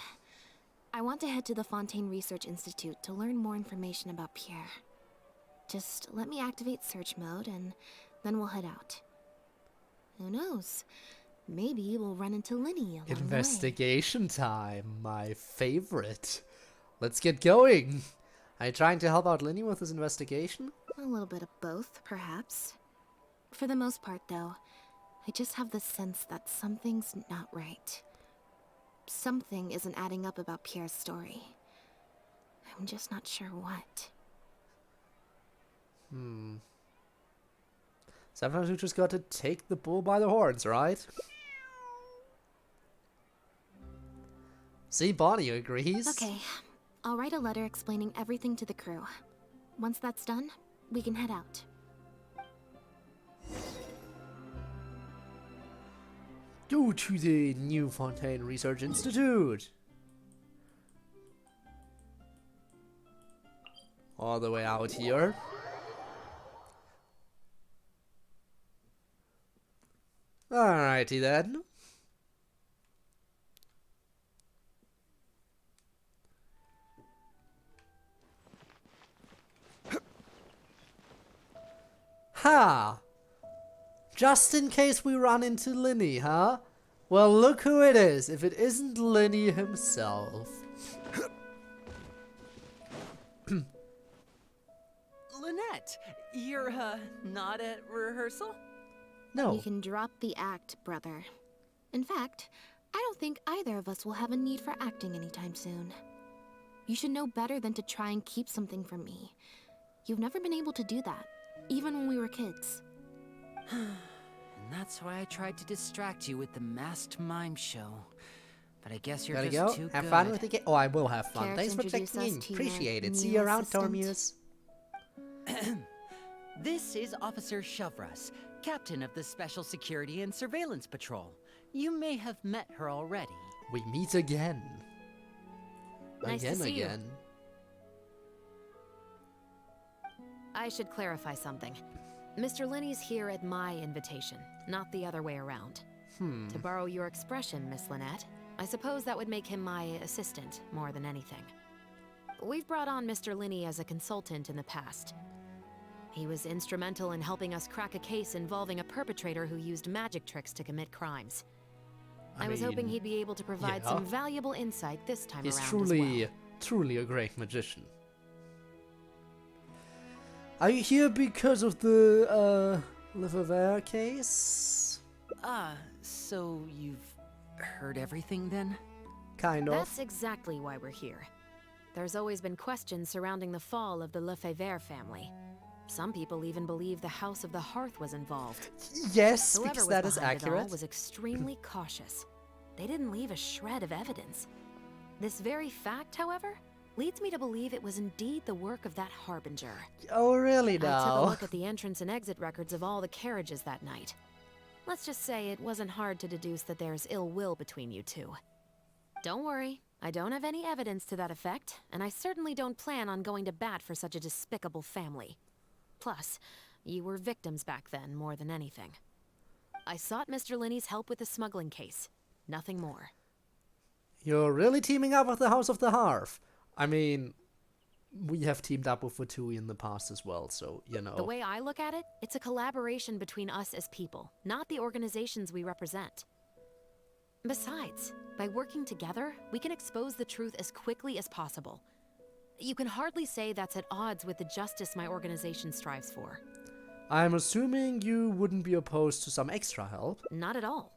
I want to head to the Fontaine Research Institute to learn more information about Pierre. Just let me activate search mode and then we'll head out. Who knows? Maybe we'll run into Linny along Investigation time, my favorite. Let's get going. Are you trying to help out Linny with his investigation? A little bit of both, perhaps. For the most part, though, I just have the sense that something's not right. Something isn't adding up about Pierre's story. I'm just not sure what. Sometimes we just gotta take the bull by the horns, right? See, Bonnie agrees. Okay, I'll write a letter explaining everything to the crew. Once that's done, we can head out. Go to the new Fontaine Research Institute. All the way out here. Alrighty then. Ha! Just in case we run into Linny, huh? Well, look who it is, if it isn't Linny himself. Lynette, you're, not at rehearsal? No. You can drop the act, brother. In fact, I don't think either of us will have a need for acting anytime soon. You should know better than to try and keep something from me. You've never been able to do that, even when we were kids. And that's why I tried to distract you with the masked mime show. But I guess you're just too good. Have fun with the game. Oh, I will have fun. Care Thanks to for introduce checking in. us to Appreciate your it. See new you around, assistant? Tormuse. This is Officer Shavras, captain of the Special Security and Surveillance Patrol. You may have met her already. We meet again. Nice to see you. Again. I should clarify something. Mr. Linny's here at my invitation, not the other way around. To borrow your expression, Miss Lynette, I suppose that would make him my assistant more than anything. We've brought on Mr. Linny as a consultant in the past. He was instrumental in helping us crack a case involving a perpetrator who used magic tricks to commit crimes. I was hoping he'd be able to provide some valuable insight this time He's around truly a great magician. Are you here because of the Lefevre case? So you've heard everything then? Kind of. That's exactly why we're here. There's always been questions surrounding the fall of the Lefevre family. Some people even believe the House of the Hearth was involved. Yes, Whoever because was that is behind it all accurate. was extremely cautious. They didn't leave a shred of evidence. This very fact, however, leads me to believe it was indeed the work of that harbinger. Oh, really I took a now? look at the entrance and exit records of all the carriages that night. Let's just say it wasn't hard to deduce that there's ill will between you two. Don't worry, I don't have any evidence to that effect, and I certainly don't plan on going to bat for such a despicable family. Plus, you were victims back then more than anything. I sought Mr. Linny's help with the smuggling case. Nothing more. You're really teaming up with the House of the Hearth. I mean, we have teamed up with Fatui in the past as well, so, you know. The way I look at it, it's a collaboration between us as people, not the organizations we represent. Besides, by working together, we can expose the truth as quickly as possible. You can hardly say that's at odds with the justice my organization strives for. I'm assuming you wouldn't be opposed to some extra help. Not at all.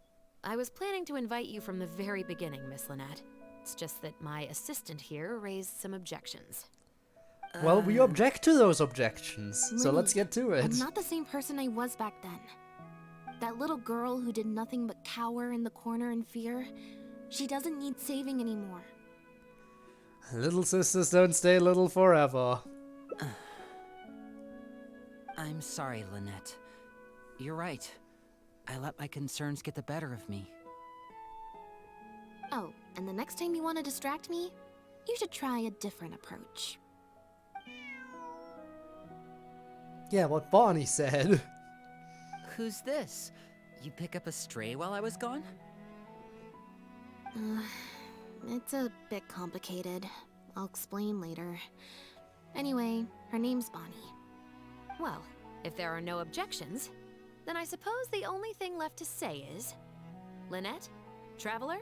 I was planning to invite you from the very beginning, Miss Lynette. It's just that my assistant here raised some objections. Well, we object to those objections, so Linny, let's get to it. I'm not the same person I was back then. That little girl who did nothing but cower in the corner in fear, she doesn't need saving anymore. Little sisters don't stay little forever. I'm sorry, Lynette. You're right. I let my concerns get the better of me. Oh, and the next time you want to distract me, you should try a different approach. Yeah, what Bonnie said. Who's this? You pick up a stray while I was gone? It's a bit complicated. I'll explain later. Anyway, her name's Bonnie. Well, if there are no objections, then I suppose the only thing left to say is... Lynette, Traveler,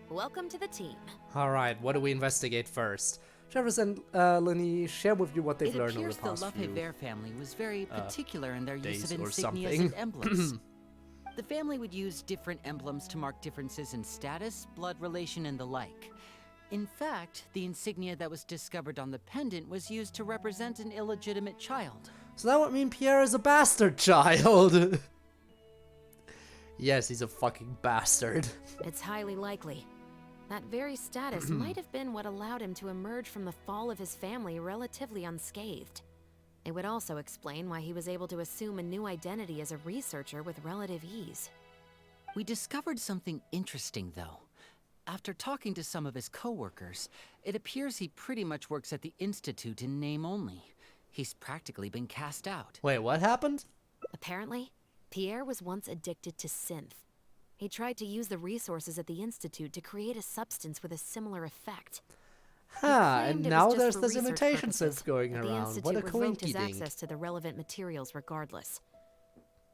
welcome to the team. Alright, what do we investigate first? Travis and Lenny share with you what they've learned over the past It appears the Lafayette family was very particular in their use of insignias and something. emblems. The family would use different emblems to mark differences in status, blood relation, and the like. In fact, the insignia that was discovered on the pendant was used to represent an illegitimate child. So that would mean Pierre is a bastard child. Yes, he's a fucking bastard. It's highly likely. That very status might have been what allowed him to emerge from the fall of his family relatively unscathed. It would also explain why he was able to assume a new identity as a researcher with relative ease. We discovered something interesting, though. After talking to some of his co-workers, it appears he pretty much works at the Institute in name only. He's practically been cast out. Wait, what happened? Apparently, Pierre was once addicted to synth. He tried to use the resources at the Institute to create a substance with a similar effect. And now there's this imitation synth going around. What a revoked his coinky-dink. access to the relevant materials regardless.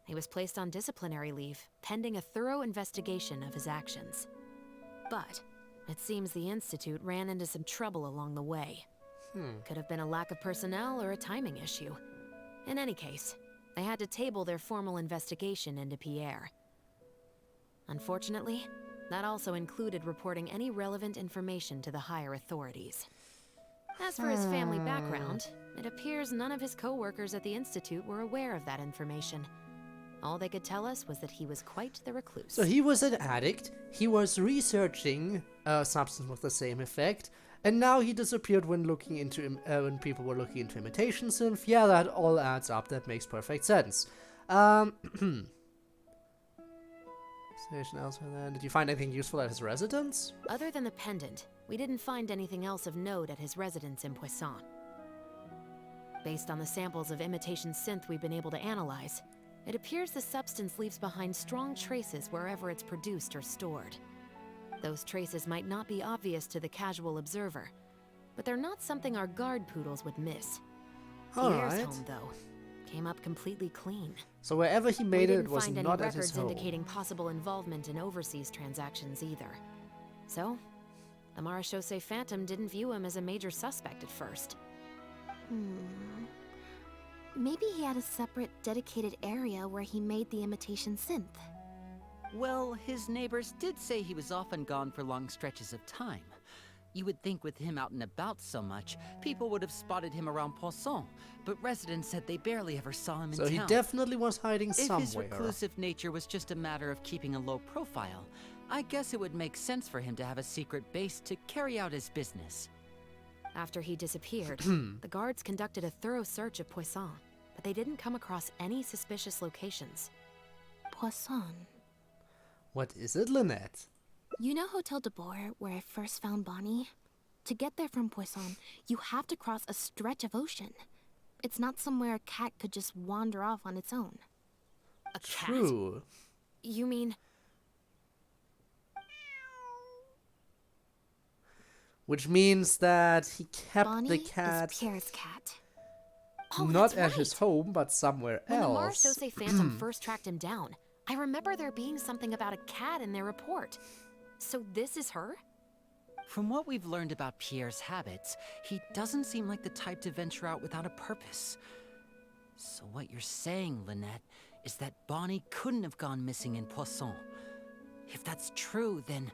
He was placed on disciplinary leave, pending a thorough investigation of his actions. But it seems the Institute ran into some trouble along the way. Could have been a lack of personnel or a timing issue. In any case, they had to table their formal investigation into Pierre. Unfortunately, that also included reporting any relevant information to the higher authorities. As for his family background, it appears none of his co-workers at the Institute were aware of that information. All they could tell us was that he was quite the recluse. So he was an addict, he was researching a substance with the same effect, and now he disappeared when looking into when people were looking into imitation synth. Yeah, that all adds up, that makes perfect sense. Did you find anything useful at his residence? Other than the pendant, we didn't find anything else of note at his residence in Poisson. Based on the samples of imitation synth we've been able to analyze, it appears the substance leaves behind strong traces wherever it's produced or stored. Those traces might not be obvious to the casual observer, but they're not something our guard poodles would miss. Pierre's home, though, came up completely clean. So wherever he made it was We didn't not find any at his records home. indicating possible involvement in overseas transactions either. So, the Marechaussee Phantom didn't view him as a major suspect at first. Maybe he had a separate, dedicated area where he made the imitation synth. Well, his neighbors did say he was often gone for long stretches of time. You would think with him out and about so much, people would have spotted him around Poisson, but residents said they barely ever saw him in So town. he definitely was hiding somewhere. If his reclusive nature was just a matter of keeping a low profile, I guess it would make sense for him to have a secret base to carry out his business. After he disappeared, the guards conducted a thorough search of Poisson, but they didn't come across any suspicious locations. Poisson. What is it, Lynette? You know Hotel de Boer, where I first found Bonnie? To get there from Poisson, you have to cross a stretch of ocean. It's not somewhere a cat could just wander off on its own. A cat? True. You mean... Which means that he kept Bonnie the cat is Pierre's cat. not at his home, but somewhere When the else. Marechaussee Phantom first tracked him down, I remember there being something about a cat in their report. So this is her? From what we've learned about Pierre's habits, he doesn't seem like the type to venture out without a purpose. So what you're saying, Lynette, is that Bonnie couldn't have gone missing in Poisson. If that's true, then...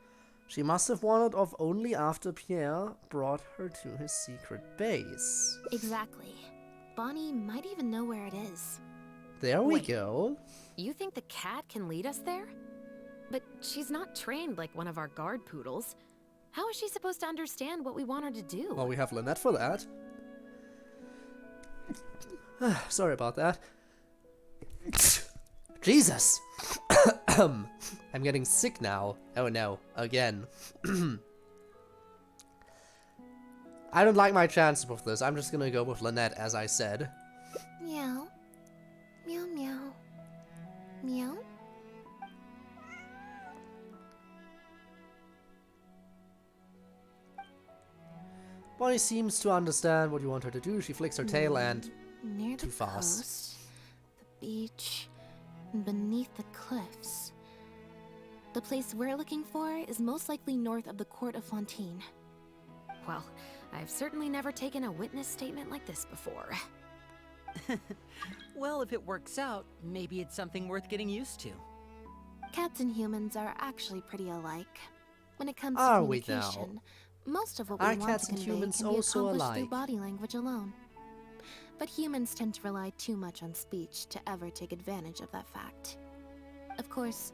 She must have wandered off only after Pierre brought her to his secret base. Exactly. Bonnie might even know where it is. There we Wait. go. You think the cat can lead us there? But she's not trained like one of our guard poodles. How is she supposed to understand what we want her to do? Well, we have Lynette for that. Sorry about that. Jesus! I'm getting sick now. Oh no, again. I don't like my chances with this. I'm just gonna go with Lynette, as I said. Meow. Meow meow. Meow. Bonnie seems to understand what you want her to do. She flicks her tail and... Near too the fast. coast, the beach, and beneath the cliffs. The place we're looking for is most likely north of the court of Fontaine. Well, I've certainly never taken a witness statement like this before. Well, if it works out, maybe it's something worth getting used to. Cats and humans are actually pretty alike. When it comes Are to we communication, most of what Are we want cats to and convey humans can be also accomplished through alike? body language alone. But humans tend to rely too much on speech to ever take advantage of that fact. Of course,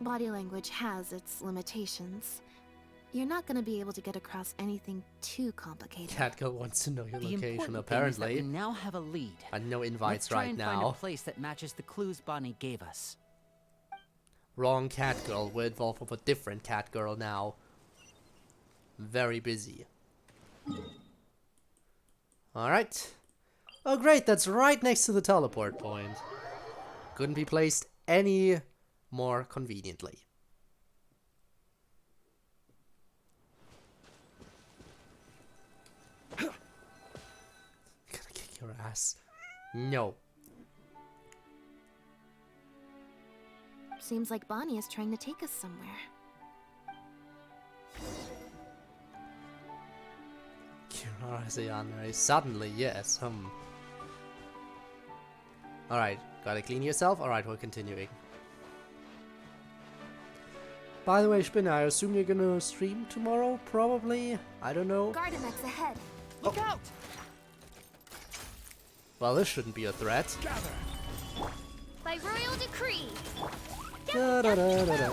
body language has its limitations. You're not going to be able to get across anything too complicated. Catgirl wants to know your The location, important thing is that apparently. we now have a lead. And no Let's invites try right and find now. a place that matches the clues Bonnie gave us. Wrong Catgirl. We're involved with a different Catgirl now. Very busy. Alright. Oh great, that's right next to the teleport point. Couldn't be placed any more conveniently. Gonna kick your ass. No. Seems like Bonnie is trying to take us somewhere. Suddenly, yes. Alright, gotta clean yourself? Alright, we're continuing. By the way, Spinner, I assume you're gonna stream tomorrow? Probably? I don't know. Gardemex ahead. Look out! Well, this shouldn't be a threat. By royal decree. Da da da da da.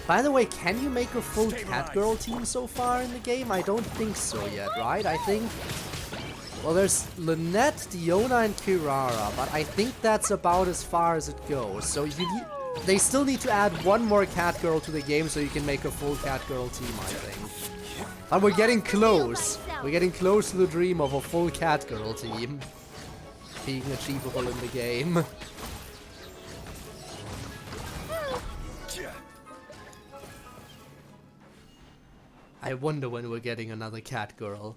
By the way, can you make a full Catgirl team so far in the game? I don't think so yet, right? I think... Well, there's Lynette, Diona, and Kirara, but I think that's about as far as it goes. So they still need to add one more Catgirl to the game so you can make a full Catgirl team, I think. But we're getting close. We're getting close to the dream of a full Catgirl team being achievable in the game. I wonder when we're getting another Catgirl.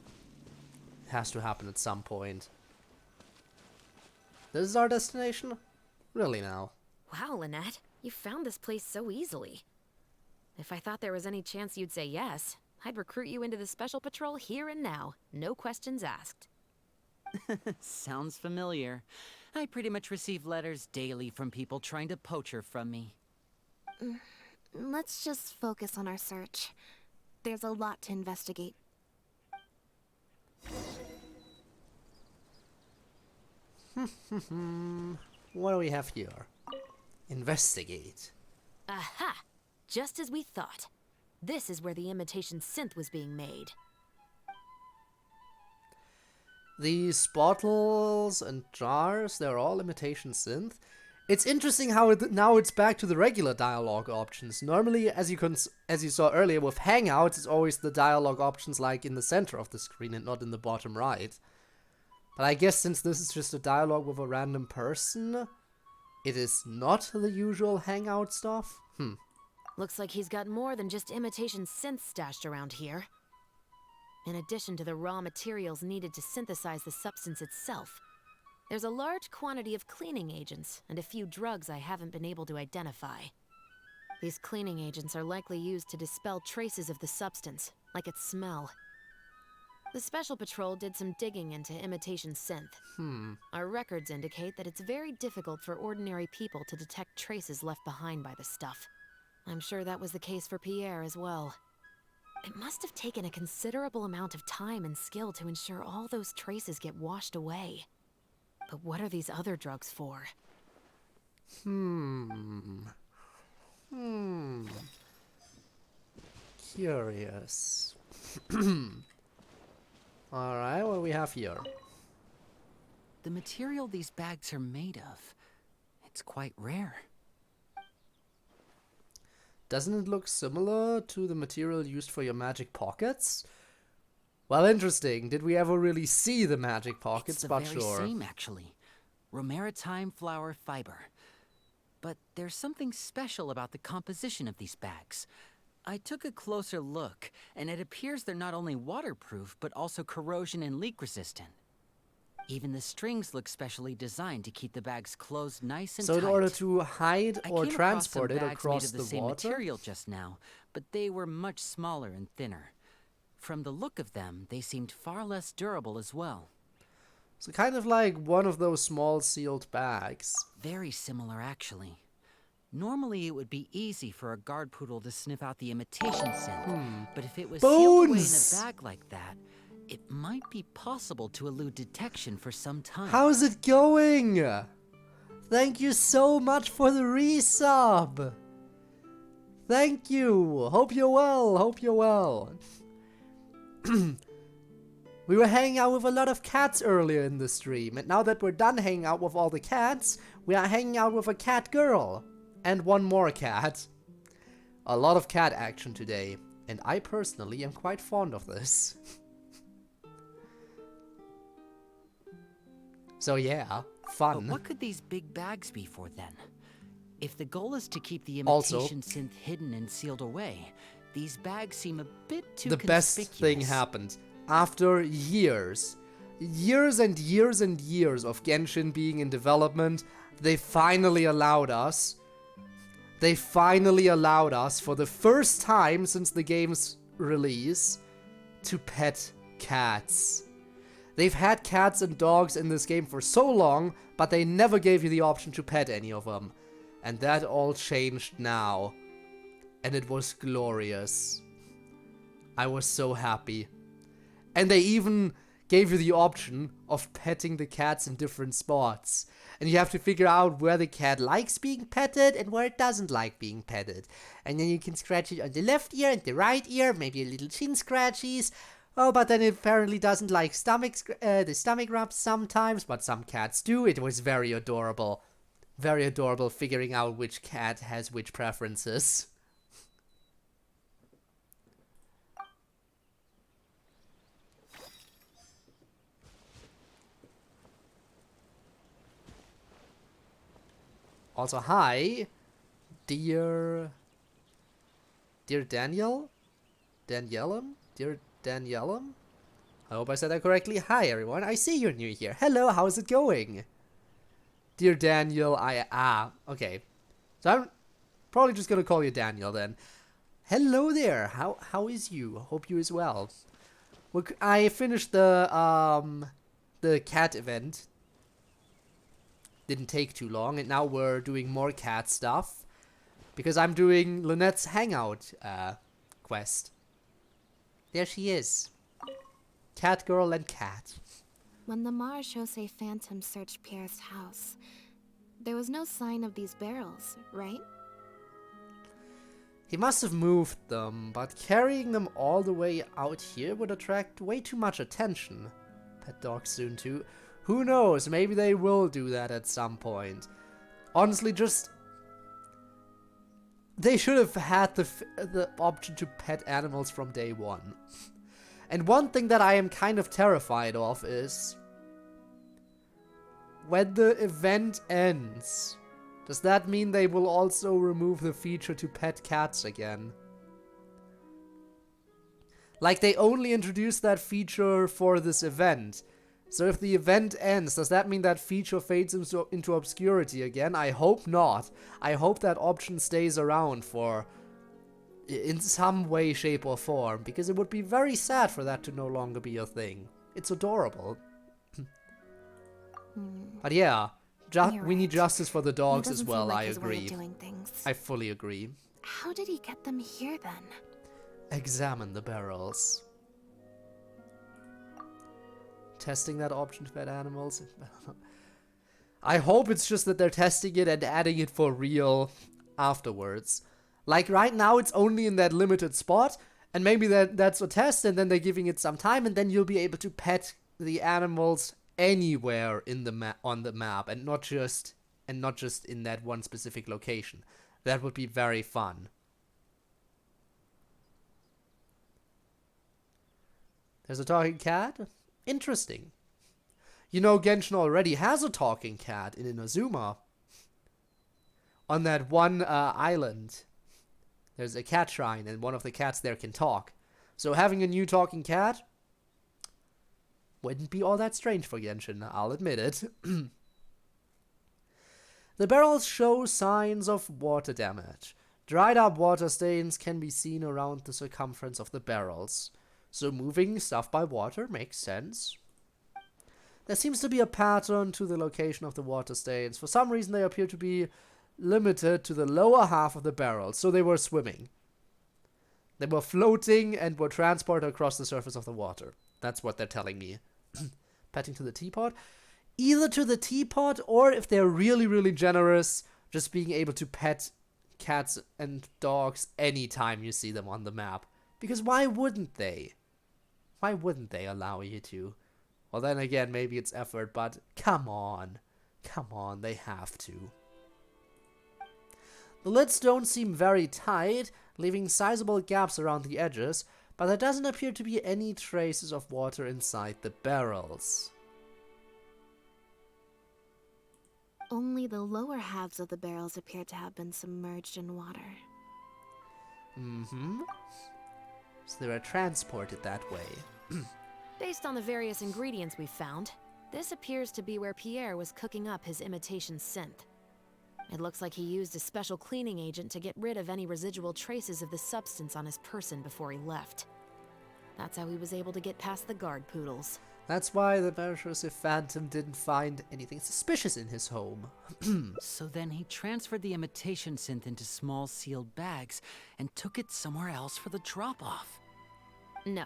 It has to happen at some point. This is our destination? Really now? Wow, Lynette, you found this place so easily. If I thought there was any chance you'd say yes, I'd recruit you into the Special Patrol here and now. No questions asked. Sounds familiar. I pretty much receive letters daily from people trying to poach her from me. Let's just focus on our search. There's a lot to investigate. What do we have here? Investigate. Aha! Just as we thought. This is where the imitation synth was being made. These bottles and jars, they're all imitation synth. It's interesting how now it's back to the regular dialogue options. Normally, as you saw earlier with Hangouts, it's always the dialogue options like in the center of the screen and not in the bottom right. But I guess since this is just a dialogue with a random person, it is not the usual Hangout stuff. Looks like he's got more than just imitation synths stashed around here. In addition to the raw materials needed to synthesize the substance itself, there's a large quantity of cleaning agents and a few drugs I haven't been able to identify. These cleaning agents are likely used to dispel traces of the substance, like its smell. The Special Patrol did some digging into imitation synth. Our records indicate that it's very difficult for ordinary people to detect traces left behind by the stuff. I'm sure that was the case for Pierre as well. It must have taken a considerable amount of time and skill to ensure all those traces get washed away. But what are these other drugs for? Curious. Alright, what do we have here? The material these bags are made of, it's quite rare. Doesn't it look similar to the material used for your magic pockets? Well, interesting. Did we ever really see the magic pockets? It's the But very sure. same, actually. Romaritime Pockets, it's the but very sure. same, actually. Romaritime flower fiber. But there's something special about the composition of these bags. I took a closer look, and it appears they're not only waterproof, but also corrosion and leak resistant. Even the strings look specially designed to keep the bags closed nice and tight. So in order to hide or transport it across across the the same water? material just now, but they were much smaller and thinner. From the look of them, they seemed far less durable as well. So kind of like one of those small sealed bags. Very similar, actually. Normally, it would be easy for a guard poodle to sniff out the imitation scent, but if it was sealed away in a bag like that, it might be possible to elude detection for some time. How's it going? Thank you so much for the resub. Thank you. Hope you're well. Hope you're well. We were hanging out with a lot of cats earlier in the stream, and now that we're done hanging out with all the cats, we are hanging out with a cat girl. And one more cat. A lot of cat action today, and I personally am quite fond of this. So yeah, fun. But what could these big bags be for then? If the goal is to keep the imitation synth hidden and sealed away, these bags seem a bit too conspicuous. The best thing happened. After years and years and years of Genshin being in development, they finally allowed us for the first time since the game's release to pet cats. They've had cats and dogs in this game for so long, but they never gave you the option to pet any of them. And that all changed now. And it was glorious. I was so happy. And they even gave you the option of petting the cats in different spots. And you have to figure out where the cat likes being petted and where it doesn't like being petted. And then you can scratch it on the left ear and the right ear, maybe a little chin scratchies. Oh, but then it apparently doesn't like the stomach rubs sometimes, but some cats do. It was very adorable. Very adorable figuring out which cat has which preferences. Also, hi, dear Daniel? Danielum? Dear Danielum? I hope I said that correctly. Hi, everyone. I see you're new here. Hello, how's it going? Dear Daniel, okay. So I'm probably just gonna call you Daniel then. Hello there. How is you? Hope you as well. Look, I finished the cat event. Didn't take too long, and now we're doing more cat stuff because I'm doing Lynette's hangout quest. There she is. Cat girl and cat. When the Marechaussee Phantom searched Pierre's house, there was no sign of these barrels, right? He must have moved them, but carrying them all the way out here would attract way too much attention. Pet dog soon too. Who knows, maybe they will do that at some point. Honestly, they should have had the option to pet animals from day one. And one thing that I am kind of terrified of is when the event ends, does that mean they will also remove the feature to pet cats again? Like, they only introduced that feature for this event. So if the event ends, does that mean that feature fades into obscurity again? I hope not. I hope that option stays around for in some way, shape, or form, because it would be very sad for that to no longer be a thing. It's adorable. But yeah, we need justice for the dogs as well, I agree. I fully agree. How did he get them here then? Examine the barrels. Testing that option to pet animals. I hope it's just that they're testing it and adding it for real afterwards. Like right now it's only in that limited spot, and maybe that's a test, and then they're giving it some time, and then you'll be able to pet the animals anywhere in the on the map, and not just in that one specific location. That would be very fun. There's a talking cat? Interesting. You know, Genshin already has a talking cat in Inazuma. On that one island, there's a cat shrine, and one of the cats there can talk. So having a new talking cat wouldn't be all that strange for Genshin, I'll admit it. The barrels show signs of water damage. Dried up water stains can be seen around the circumference of the barrels. So moving stuff by water makes sense. There seems to be a pattern to the location of the water stains. For some reason they appear to be limited to the lower half of the barrels, so they were swimming. They were floating and were transported across the surface of the water. That's what they're telling me. Petting to the teapot? Either to the teapot, or if they're really, really generous, just being able to pet cats and dogs anytime you see them on the map. Because why wouldn't they? Why wouldn't they allow you to? Well, then again, maybe it's effort, but come on. Come on, they have to. The lids don't seem very tight, leaving sizable gaps around the edges, but there doesn't appear to be any traces of water inside the barrels. Only the lower halves of the barrels appear to have been submerged in water. Mm-hmm. So they were transported that way. Based on the various ingredients we've found, this appears to be where Pierre was cooking up his imitation synth. It looks like he used a special cleaning agent to get rid of any residual traces of the substance on his person before he left. That's how he was able to get past the guard poodles. That's why the Bergership Phantom didn't find anything suspicious in his home. So then he transferred the imitation synth into small sealed bags and took it somewhere else for the drop-off. No.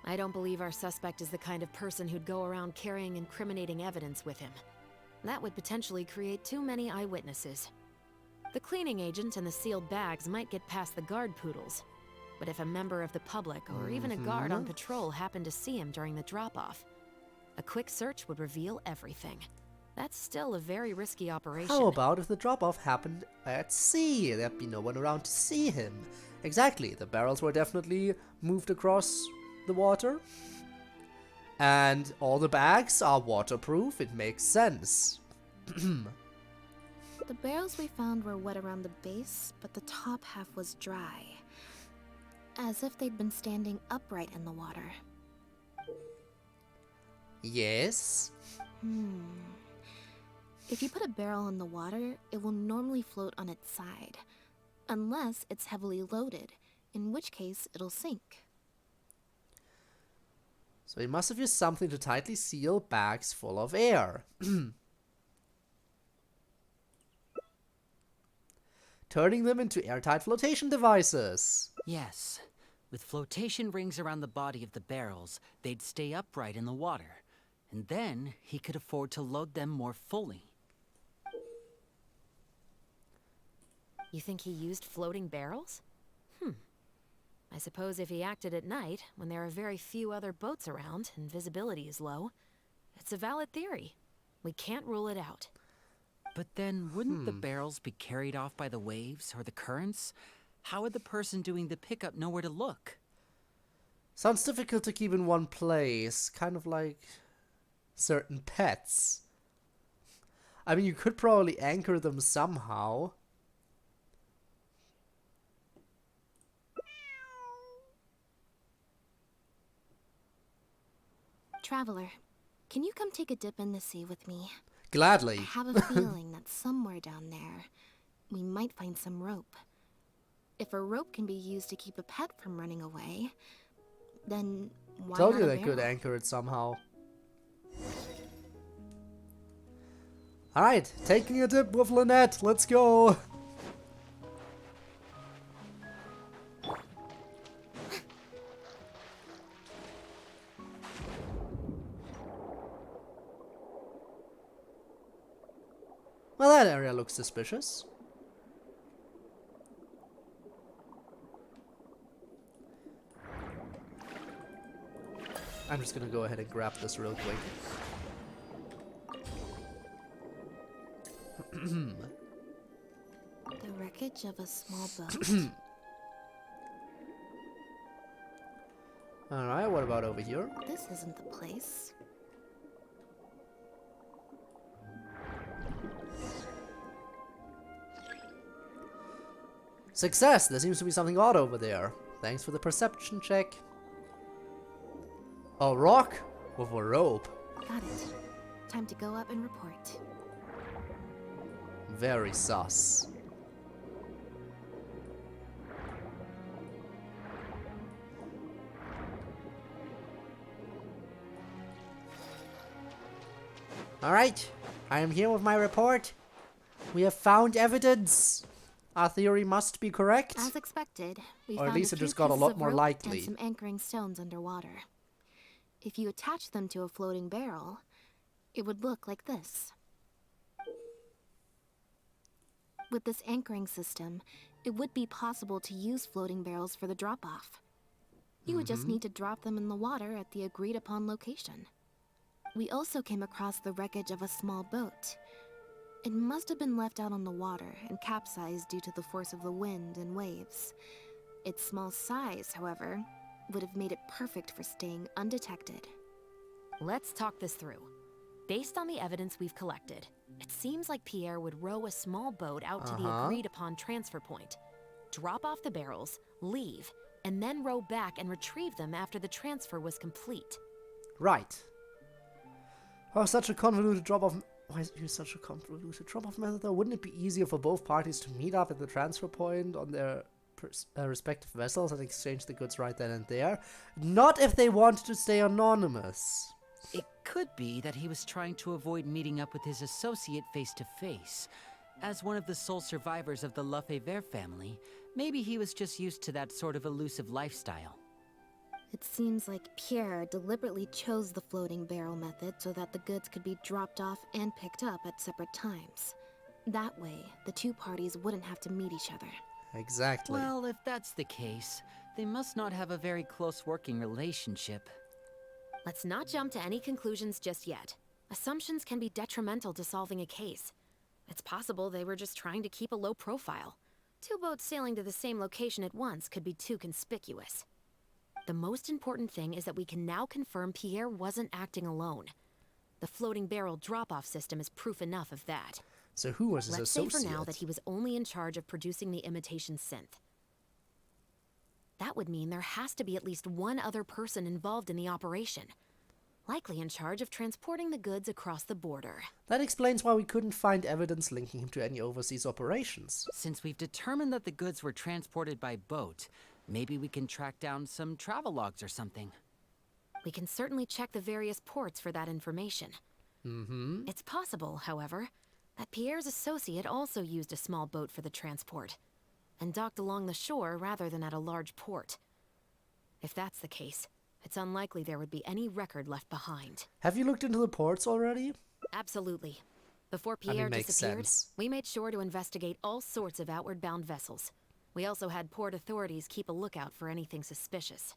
I don't believe our suspect is the kind of person who'd go around carrying incriminating evidence with him. That would potentially create too many eyewitnesses. The cleaning agent and the sealed bags might get past the guard poodles, but if a member of the public or even a guard on patrol happened to see him during the drop-off, a quick search would reveal everything. That's still a very risky operation. How about if the drop-off happened at sea? There'd be no one around to see him. Exactly, the barrels were definitely moved across the water. And all the bags are waterproof, it makes sense. The barrels we found were wet around the base, but the top half was dry. As if they'd been standing upright in the water. Yes? If you put a barrel in the water, it will normally float on its side. Unless it's heavily loaded, in which case it'll sink. So he must have used something to tightly seal bags full of air. Turning them into airtight flotation devices. Yes. With flotation rings around the body of the barrels, they'd stay upright in the water. And then he could afford to load them more fully. You think he used floating barrels? I suppose if he acted at night, when there are very few other boats around and visibility is low, it's a valid theory. We can't rule it out. But then, wouldn't the barrels be carried off by the waves or the currents? How would the person doing the pickup know where to look? Sounds difficult to keep in one place, kind of like certain pets. I mean, you could probably anchor them somehow. Traveler, can you come take a dip in the sea with me? Gladly. I have a feeling that somewhere down there, we might find some rope. If a rope can be used to keep a pet from running away, then why Told not you a they barrel? could anchor it somehow. Alright, taking a dip with Lynette. Let's go. Well, that area looks suspicious. I'm just gonna go ahead and grab this real quick. The wreckage of a small boat. Alright, what about over here? This isn't the place. Success! There seems to be something odd over there. Thanks for the perception check. A rock with a rope. Got it. Time to go up and report. Very sus. Alright, I am here with my report. We have found evidence. Our theory must be correct. As expected, we Or at found least a it few just got a pieces lot of more rope likely. and some anchoring stones underwater. If you attach them to a floating barrel, it would look like this. With this anchoring system, it would be possible to use floating barrels for the drop-off. You would just need to drop them in the water at the agreed-upon location. We also came across the wreckage of a small boat. It must have been left out on the water and capsized due to the force of the wind and waves. Its small size, however, would have made it perfect for staying undetected. Let's talk this through. Based on the evidence we've collected, it seems like Pierre would row a small boat out to the agreed-upon transfer point, drop off the barrels, leave, and then row back and retrieve them after the transfer was complete. Right. Oh, such a convoluted drop-off... Why is it such a convoluted drop-off method though? Wouldn't it be easier for both parties to meet up at the transfer point on their respective vessels and exchange the goods right then and there? Not if they want to stay anonymous. It could be that he was trying to avoid meeting up with his associate face to face. As one of the sole survivors of the Lefebvre family, maybe he was just used to that sort of elusive lifestyle. It seems like Pierre deliberately chose the floating barrel method so that the goods could be dropped off and picked up at separate times. That way, the two parties wouldn't have to meet each other. Exactly. Well, if that's the case, they must not have a very close working relationship. Let's not jump to any conclusions just yet. Assumptions can be detrimental to solving a case. It's possible they were just trying to keep a low profile. Two boats sailing to the same location at once could be too conspicuous. The most important thing is that we can now confirm Pierre wasn't acting alone. The floating barrel drop-off system is proof enough of that. So who was his associate? Let's say for now that he was only in charge of producing the imitation synth. That would mean there has to be at least one other person involved in the operation, likely in charge of transporting the goods across the border. That explains why we couldn't find evidence linking him to any overseas operations. Since we've determined that the goods were transported by boat, maybe we can track down some travel logs or something. We can certainly check the various ports for that information. It's possible, however, that Pierre's associate also used a small boat for the transport, and docked along the shore rather than at a large port. If that's the case, it's unlikely there would be any record left behind. Have you looked into the ports already? Absolutely. Before Pierre makes disappeared, sense. we made sure to investigate all sorts of outward-bound vessels. We also had port authorities keep a lookout for anything suspicious.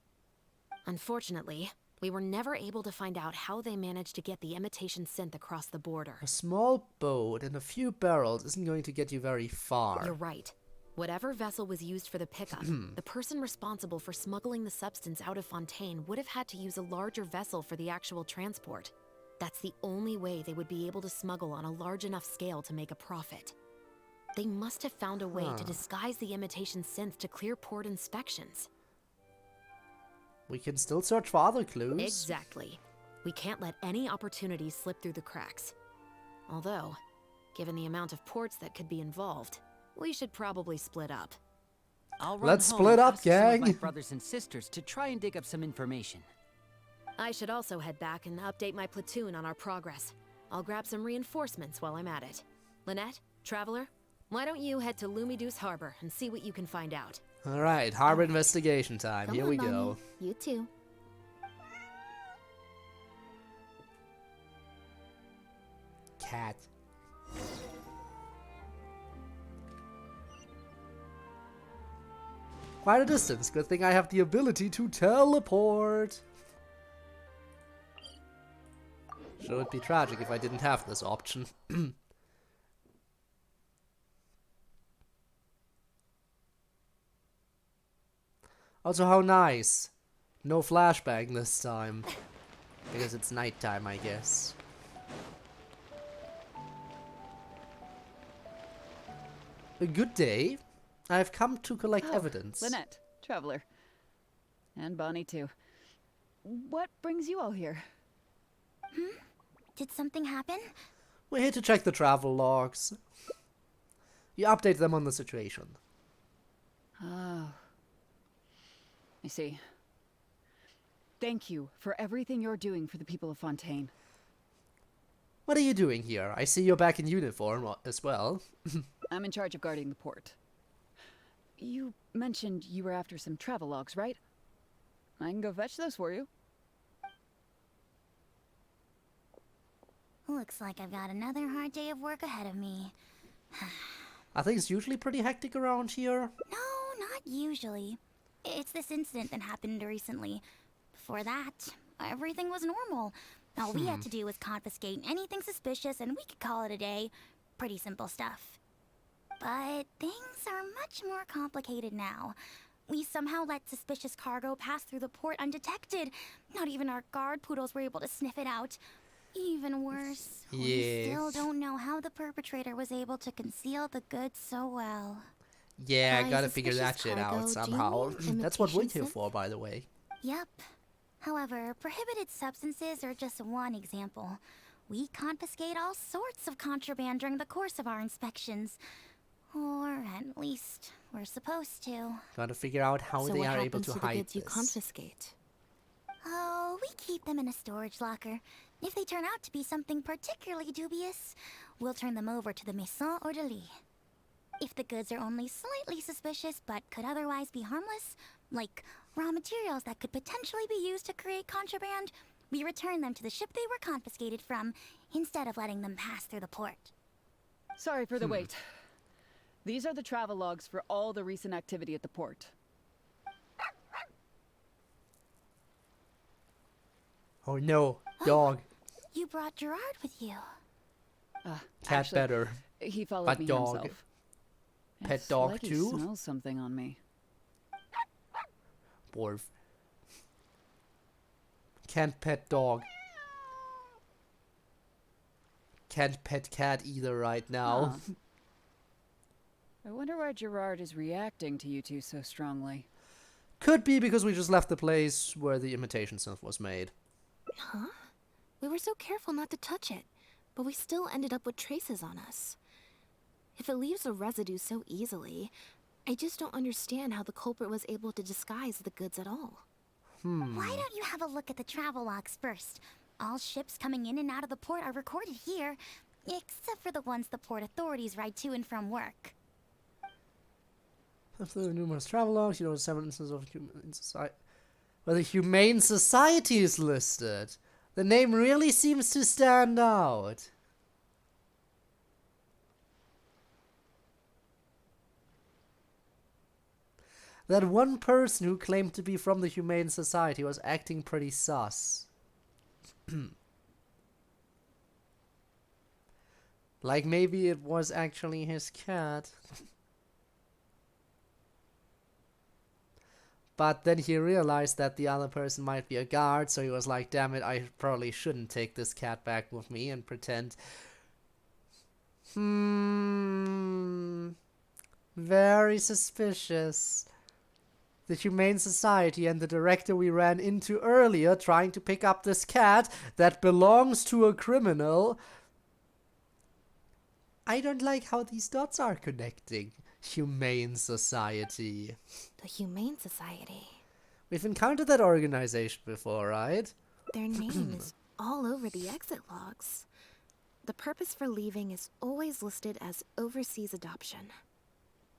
Unfortunately, we were never able to find out how they managed to get the imitation synth across the border. A small boat and a few barrels isn't going to get you very far. You're right. Whatever vessel was used for the pickup, the person responsible for smuggling the substance out of Fontaine would have had to use a larger vessel for the actual transport. That's the only way they would be able to smuggle on a large enough scale to make a profit. They must have found a way to disguise the imitation synth to clear port inspections. We can still search for other clues. Exactly. We can't let any opportunities slip through the cracks. Although, given the amount of ports that could be involved, we should probably split up. Let's split up, gang! My brothers and sisters to try and dig up some information. I should also head back and update my platoon on our progress. I'll grab some reinforcements while I'm at it. Lynette, Traveler, why don't you head to Lumiduce Harbor and see what you can find out? Alright, harbor investigation time. Come Here on, we go. Mommy. You too. Cat. Quite a distance. Good thing I have the ability to teleport. Sure, it'd be tragic if I didn't have this option. Also, how nice. No flashbang this time. Because it's nighttime, I guess. A good day. I've come to collect evidence. Lynette, traveler. And Bonnie, too. What brings you all here? Did something happen? We're here to check the travel logs. You update them on the situation. Oh. I see. Thank you for everything you're doing for the people of Fontaine. What are you doing here? I see you're back in uniform as well. I'm in charge of guarding the port. You mentioned you were after some travel logs, right? I can go fetch those for you. Looks like I've got another hard day of work ahead of me. I think it's usually pretty hectic around here. No, not usually. It's this incident that happened recently. Before that, everything was normal. All we had to do was confiscate anything suspicious and we could call it a day. Pretty simple stuff. But things are much more complicated now. We somehow let suspicious cargo pass through the port undetected. Not even our guard poodles were able to sniff it out. Even worse, we still don't know how the perpetrator was able to conceal the goods so well. Yeah, I gotta figure that shit out somehow. That's what we're here for, by the way. Yep. However, prohibited substances are just one example. We confiscate all sorts of contraband during the course of our inspections. Or at least, we're supposed to. Gotta figure out how they are able to hide the goods you confiscate? Oh, we keep them in a storage locker. If they turn out to be something particularly dubious, we'll turn them over to the Maison Orderly. If the goods are only slightly suspicious but could otherwise be harmless, like raw materials that could potentially be used to create contraband, we return them to the ship they were confiscated from, instead of letting them pass through the port. Sorry for the wait. These are the travel logs for all the recent activity at the port. Oh no, dog. You brought Gerard with you. Cat Actually, better. He followed But me dog. himself. Pet It's dog like too? He smells something on me. Borv. Can't pet dog. Can't pet cat either right now. Huh. I wonder why Gerard is reacting to you two so strongly. Could be because we just left the place where the imitation stuff was made. Huh? We were so careful not to touch it, but we still ended up with traces on us. If it leaves a residue so easily, I just don't understand how the culprit was able to disguise the goods at all. Why don't you have a look at the travel logs first? All ships coming in and out of the port are recorded here, except for the ones the port authorities ride to and from work. After the numerous travel logs, you know, 7 instances of humane society. Where the Humane Society is listed. The name really seems to stand out. That one person who claimed to be from the Humane Society was acting pretty sus. Like maybe it was actually his cat. But then he realized that the other person might be a guard, so he was like, damn it, I probably shouldn't take this cat back with me and pretend. Very suspicious. The Humane Society and the director we ran into earlier trying to pick up this cat that belongs to a criminal. I don't like how these dots are connecting. Humane Society. The Humane Society. We've encountered that organization before, right? Their name is all over the exit logs. The purpose for leaving is always listed as overseas adoption.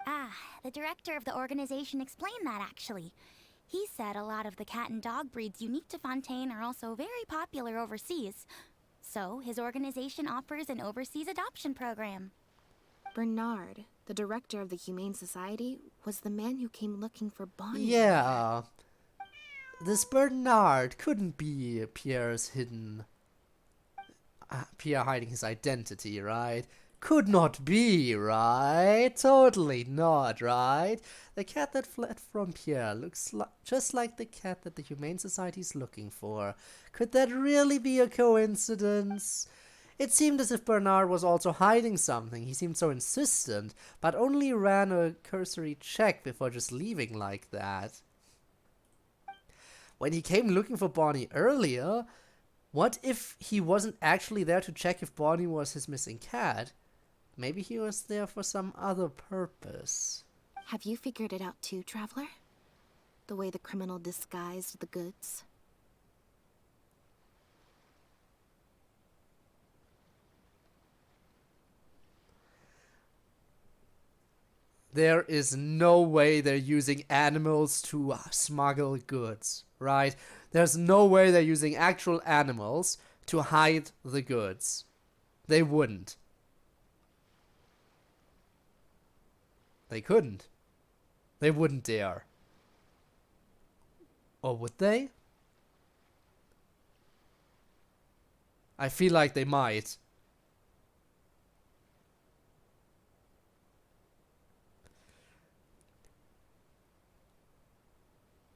Ah, the director of the organization explained that actually. He said a lot of the cat and dog breeds unique to Fontaine are also very popular overseas. So his organization offers an overseas adoption program. Bernard, the director of the Humane Society, was the man who came looking for Bonnie. Yeah. This Bernard couldn't be Pierre's hidden... Pierre hiding his identity, right? Could not be, right? Totally not, right? The cat that fled from Pierre looks just like the cat that the Humane Society is looking for. Could that really be a coincidence? It seemed as if Bernard was also hiding something. He seemed so insistent, but only ran a cursory check before just leaving like that. When he came looking for Bonnie earlier, what if he wasn't actually there to check if Bonnie was his missing cat? Maybe he was there for some other purpose. Have you figured it out too, Traveler? The way the criminal disguised the goods? There is no way they're using animals to smuggle goods, right? There's no way they're using actual animals to hide the goods. They wouldn't. They couldn't. They wouldn't dare. Or would they? I feel like they might.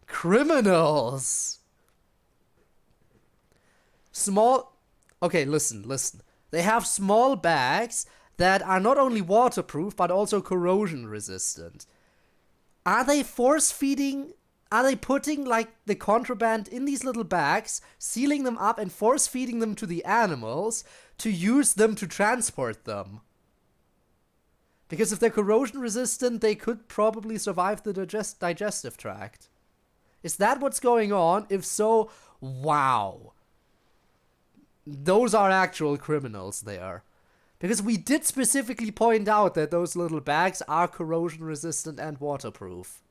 Criminals! Small... Okay, listen. They have small bags that are not only waterproof, but also corrosion resistant. Are they force-feeding... Are they putting, like, the contraband in these little bags, sealing them up and force-feeding them to the animals to use them to transport them? Because if they're corrosion resistant, they could probably survive the digestive tract. Is that what's going on? If so, wow. Those are actual criminals there. Because we did specifically point out that those little bags are corrosion resistant and waterproof.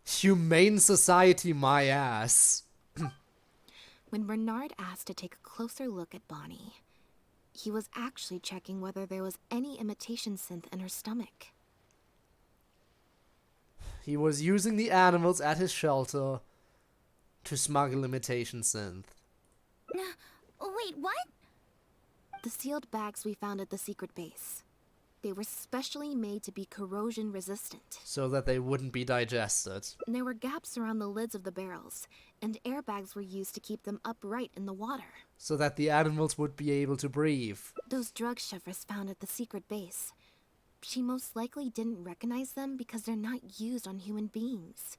Humane Society, my ass. When Bernard asked to take a closer look at Bonnie, he was actually checking whether there was any imitation synth in her stomach. He was using the animals at his shelter to smuggle imitation synth. Wait, what? The sealed bags we found at the secret base. They were specially made to be corrosion resistant. So that they wouldn't be digested. There were gaps around the lids of the barrels, and airbags were used to keep them upright in the water. So that the animals would be able to breathe. Those drug shovers found at the secret base. She most likely didn't recognize them because they're not used on human beings.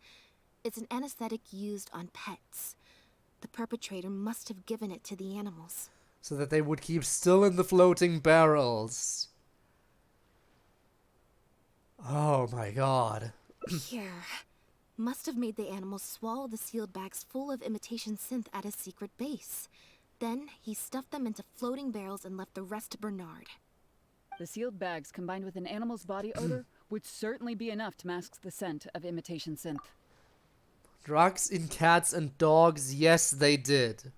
It's an anesthetic used on pets. The perpetrator must have given it to the animals. So that they would keep still in the floating barrels. Oh my god. Pierre must have made the animals swallow the sealed bags full of imitation synth at his secret base. Then he stuffed them into floating barrels and left the rest to Bernard. The sealed bags combined with an animal's body odor would certainly be enough to mask the scent of imitation synth. Drugs in cats and dogs, yes they did.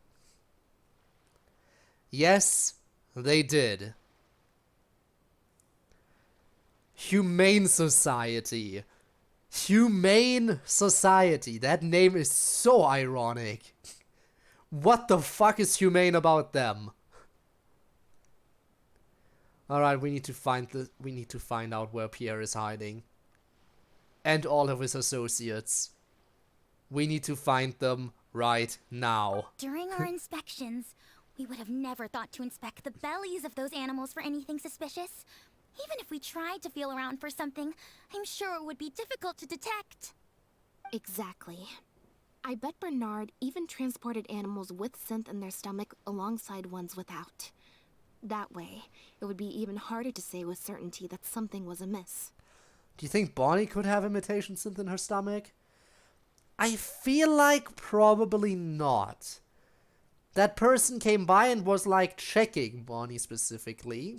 Yes, they did. Humane Society. Humane Society. That name is so ironic. What the fuck is humane about them? Alright, we need to find out where Pierre is hiding. And all of his associates. We need to find them right now. During our inspections, we would have never thought to inspect the bellies of those animals for anything suspicious. Even if we tried to feel around for something, I'm sure it would be difficult to detect. Exactly. I bet Bernard even transported animals with synth in their stomach alongside ones without. That way, it would be even harder to say with certainty that something was amiss. Do you think Bonnie could have imitation synth in her stomach? I feel like probably not. That person came by and was like checking Bonnie specifically.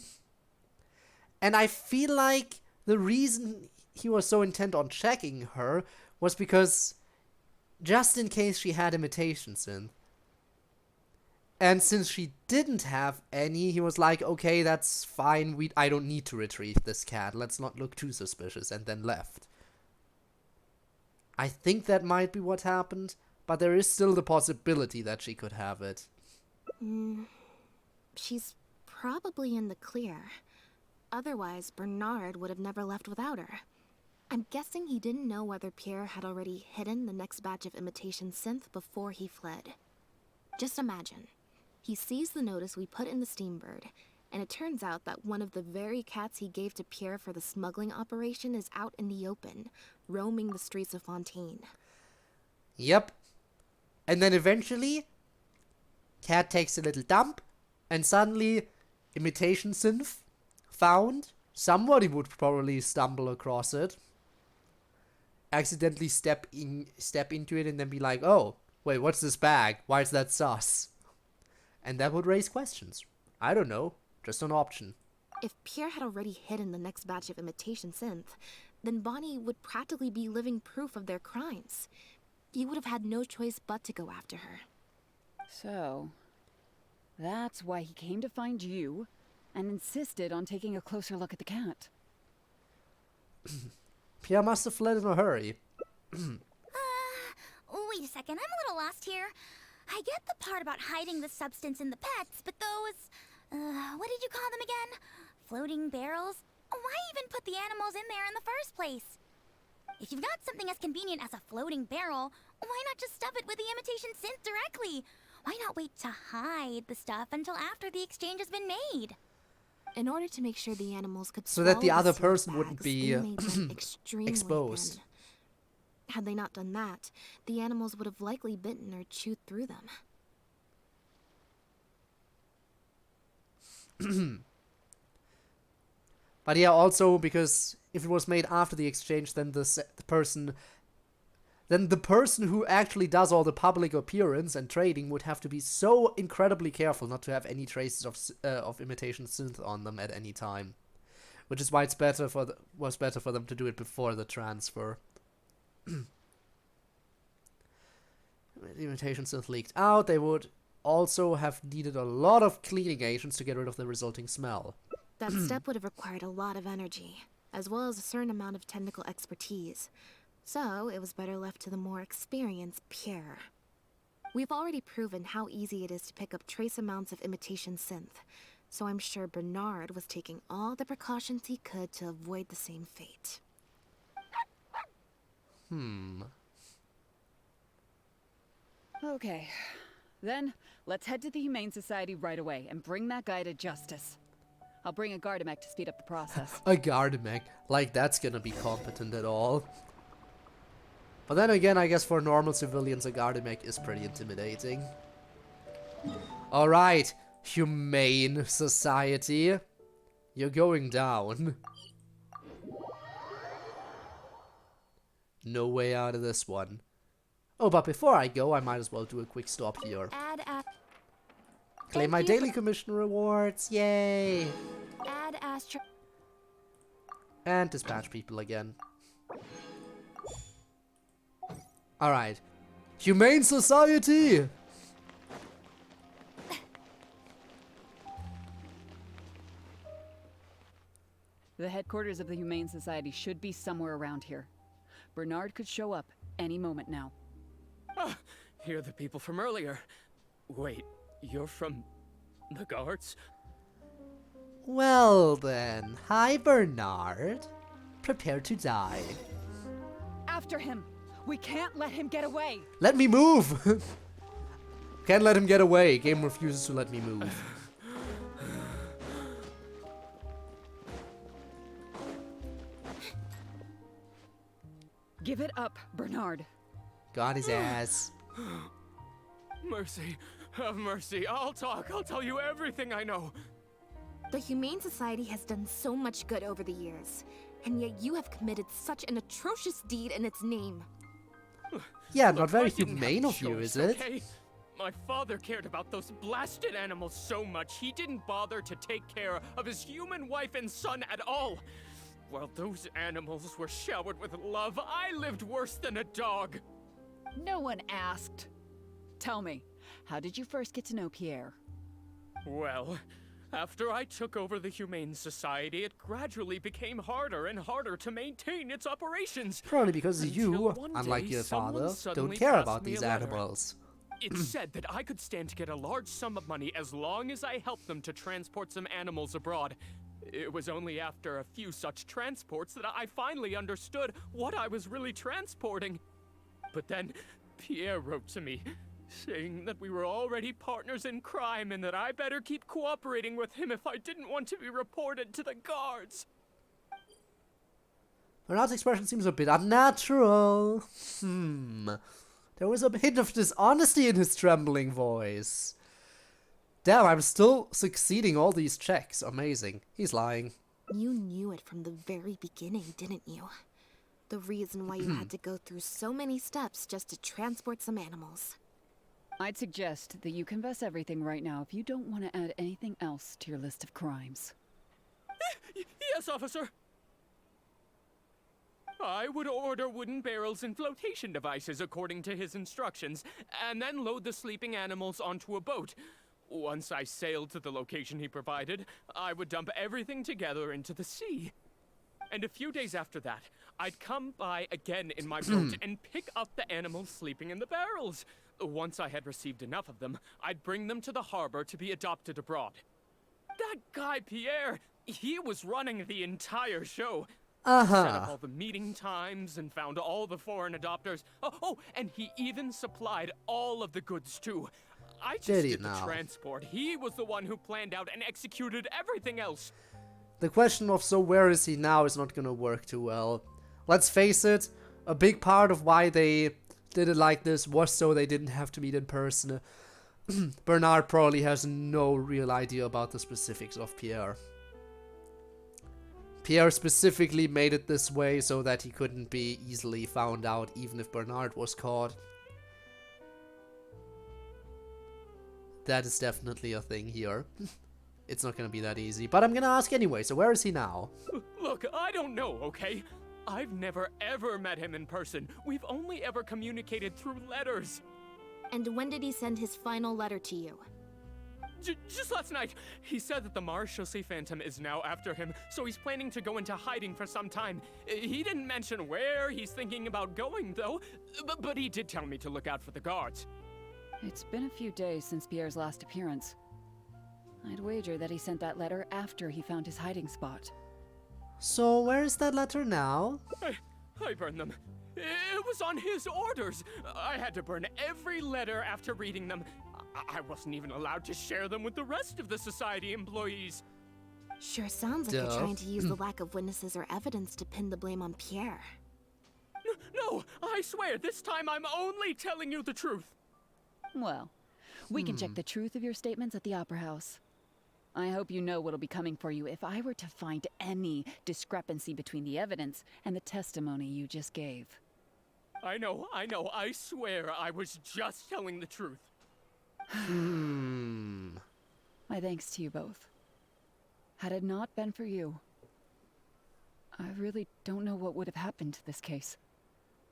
And I feel like the reason he was so intent on checking her was because just in case she had imitation synth. And since she didn't have any, he was like, okay, that's fine, I don't need to retrieve this cat, let's not look too suspicious, and then left. I think that might be what happened, but there is still the possibility that she could have it. She's probably in the clear. Otherwise, Bernard would have never left without her. I'm guessing he didn't know whether Pierre had already hidden the next batch of imitation synth before he fled. Just imagine. He sees the notice we put in the Steambird, and it turns out that one of the very cats he gave to Pierre for the smuggling operation is out in the open, roaming the streets of Fontaine. Yep. And then eventually, cat takes a little dump, and suddenly, imitation synth found. Somebody would probably stumble across it, accidentally step into it, and then be like, oh, wait, what's this bag? Why is that sus? And that would raise questions. I don't know. Just an option. If Pierre had already hidden the next batch of imitation synth, then Bonnie would practically be living proof of their crimes. He would have had no choice but to go after her. So, that's why he came to find you and insisted on taking a closer look at the cat. Pierre must have fled in a hurry. Wait a second, I'm a little lost here. I get the part about hiding the substance in the pets, but those, what did you call them again? Floating barrels? Why even put the animals in there in the first place? If you've got something as convenient as a floating barrel, why not just stuff it with the imitation synth directly? Why not wait to hide the stuff until after the exchange has been made? In order to make sure the animals could so that the swallow other synth person bags, wouldn't be they made them extremely exposed. thin. Had they not done that, the animals would have likely bitten or chewed through them. But yeah, also because if it was made after the exchange, then the person who actually does all the public appearance and trading would have to be so incredibly careful not to have any traces of imitation synth on them at any time, which is why it's was better for them to do it before the transfer. The imitation synth leaked out. They would also have needed a lot of cleaning agents to get rid of the resulting smell. That step would have required a lot of energy, as well as a certain amount of technical expertise. So, it was better left to the more experienced Pierre. We've already proven how easy it is to pick up trace amounts of imitation synth, so I'm sure Bernard was taking all the precautions he could to avoid the same fate. Okay. Then, let's head to the Humane Society right away and bring that guy to justice. I'll bring a Gardamek to speed up the process. A Gardamek? Like that's gonna be competent at all. But then again, I guess for normal civilians, a Gardamek is pretty intimidating. Alright, Humane Society. You're going down. No way out of this one. Oh, but before I go, I might as well do a quick stop here. Claim my daily commission rewards, yay! And dispatch people again. Alright. Humane Society! The headquarters of the Humane Society should be somewhere around here. Bernard could show up any moment now. Ah, you're the people from earlier. Wait, you're from the guards? Well then, hi Bernard. Prepare to die. After him! We can't let him get away! Let me move! Can't let him get away. Game refuses to let me move. Give it up, Bernard. Got his ass. Mercy. Have mercy. I'll talk. I'll tell you everything I know. The Humane Society has done so much good over the years, and yet you have committed such an atrocious deed in its name. Yeah, Look, not very I didn't have humane a of you, choice, is it? okay? My father cared about those blasted animals so much, he didn't bother to take care of his human wife and son at all. While those animals were showered with love, I lived worse than a dog. No one asked. Tell me, how did you first get to know Pierre? Well, After I took over the Humane Society, it gradually became harder and harder to maintain its operations. Probably because you, Until one unlike day, your someone father, don't suddenly care passed about me these a letter. animals. It said that I could stand to get a large sum of money as long as I helped them to transport some animals abroad. It was only after a few such transports that I finally understood what I was really transporting. But then, Pierre wrote to me, saying that we were already partners in crime and that I better keep cooperating with him if I didn't want to be reported to the guards. Bernard's expression seems a bit unnatural. There was a hint of dishonesty in his trembling voice. Damn, I'm still succeeding all these checks. Amazing. He's lying. You knew it from the very beginning, didn't you? The reason why you had to go through so many steps just to transport some animals. I'd suggest that you confess everything right now if you don't want to add anything else to your list of crimes. Yes, officer. I would order wooden barrels and flotation devices according to his instructions, and then load the sleeping animals onto a boat. Once I sailed to the location he provided, I would dump everything together into the sea. And a few days after that, I'd come by again in my boat and pick up the animals sleeping in the barrels. Once I had received enough of them, I'd bring them to the harbor to be adopted abroad. That guy, Pierre, he was running the entire show. Set up all the meeting times and found all the foreign adopters. Oh, and he even supplied all of the goods too. I just did the transport. He was the one who planned out and executed everything else. The question of so where is he now is not gonna work too well. Let's face it, a big part of why they did it like this was so they didn't have to meet in person. Bernard probably has no real idea about the specifics of Pierre. Pierre specifically made it this way so that he couldn't be easily found out even if Bernard was caught. That is definitely a thing here. It's not gonna be that easy, but I'm gonna ask anyway, so where is he now? Look, I don't know, okay? I've never ever met him in person. We've only ever communicated through letters. And when did he send his final letter to you? Just last night. He said that the Marechaussee Phantom is now after him, so he's planning to go into hiding for some time. He didn't mention where he's thinking about going, though, but he did tell me to look out for the guards. It's been a few days since Pierre's last appearance. I'd wager that he sent that letter after he found his hiding spot. So where is that letter now? I burned them. It was on his orders. I had to burn every letter after reading them. I wasn't even allowed to share them with the rest of the society employees. Sure sounds like you're trying to use the lack of witnesses or evidence to pin the blame on Pierre. No, I swear, this time I'm only telling you the truth. Well, we can check the truth of your statements at the Opera House. I hope you know what'll be coming for you if I were to find any discrepancy between the evidence and the testimony you just gave. I know, I swear I was just telling the truth. My thanks to you both. Had it not been for you, I really don't know what would have happened to this case.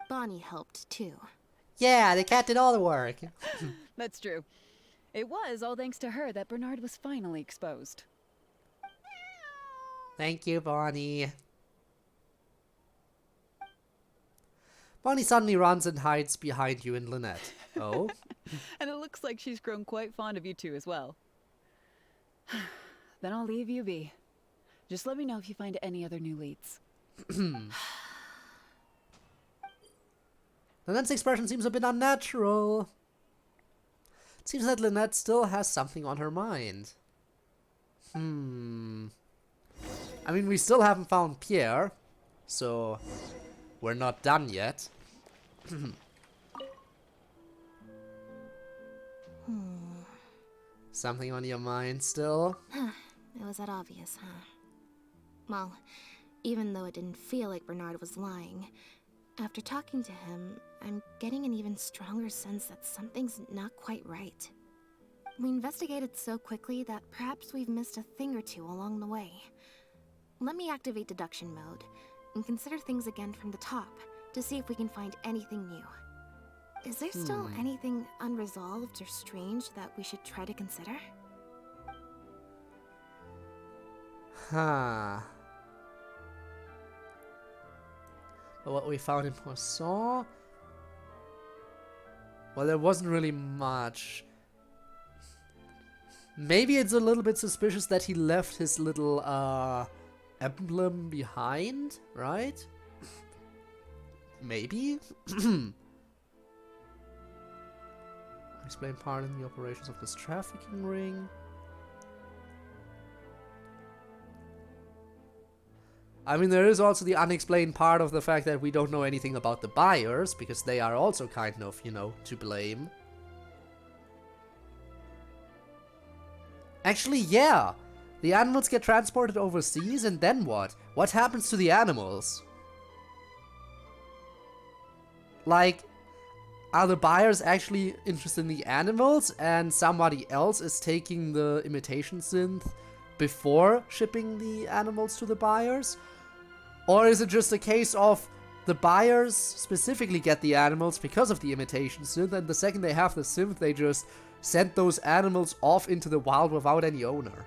Bonnie helped, too. Yeah, the cat did all the work. That's true. It was all thanks to her that Bernard was finally exposed. Thank you, Bonnie. Bonnie suddenly runs and hides behind you and Lynette. Oh? And it looks like she's grown quite fond of you two as well. Then I'll leave you be. Just let me know if you find any other new leads. Lynette's expression seems a bit unnatural. It seems that Lynette still has something on her mind. I mean, we still haven't found Pierre, so we're not done yet. Something on your mind still? It was that obvious, huh? Well, even though it didn't feel like Bernard was lying, after talking to him, I'm getting an even stronger sense that something's not quite right. We investigated so quickly that perhaps we've missed a thing or two along the way. Let me activate deduction mode and consider things again from the top to see if we can find anything new. Is there still anything unresolved or strange that we should try to consider? Huh. But what we found in Poisson... Well, there wasn't really much. Maybe it's a little bit suspicious that he left his little emblem behind, right? Maybe? Explain part in the operations of this trafficking ring. I mean, there is also the unexplained part of the fact that we don't know anything about the buyers, because they are also kind of, you know, to blame. Actually, yeah! The animals get transported overseas, and then what? What happens to the animals? Like, are the buyers actually interested in the animals, and somebody else is taking the imitation synth before shipping the animals to the buyers? Or is it just a case of the buyers specifically get the animals because of the imitation synth, and the second they have the synth, they just send those animals off into the wild without any owner?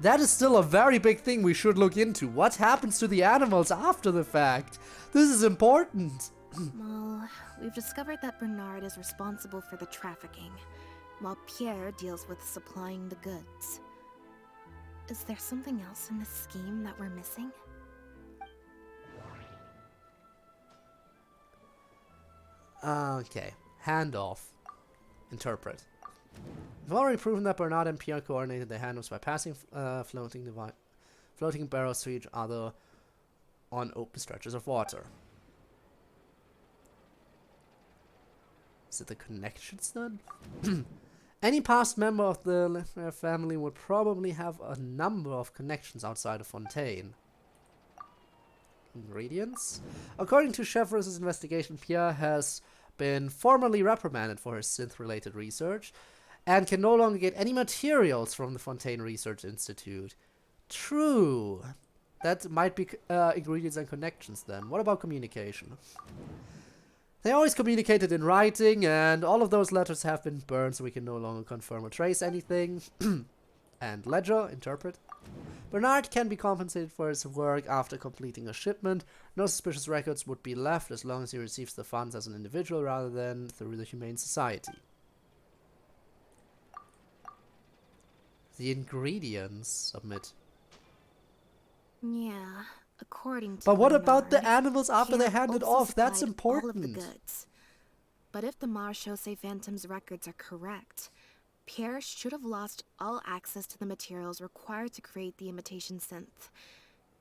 That is still a very big thing we should look into. What happens to the animals after the fact? This is important. Well, we've discovered that Bernard is responsible for the trafficking, while Pierre deals with supplying the goods. Is there something else in this scheme that we're missing? Okay, handoff. Interpret. We've already proven that Bernard and Pierre coordinated their handoffs by passing floating barrels to each other on open stretches of water. Is it the connections then? Any past member of the Lefebvre family would probably have a number of connections outside of Fontaine. Ingredients? According to Chevreau's investigation, Pierre has been formally reprimanded for his synth-related research and can no longer get any materials from the Fontaine Research Institute. True. That might be ingredients and connections then. What about communication? They always communicated in writing, and all of those letters have been burned, so we can no longer confirm or trace anything. And ledger, interpret. Bernard can be compensated for his work after completing a shipment. No suspicious records would be left as long as he receives the funds as an individual rather than through the Humane Society. The ingredients, submit. Yeah, according to But what Bernard, about the animals after Pierre they're handed also off? That's supplied important. all of the goods. But if the Marechaussee Phantom's records are correct, Pierre should have lost all access to the materials required to create the imitation synth.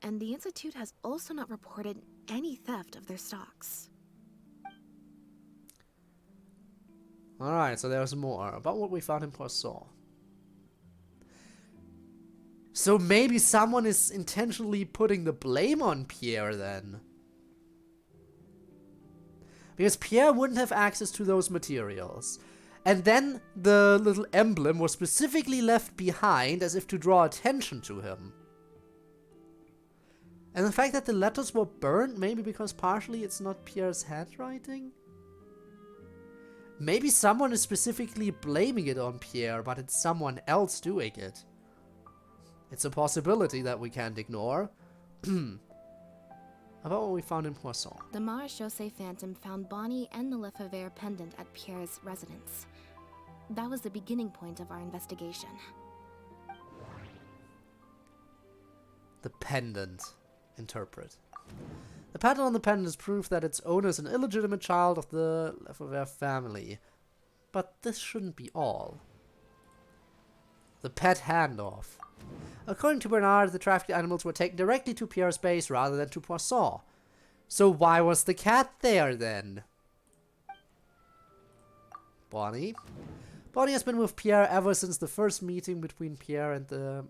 And the Institute has also not reported any theft of their stocks. Alright, so there's more about what we found in Poisson. So maybe someone is intentionally putting the blame on Pierre then. Because Pierre wouldn't have access to those materials. And then the little emblem was specifically left behind as if to draw attention to him. And the fact that the letters were burned, maybe because partially it's not Pierre's handwriting? Maybe someone is specifically blaming it on Pierre, but it's someone else doing it. It's a possibility that we can't ignore. About what we found in Poisson. The Marechaussee Phantom found Bonnie and the Lefebvre pendant at Pierre's residence. That was the beginning point of our investigation. The pendant. Interpret. The pattern on the pendant is proof that its owner is an illegitimate child of the Lefebvre family. But this shouldn't be all. The pet handoff. According to Bernard, the trafficked animals were taken directly to Pierre's base rather than to Poisson. So why was the cat there then? Bonnie. Bonnie has been with Pierre ever since the first meeting between Pierre and the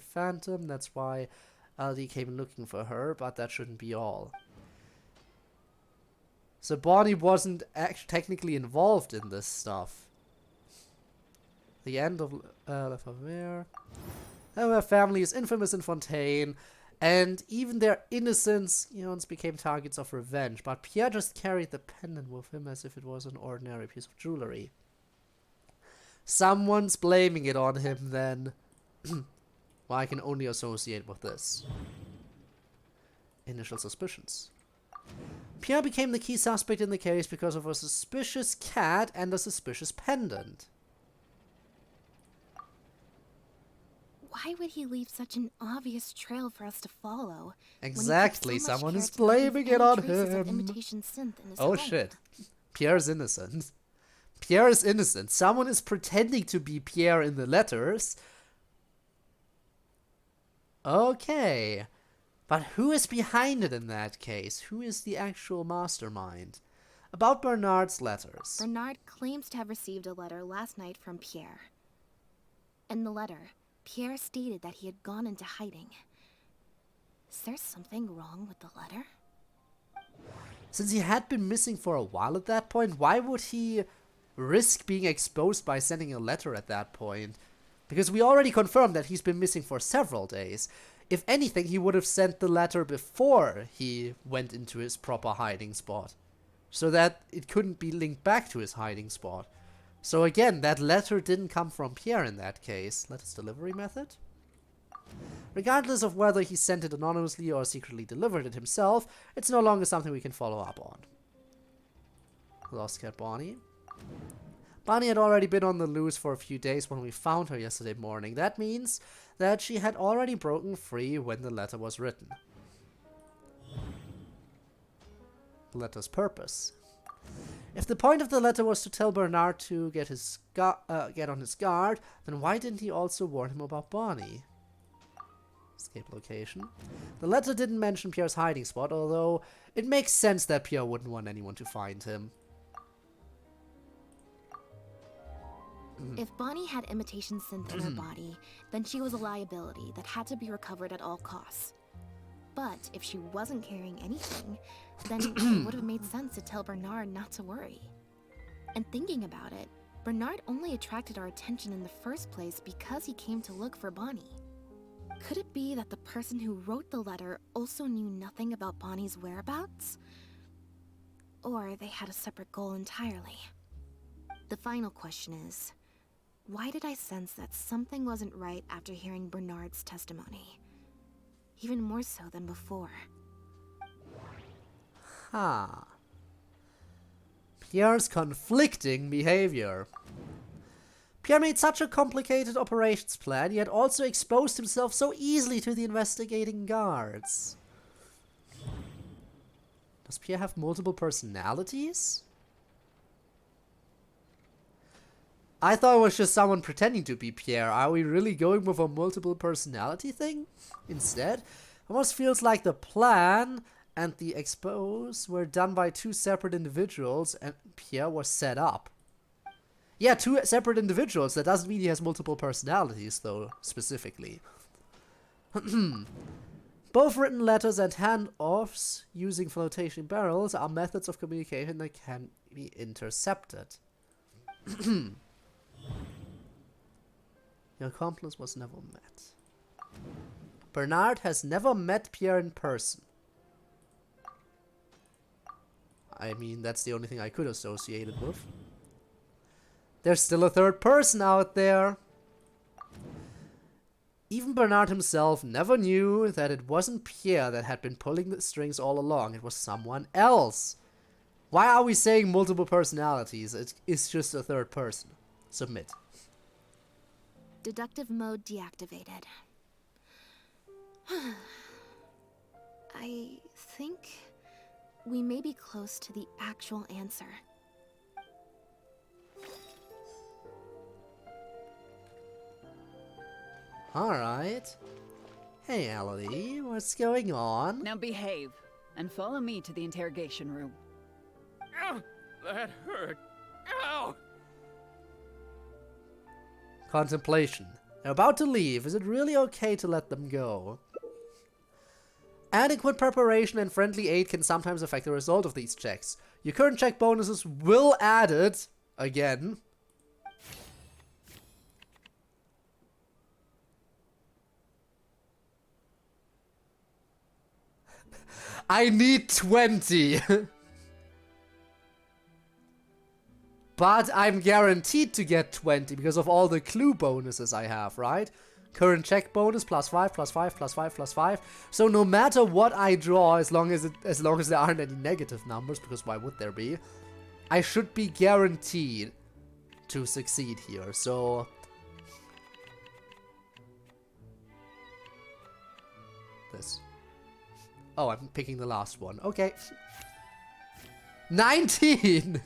Phantom. That's why LD came looking for her, but that shouldn't be all. So Bonnie wasn't actually technically involved in this stuff. The end of Lefebvre. Her family is infamous in Fontaine, and even their innocent scions became targets of revenge, but Pierre just carried the pendant with him as if it was an ordinary piece of jewelry. Someone's blaming it on him then. Well, I can only associate with this. Initial suspicions. Pierre became the key suspect in the case because of a suspicious cat and a suspicious pendant. Why would he leave such an obvious trail for us to follow? Exactly, someone is blaming it on him. Oh home? shit. Pierre's innocent. Pierre is innocent. Someone is pretending to be Pierre in the letters. Okay. But who is behind it in that case? Who is the actual mastermind? About Bernard's letters. Bernard claims to have received a letter last night from Pierre. In the letter, Pierre stated that he had gone into hiding. Is there something wrong with the letter? Since he had been missing for a while at that point, why would he risk being exposed by sending a letter at that point? Because we already confirmed that he's been missing for several days. If anything, he would have sent the letter before he went into his proper hiding spot, so that it couldn't be linked back to his hiding spot. So again, that letter didn't come from Pierre in that case. Letters delivery method? Regardless of whether he sent it anonymously or secretly delivered it himself, it's no longer something we can follow up on. Lost cat Bonnie. Bonnie had already been on the loose for a few days when we found her yesterday morning. That means that she had already broken free when the letter was written. The letter's purpose. If the point of the letter was to tell Bernard to get on his guard, then why didn't he also warn him about Bonnie? Escape location. The letter didn't mention Pierre's hiding spot, although it makes sense that Pierre wouldn't want anyone to find him. If Bonnie had imitation synth in her body, then she was a liability that had to be recovered at all costs. But if she wasn't carrying anything, then it would have made sense to tell Bernard not to worry. And thinking about it, Bernard only attracted our attention in the first place because he came to look for Bonnie. Could it be that the person who wrote the letter also knew nothing about Bonnie's whereabouts? Or they had a separate goal entirely? The final question is, why did I sense that something wasn't right after hearing Bernard's testimony? Even more so than before. Pierre's conflicting behavior. Pierre made such a complicated operations plan, yet also exposed himself so easily to the investigating guards. Does Pierre have multiple personalities? I thought it was just someone pretending to be Pierre. Are we really going with a multiple personality thing instead? Almost feels like the plan and the expose were done by two separate individuals and Pierre was set up. Yeah, two separate individuals. That doesn't mean he has multiple personalities, though, specifically. Both written letters and handoffs using flotation barrels are methods of communication that can be intercepted. Your accomplice was never met. Bernard has never met Pierre in person. I mean, that's the only thing I could associate it with. There's still a third person out there. Even Bernard himself never knew that it wasn't Pierre that had been pulling the strings all along. It was someone else. Why are we saying multiple personalities? It's just a third person. Submit. Deductive mode deactivated. I think we may be close to the actual answer. Alright. Hey, Elodie, what's going on? Now behave, and follow me to the interrogation room. Ow! That hurt. Ow! Contemplation. They're about to leave. Is it really okay to let them go? Adequate preparation and friendly aid can sometimes affect the result of these checks. Your current check bonuses will add it again. I need 20. But I'm guaranteed to get 20 because of all the clue bonuses I have, right? Current check bonus +5, +5, +5, +5. So no matter what I draw, as long as there aren't any negative numbers, because why would there be, I should be guaranteed to succeed here. So this. Oh, I'm picking the last one. Okay. 19!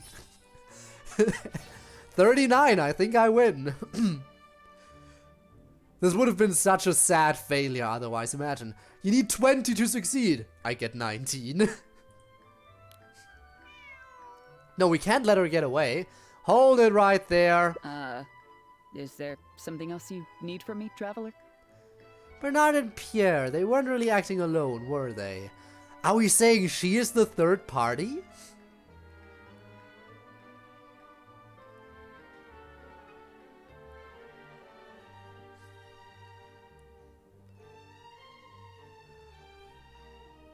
39, I think I win. This would have been such a sad failure otherwise. Imagine. You need 20 to succeed. I get 19. No, we can't let her get away. Hold it right there. Is there something else you need from me, traveler? Bernard and Pierre, they weren't really acting alone, were they? Are we saying she is the third party?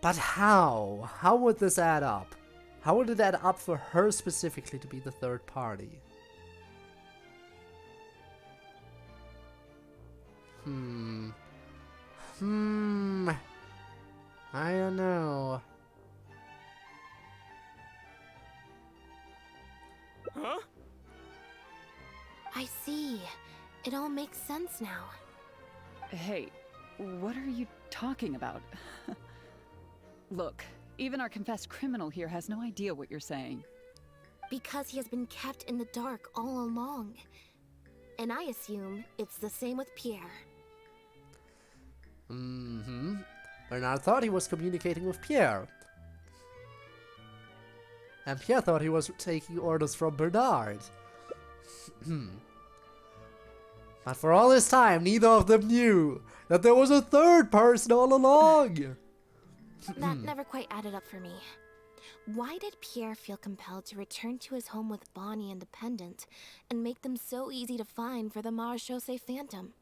But how? How would this add up? How would it add up for her specifically to be the third party? I don't know. Huh? I see. It all makes sense now. Hey, what are you talking about? Look, even our confessed criminal here has no idea what you're saying. Because he has been kept in the dark all along. And I assume it's the same with Pierre. Bernard thought he was communicating with Pierre. And Pierre thought he was taking orders from Bernard. But for all this time, neither of them knew that there was a third person all along. That never quite added up for me. Why did Pierre feel compelled to return to his home with Bonnie and the pendant, and make them so easy to find for the Marechaussee Phantom?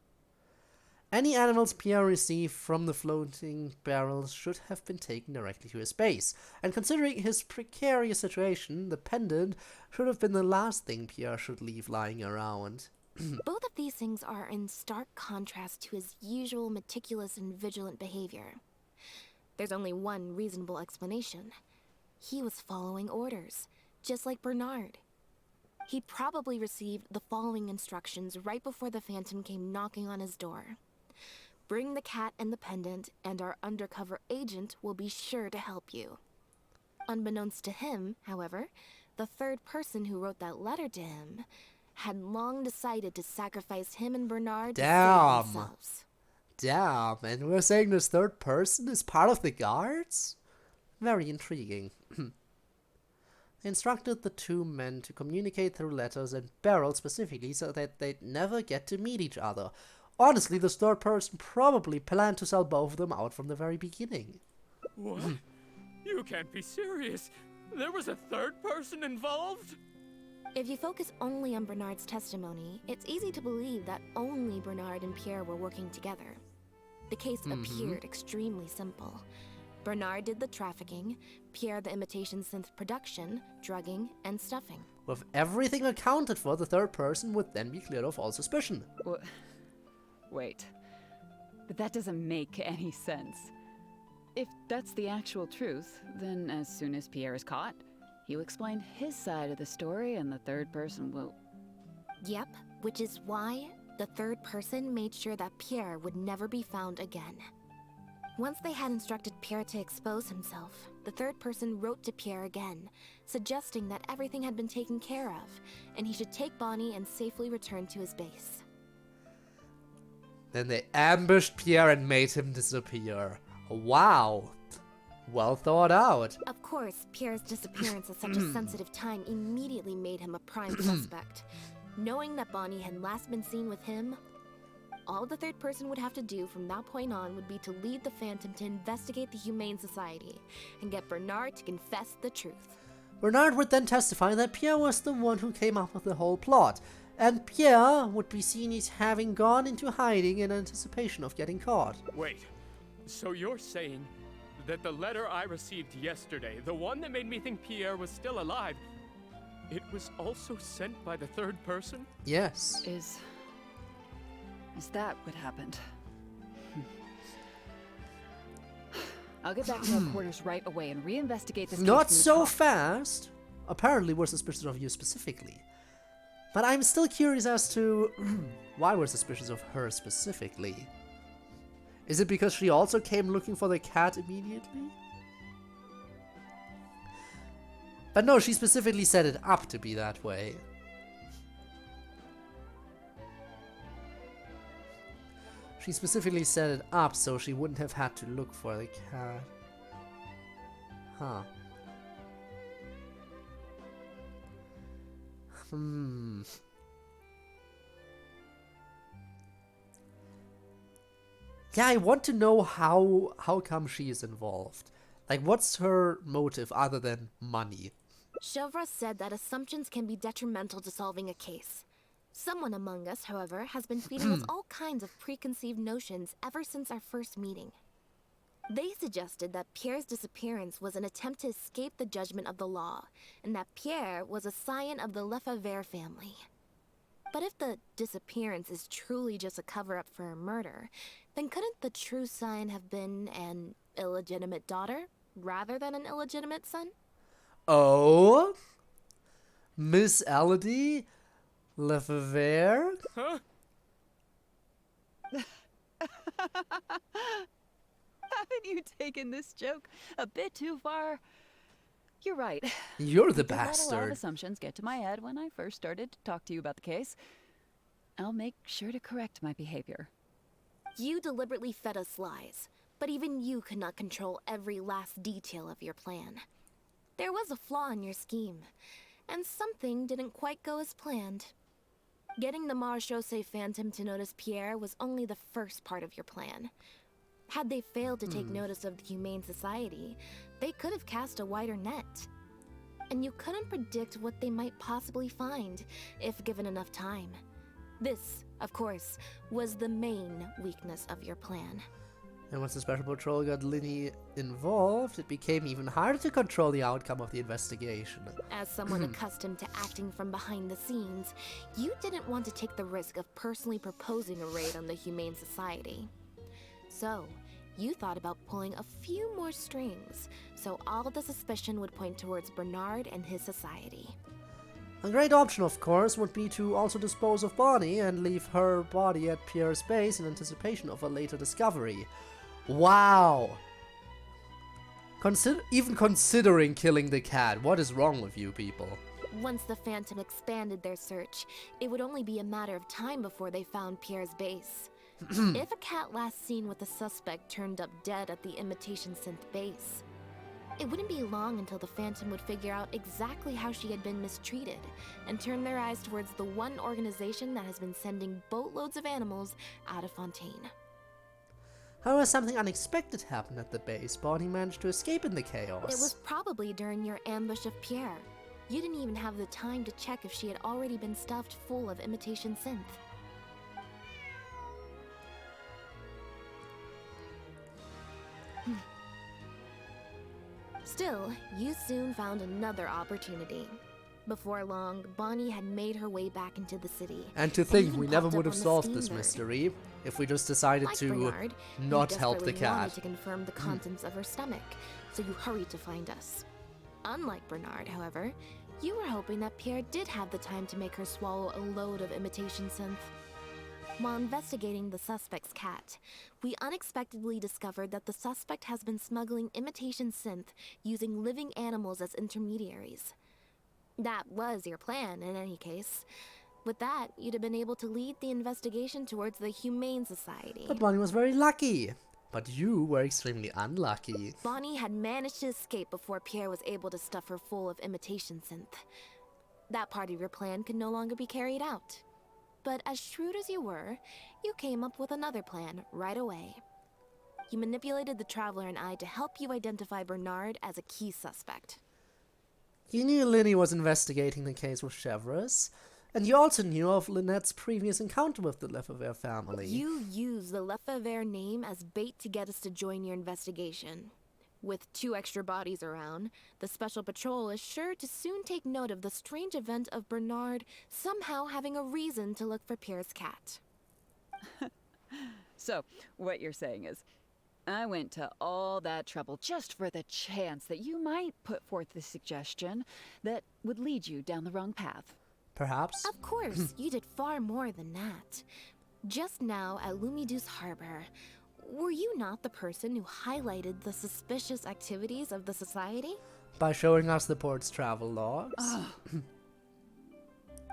Any animals Pierre received from the floating barrels should have been taken directly to his base, and considering his precarious situation, the pendant should have been the last thing Pierre should leave lying around. Both of these things are in stark contrast to his usual meticulous and vigilant behavior. There's only one reasonable explanation. He was following orders, just like Bernard. He probably received the following instructions right before the Phantom came knocking on his door. Bring the cat and the pendant, and our undercover agent will be sure to help you. Unbeknownst to him, however, the third person who wrote that letter to him had long decided to sacrifice him and Bernard to save themselves. Damn, and we're saying this third person is part of the guards? Very intriguing. They instructed the two men to communicate through letters and barrels specifically so that they'd never get to meet each other. Honestly, this third person probably planned to sell both of them out from the very beginning. What? You can't be serious. There was a third person involved? If you focus only on Bernard's testimony, it's easy to believe that only Bernard and Pierre were working together. The case appeared extremely simple. Bernard did the trafficking, Pierre the imitation synth production, drugging, and stuffing. With everything accounted for, the third person would then be cleared of all suspicion. Wait, but that doesn't make any sense. If that's the actual truth, then as soon as Pierre is caught, he'll explain his side of the story and the third person will... Yep, which is why the third person made sure that Pierre would never be found again. Once they had instructed Pierre to expose himself, the third person wrote to Pierre again, suggesting that everything had been taken care of, and he should take Bonnie and safely return to his base. Then they ambushed Pierre and made him disappear. Wow. Well thought out. Of course, Pierre's disappearance at such a sensitive time immediately made him a prime suspect. Knowing that Bonnie had last been seen with him, all the third person would have to do from that point on would be to lead the Phantom to investigate the Humane Society and get Bernard to confess the truth. Bernard would then testify that Pierre was the one who came up with the whole plot, and Pierre would be seen as having gone into hiding in anticipation of getting caught. Wait, so you're saying that the letter I received yesterday, the one that made me think Pierre was still alive, it was also sent by the third person? Yes. Is that what happened? I'll get back to our quarters right away and reinvestigate this case Not from the so top. fast. Apparently we're suspicious of you specifically. But I'm still curious as to why we're suspicious of her specifically. Is it because she also came looking for the cat immediately? But no, she specifically set it up to be that way. She specifically set it up so she wouldn't have had to look for the cat. Huh. Yeah, I want to know how come she is involved. Like, what's her motive other than money? Chevra said that assumptions can be detrimental to solving a case. Someone among us, however, has been feeding us all kinds of preconceived notions ever since our first meeting. They suggested that Pierre's disappearance was an attempt to escape the judgment of the law, and that Pierre was a scion of the Lefebvre family. But if the disappearance is truly just a cover-up for a murder, then couldn't the true scion have been an illegitimate daughter, rather than an illegitimate son? Oh? Miss Elodie? Lefebvre? Huh? Haven't you taken this joke a bit too far? You're right. You're the I did let a lot of bastard. assumptions get to my head when I first started to talk to you about the case. I'll make sure to correct my behavior. You deliberately fed us lies, but even you could not control every last detail of your plan. There was a flaw in your scheme, and something didn't quite go as planned. Getting the Marechaussee Phantom to notice Pierre was only the first part of your plan. Had they failed to take notice of the Humane Society, they could have cast a wider net. And you couldn't predict what they might possibly find, if given enough time. This, of course, was the main weakness of your plan. And once the Special Patrol got Linny involved, it became even harder to control the outcome of the investigation. As someone accustomed to acting from behind the scenes, you didn't want to take the risk of personally proposing a raid on the Humane Society. So, you thought about pulling a few more strings, so all the suspicion would point towards Bernard and his society. A great option, of course, would be to also dispose of Bonnie and leave her body at Pierre's base in anticipation of a later discovery. Wow! Even considering killing the cat, what is wrong with you people? Once the Phantom expanded their search, it would only be a matter of time before they found Pierre's base. If a cat last seen with the suspect turned up dead at the imitation synth base, it wouldn't be long until the Phantom would figure out exactly how she had been mistreated and turn their eyes towards the one organization that has been sending boatloads of animals out of Fontaine. However, something unexpected happened at the base. Bonnie managed to escape in the chaos. It was probably during your ambush of Pierre. You didn't even have the time to check if she had already been stuffed full of imitation synth. Still, you soon found another opportunity. Before long, Bonnie had made her way back into the city. And to think even we never popped would up have on the solved this steam bird. mystery if we just decided Like to Bernard, not you help the desperately wanted cat. to confirm the contents of her stomach, so you hurried to find us. Unlike Bernard, however, you were hoping that Pierre did have the time to make her swallow a load of imitation synth. While investigating the suspect's cat, we unexpectedly discovered that the suspect has been smuggling imitation synth using living animals as intermediaries. That was your plan, in any case. With that, you'd have been able to lead the investigation towards the Humane Society. But Bonnie was very lucky. But you were extremely unlucky. Bonnie had managed to escape before Pierre was able to stuff her full of imitation synth. That part of your plan could no longer be carried out. But as shrewd as you were, you came up with another plan right away. You manipulated the Traveler and I to help you identify Bernard as a key suspect. You knew Linny was investigating the case with Chevreuse, and you also knew of Lynette's previous encounter with the Lefebvre family. You used the Lefebvre name as bait to get us to join your investigation. With 2 extra bodies around, the Special Patrol is sure to soon take note of the strange event of Bernard somehow having a reason to look for Pierre's cat. So, what you're saying is, I went to all that trouble just for the chance that you might put forth the suggestion that would lead you down the wrong path. Perhaps. Of course, you did far more than that. Just now at Lumidu's Harbor, were you not the person who highlighted the suspicious activities of the society? By showing us the port's travel logs.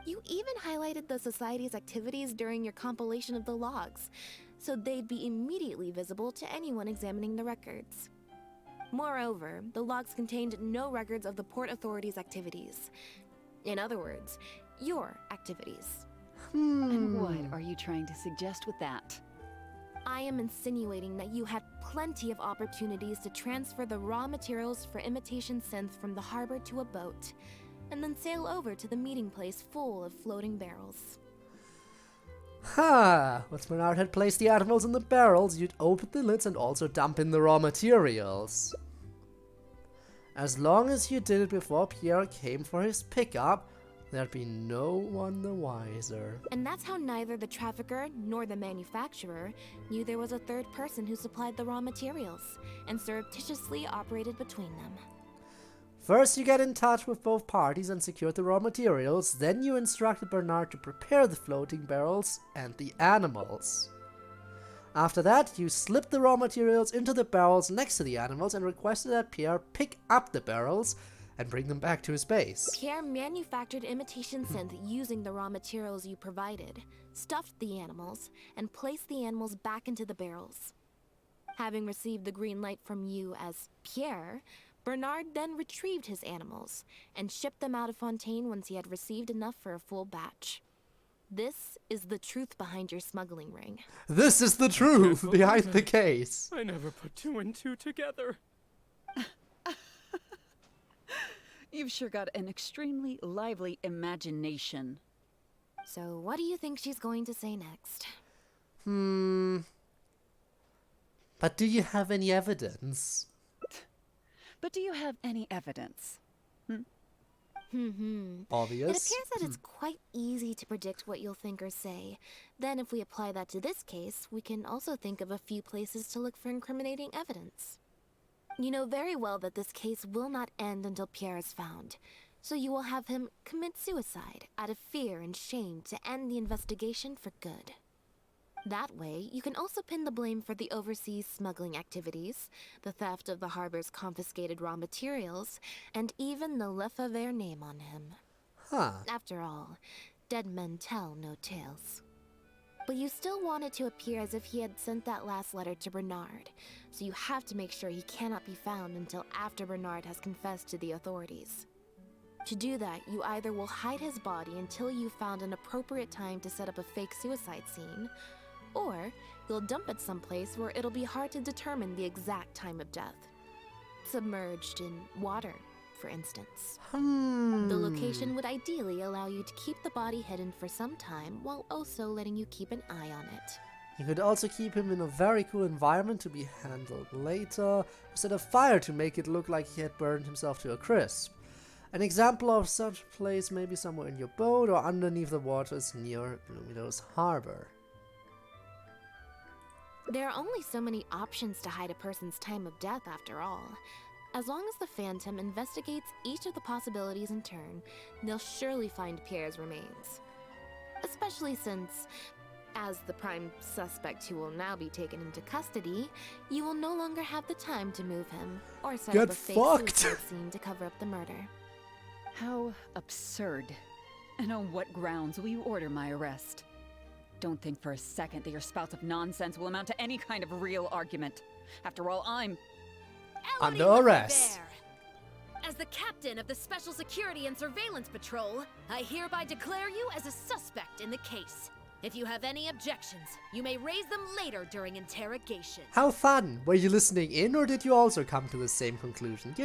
You even highlighted the society's activities during your compilation of the logs, so they'd be immediately visible to anyone examining the records. Moreover, the logs contained no records of the Port Authority's activities. In other words, your activities. And what are you trying to suggest with that? I am insinuating that you had plenty of opportunities to transfer the raw materials for imitation synth from the harbor to a boat, and then sail over to the meeting place full of floating barrels. Once Bernard had placed the animals in the barrels, you'd open the lids and also dump in the raw materials. As long as you did it before Pierre came for his pickup, there'd be no one the wiser. And that's how neither the trafficker nor the manufacturer knew there was a third person who supplied the raw materials, and surreptitiously operated between them. First, you get in touch with both parties and secure the raw materials, then you instructed Bernard to prepare the floating barrels and the animals. After that, you slipped the raw materials into the barrels next to the animals and requested that Pierre pick up the barrels and bring them back to his base. Pierre manufactured imitation synth using the raw materials you provided, stuffed the animals, and placed the animals back into the barrels. Having received the green light from you as Pierre, Bernard then retrieved his animals and shipped them out of Fontaine once he had received enough for a full batch. This is the truth behind your smuggling ring. This is the truth behind the case. I never put two and two together. You've sure got an extremely lively imagination. So what do you think she's going to say next? But do you have any evidence? But do you have any evidence? Obvious. It appears that it's quite easy to predict what you'll think or say. Then if we apply that to this case, we can also think of a few places to look for incriminating evidence. You know very well that this case will not end until Pierre is found, so you will have him commit suicide out of fear and shame to end the investigation for good. That way, you can also pin the blame for the overseas smuggling activities, the theft of the harbor's confiscated raw materials, and even the Lefebvre name on him. After all, dead men tell no tales. But you still want it to appear as if he had sent that last letter to Bernard, so you have to make sure he cannot be found until after Bernard has confessed to the authorities. To do that, you either will hide his body until you've found an appropriate time to set up a fake suicide scene, or you'll dump it someplace where it'll be hard to determine the exact time of death. Submerged in water, for instance. The location would ideally allow you to keep the body hidden for some time while also letting you keep an eye on it. You could also keep him in a very cool environment to be handled later, set a fire to make it look like he had burned himself to a crisp. An example of such a place may be somewhere in your boat or underneath the waters near Lumidu's Harbor. There are only so many options to hide a person's time of death, after all. As long as the Phantom investigates each of the possibilities in turn, they'll surely find Pierre's remains. Especially since, as the prime suspect who will now be taken into custody, you will no longer have the time to move him, or set up a fake suicide scene to cover up the murder. How absurd. And on what grounds will you order my arrest? Don't think for a second that your spouts of nonsense will amount to any kind of real argument. After all, I'm under arrest. As the captain of the Special Security and Surveillance Patrol, I hereby declare you as a suspect in the case. If you have any objections, you may raise them later during interrogation. How fun! Were you listening in, or did you also come to the same conclusion?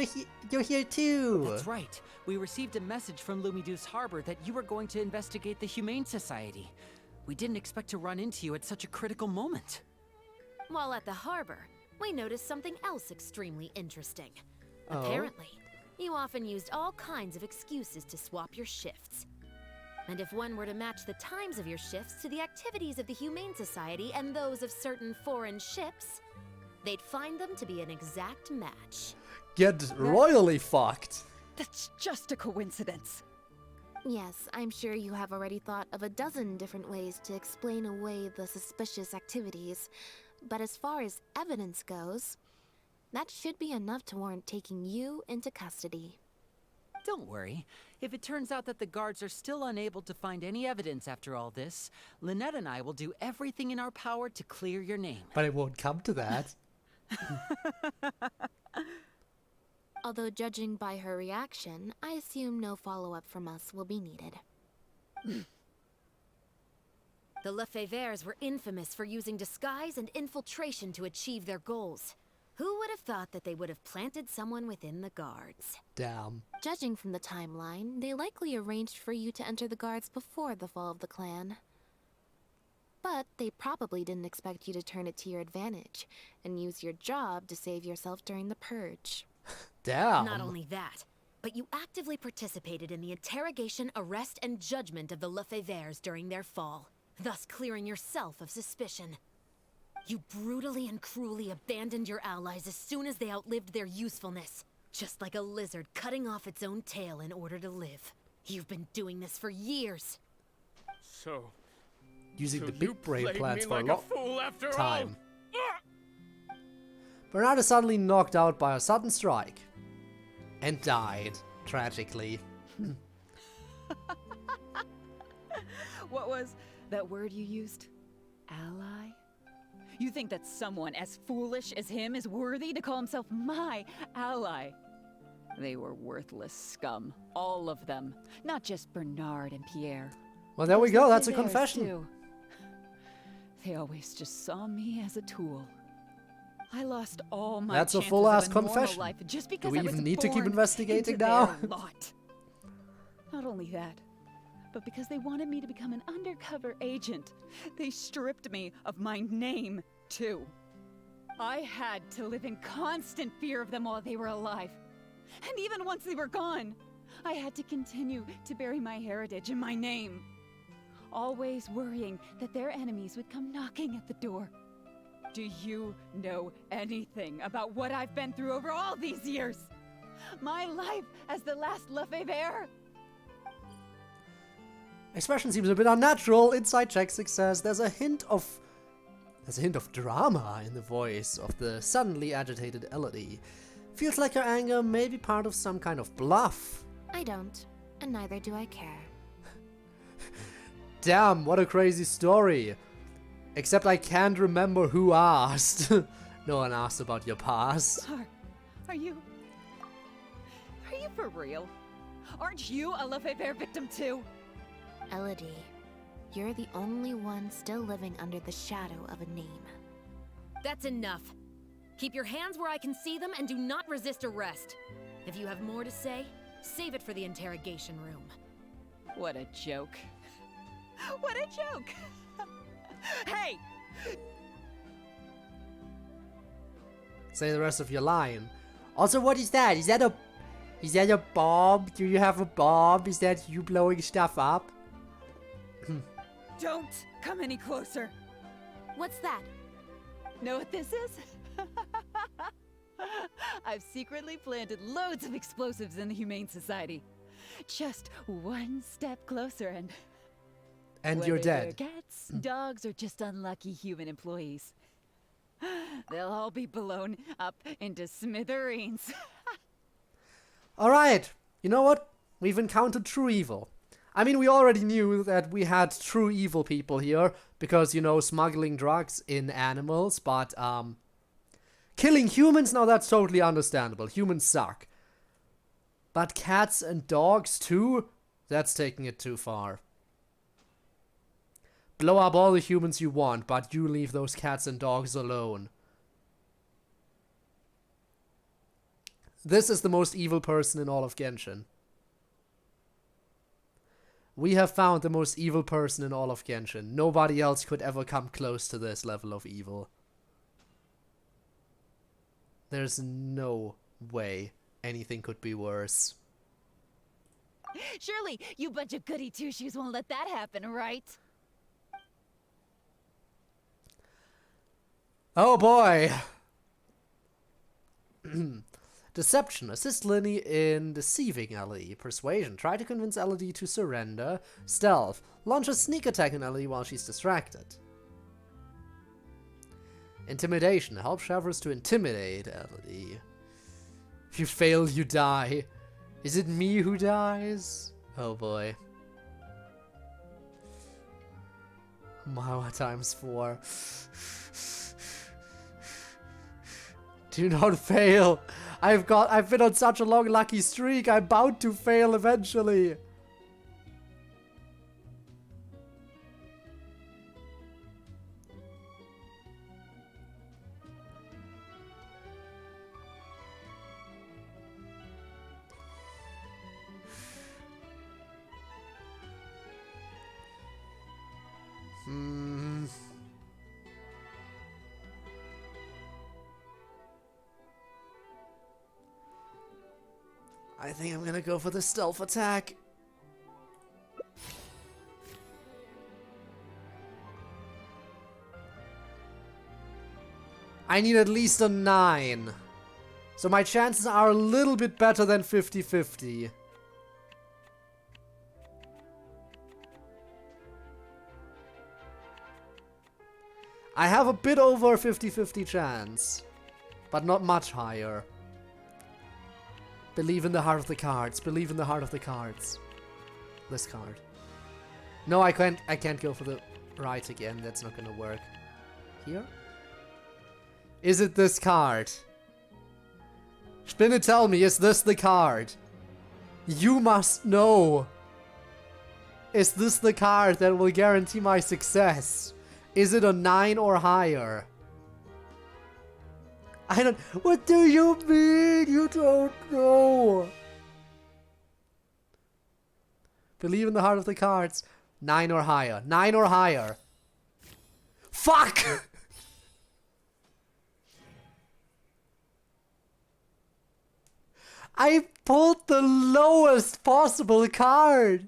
You're here too! That's right. We received a message from Lumidu's Harbor that you were going to investigate the Humane Society. We didn't expect to run into you at such a critical moment. While at the harbor, we noticed something else extremely interesting. Oh. Apparently, you often used all kinds of excuses to swap your shifts. And if one were to match the times of your shifts to the activities of the Humane Society and those of certain foreign ships, they'd find them to be an exact match. Get royally fucked. That's just a coincidence. Yes, I'm sure you have already thought of a dozen different ways to explain away the suspicious activities. But as far as evidence goes, that should be enough to warrant taking you into custody. Don't worry. If it turns out that the guards are still unable to find any evidence after all this, Lynette and I will do everything in our power to clear your name. But it won't come to that. Although judging by her reaction, I assume no follow-up from us will be needed. The Lefebvres were infamous for using disguise and infiltration to achieve their goals. Who would have thought that they would have planted someone within the guards? Damn. Judging from the timeline, they likely arranged for you to enter the guards before the fall of the clan. But they probably didn't expect you to turn it to your advantage and use your job to save yourself during the purge. Damn. Not only that, but you actively participated in the interrogation, arrest, and judgment of the Lefebvres during their fall, thus clearing yourself of suspicion. You brutally and cruelly abandoned your allies as soon as they outlived their usefulness, just like a lizard cutting off its own tail in order to live. You've been doing this for years. So, Using the you big brain played plants me for like a long fool after time. all. Bernard is suddenly knocked out by a sudden strike. And died, tragically. What was that word you used? Ally? You think that someone as foolish as him is worthy to call himself my ally? They were worthless scum, all of them. Not just Bernard and Pierre. Well, there we go, that's a Theirs, confession. too. They always just saw me as a tool. I lost all my That's a chances full-ass of a normal confession. life just because Do we I was even need to keep born investigating into now? their lot. Not only that, but because they wanted me to become an undercover agent, they stripped me of my name, too. I had to live in constant fear of them while they were alive. And even once they were gone, I had to continue to bury my heritage and my name. Always worrying that their enemies would come knocking at the door. Do you know anything about what I've been through over all these years? My life as the last Lefebvre? Expression seems a bit unnatural. Inside check says there's a hint of drama in the voice of the suddenly agitated Elodie. Feels like her anger may be part of some kind of bluff. I don't, and neither do I care. Damn, what a crazy story. Except I can't remember who asked. No one asked about your past. Are you for real? Aren't you a Lefebvre victim too? Elodie, you're the only one still living under the shadow of a name. That's enough. Keep your hands where I can see them and do not resist arrest. If you have more to say, save it for the interrogation room. What a joke. What a joke! Hey! Say the rest of your line. Also, what is that? Is that a bomb? Do you have a bomb? Is that you blowing stuff up? Don't come any closer. What's that? Know what this is? I've secretly planted loads of explosives in the Humane Society. Just one step closer and you're dead. They're cats, dogs, or just unlucky human employees. They'll all be blown up into smithereens. Alright, you know what? We've encountered true evil. I mean, we already knew that we had true evil people here, because, you know, smuggling drugs in animals, but, killing humans, now that's totally understandable. Humans suck. But cats and dogs too? That's taking it too far. Blow up all the humans you want, but you leave those cats and dogs alone. This is the most evil person in all of Genshin. We have found the most evil person in all of Genshin. Nobody else could ever come close to this level of evil. There's no way anything could be worse. Surely you bunch of goody two-shoes won't let that happen, right? Oh boy! Deception. Assist Linny in deceiving Ellie. Persuasion. Try to convince Elodie to surrender. Stealth. Launch a sneak attack on Ellie while she's distracted. Intimidation. Help Shavers to intimidate Elodie. If you fail, you die. Is it me who dies? Oh boy. Mawa times 4. Do not fail. I've been on such a long lucky streak. I'm bound to fail eventually. I think I'm gonna go for the stealth attack. I need at least a 9. So my chances are a little bit better than 50-50. I have a bit over a 50-50 chance, but not much higher. Believe in the heart of the cards. Believe in the heart of the cards. This card. No, I can't go for the right again. That's not gonna work. Here? Is it this card? Spinne, tell me, is this the card? You must know. Is this the card that will guarantee my success? Is it a 9 or higher? I don't... What do you mean? You don't know. Believe in the heart of the cards. 9 or higher. 9 or higher. Fuck! I pulled the lowest possible card.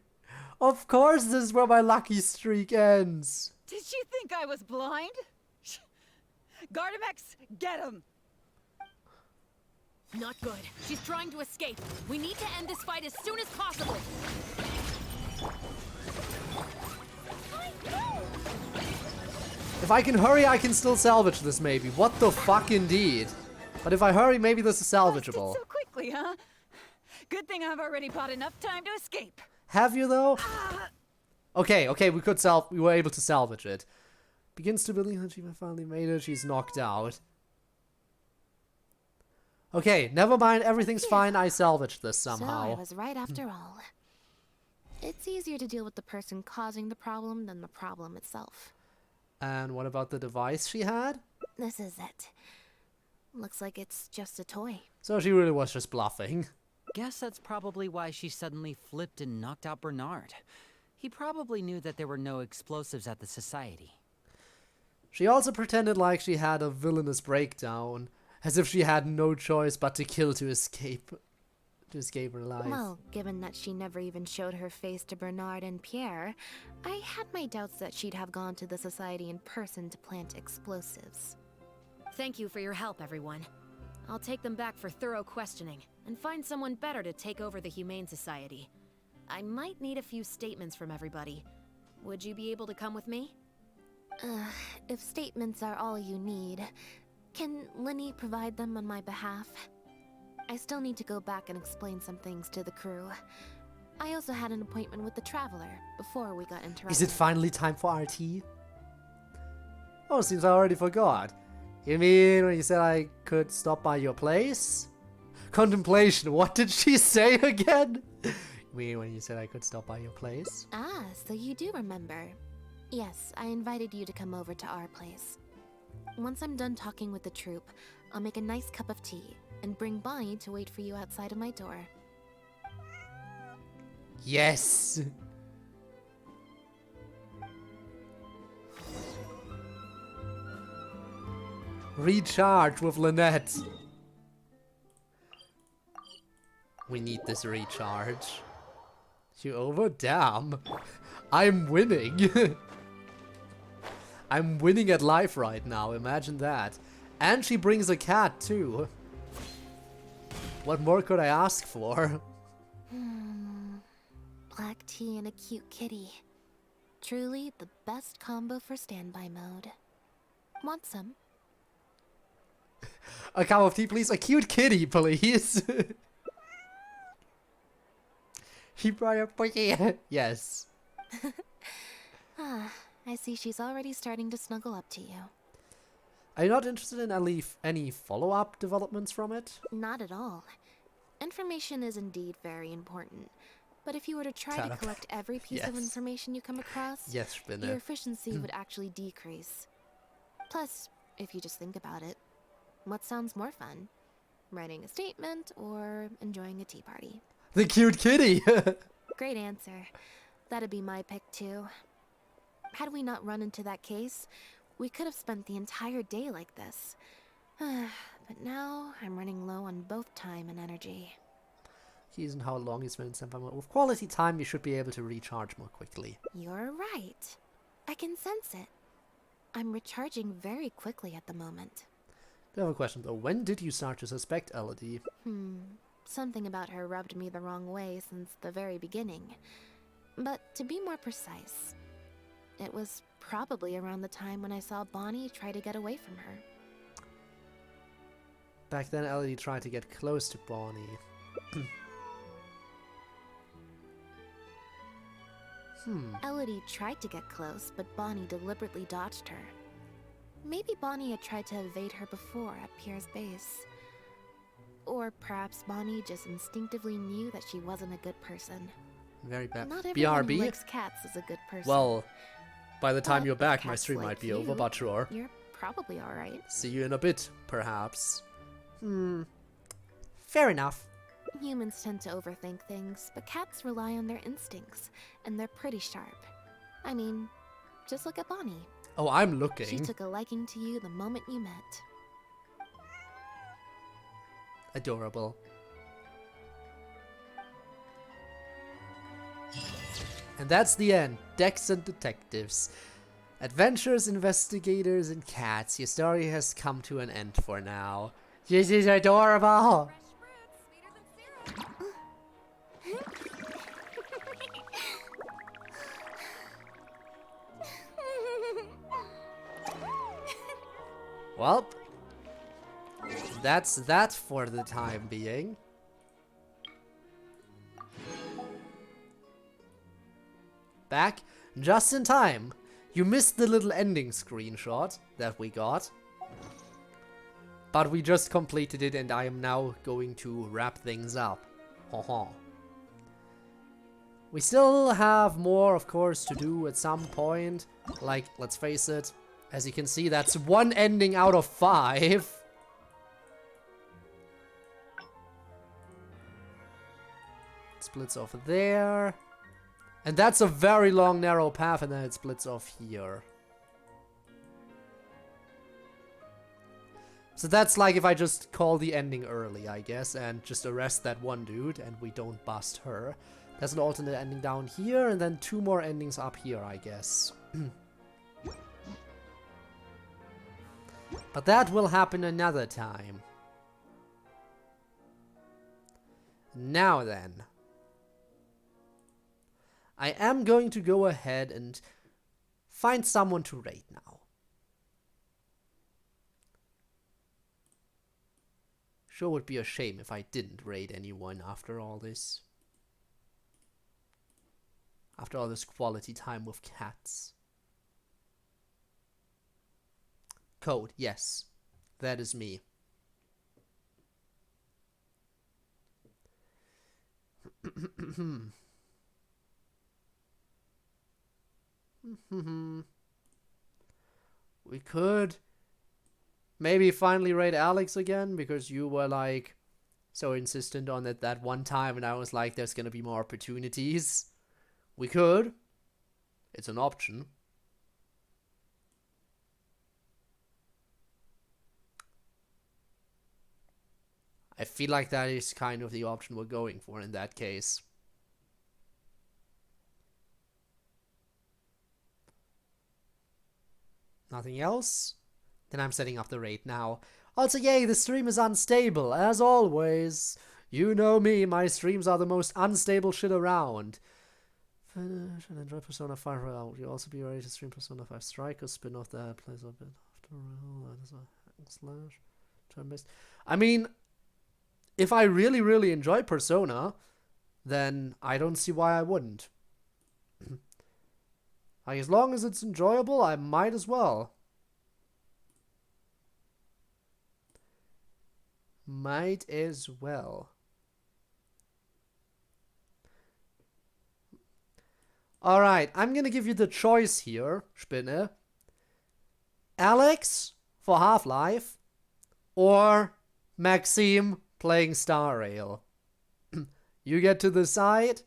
Of course this is where my lucky streak ends. Did you think I was blind? Gardamex, get him! Not good. She's trying to escape. We need to end this fight as soon as possible. If I can hurry, I can still salvage this maybe. What the fuck indeed. But if I hurry, maybe this is salvageable. So quickly, huh? Good thing I've already bought enough time to escape. Have you though? Okay, we were able to salvage it. Begins to believe that she finally made it. She's knocked out. Okay, never mind. Everything's fine. I salvaged this somehow. So I was right after all. It's easier to deal with the person causing the problem than the problem itself. And what about the device she had? This is it. Looks like it's just a toy. So she really was just bluffing. Guess that's probably why she suddenly flipped and knocked out Bernard. He probably knew that there were no explosives at the society. She also pretended like she had a villainous breakdown, as if she had no choice but to kill to escape her life. Well, given that she never even showed her face to Bernard and Pierre, I had my doubts that she'd have gone to the society in person to plant explosives. Thank you for your help, everyone. I'll take them back for thorough questioning and find someone better to take over the Humane Society. I might need a few statements from everybody. Would you be able to come with me? If statements are all you need, can Linny provide them on my behalf? I still need to go back and explain some things to the crew. I also had an appointment with the Traveler before we got interrupted. Is it finally time for RT? Oh, seems I already forgot. You mean when you said I could stop by your place? Contemplation, what did she say again? You mean when you said I could stop by your place? Ah, so you do remember. Yes, I invited you to come over to our place. Once I'm done talking with the troupe, I'll make a nice cup of tea and bring Bonnie to wait for you outside of my door. Yes! Recharge with Lynette. We need this recharge. You over? Damn. I'm winning. I'm winning at life right now, imagine that. And she brings a cat too. What more could I ask for? Black tea and a cute kitty. Truly the best combo for standby mode. Want some? A cup of tea, please. A cute kitty, please. He brought a pussy. Yes. I see she's already starting to snuggle up to you. Are you not interested in any follow-up developments from it? Not at all. Information is indeed very important. But if you were to try to collect every piece of information you come across, your efficiency would actually decrease. Plus, if you just think about it, what sounds more fun? Writing a statement or enjoying a tea party? The cute kitty! Great answer. That'd be my pick too. Had we not run into that case, we could have spent the entire day like this. But now, I'm running low on both time and energy. Isn't how long you spend in standby mode. With quality time, you should be able to recharge more quickly. You're right. I can sense it. I'm recharging very quickly at the moment. I have a question though. When did you start to suspect Elodie? Something about her rubbed me the wrong way since the very beginning. But to be more precise, it was probably around the time when I saw Bonnie try to get away from her. Back then, Elodie tried to get close to Bonnie. Elodie tried to get close, but Bonnie deliberately dodged her. Maybe Bonnie had tried to evade her before at Pierre's base. Or perhaps Bonnie just instinctively knew that she wasn't a good person. Very bad. Not everyone BRB? who likes cats is a good person. Well, by the time But you're if back, my cats stream like might be you, over, but sure. You're probably alright. See you in a bit, perhaps. Fair enough. Humans tend to overthink things, but cats rely on their instincts, and they're pretty sharp. I mean, just look at Bonnie. Oh, I'm looking. She took a liking to you the moment you met. Adorable. And that's the end. Dex and detectives. Adventurers, investigators, and cats. Your story has come to an end for now. This is adorable. Well, that's that for the time being. Back just in time. You missed the little ending screenshot that we got. But we just completed it and I am now going to wrap things up. We still have more, of course, to do at some point. Like, let's face it, as you can see, that's one ending out of 5. It splits off there. And that's a very long, narrow path, and then it splits off here. So that's like if I just call the ending early, I guess, and just arrest that one dude, and we don't bust her. There's an alternate ending down here, and then 2 more endings up here, I guess. But that will happen another time. Now then. I am going to go ahead and find someone to raid now. Sure would be a shame if I didn't raid anyone after all this. After all this quality time with cats. Code, yes. That is me. We could maybe finally raid Alex again, because you were like so insistent on it that one time, and I was like, there's gonna be more opportunities. We could. It's an option. I feel like that is kind of the option we're going for in that case. Nothing else? Then I'm setting up the raid now. Also, yay, the stream is unstable, as always. You know me, my streams are the most unstable shit around. Finish and enjoy Persona 5 Royale. Would you also be ready to stream Persona 5 Strike or spin off that plays a bit after all? That is a slash turn-based. I mean, if I really, really enjoy Persona, then I don't see why I wouldn't. Like, as long as it's enjoyable, I might as well. Might as well. Alright, I'm gonna give you the choice here, Spinne. Alex for Half-Life or Maxime playing Star Rail. You get to decide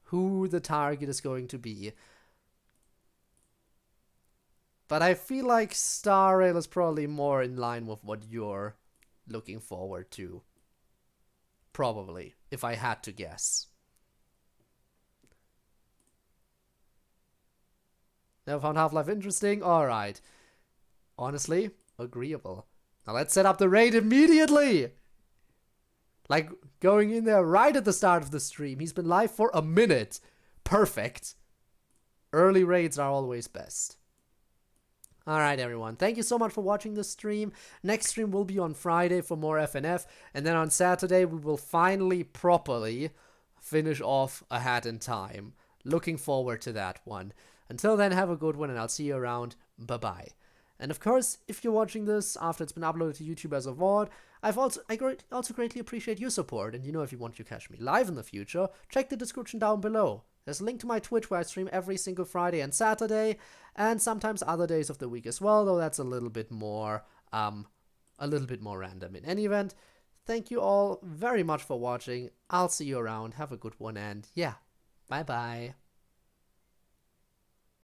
who the target is going to be. But I feel like Star Rail is probably more in line with what you're looking forward to. Probably, if I had to guess. Never found Half-Life interesting? Alright. Honestly, agreeable. Now let's set up the raid immediately! Like, going in there right at the start of the stream. He's been live for a minute. Perfect. Early raids are always best. Alright everyone, thank you so much for watching this stream. Next stream will be on Friday for more FNF, and then on Saturday we will finally properly finish off A Hat in Time. Looking forward to that one. Until then, have a good one and I'll see you around. Bye bye. And of course, if you're watching this after it's been uploaded to YouTube as a VOD, I also greatly appreciate your support, and you know, if you want to catch me live in the future, check the description down below. There's a link to my Twitch where I stream every single Friday and Saturday, and sometimes other days of the week as well, though that's a little bit more random. In any event, thank you all very much for watching. I'll see you around. Have a good one, and yeah, bye bye.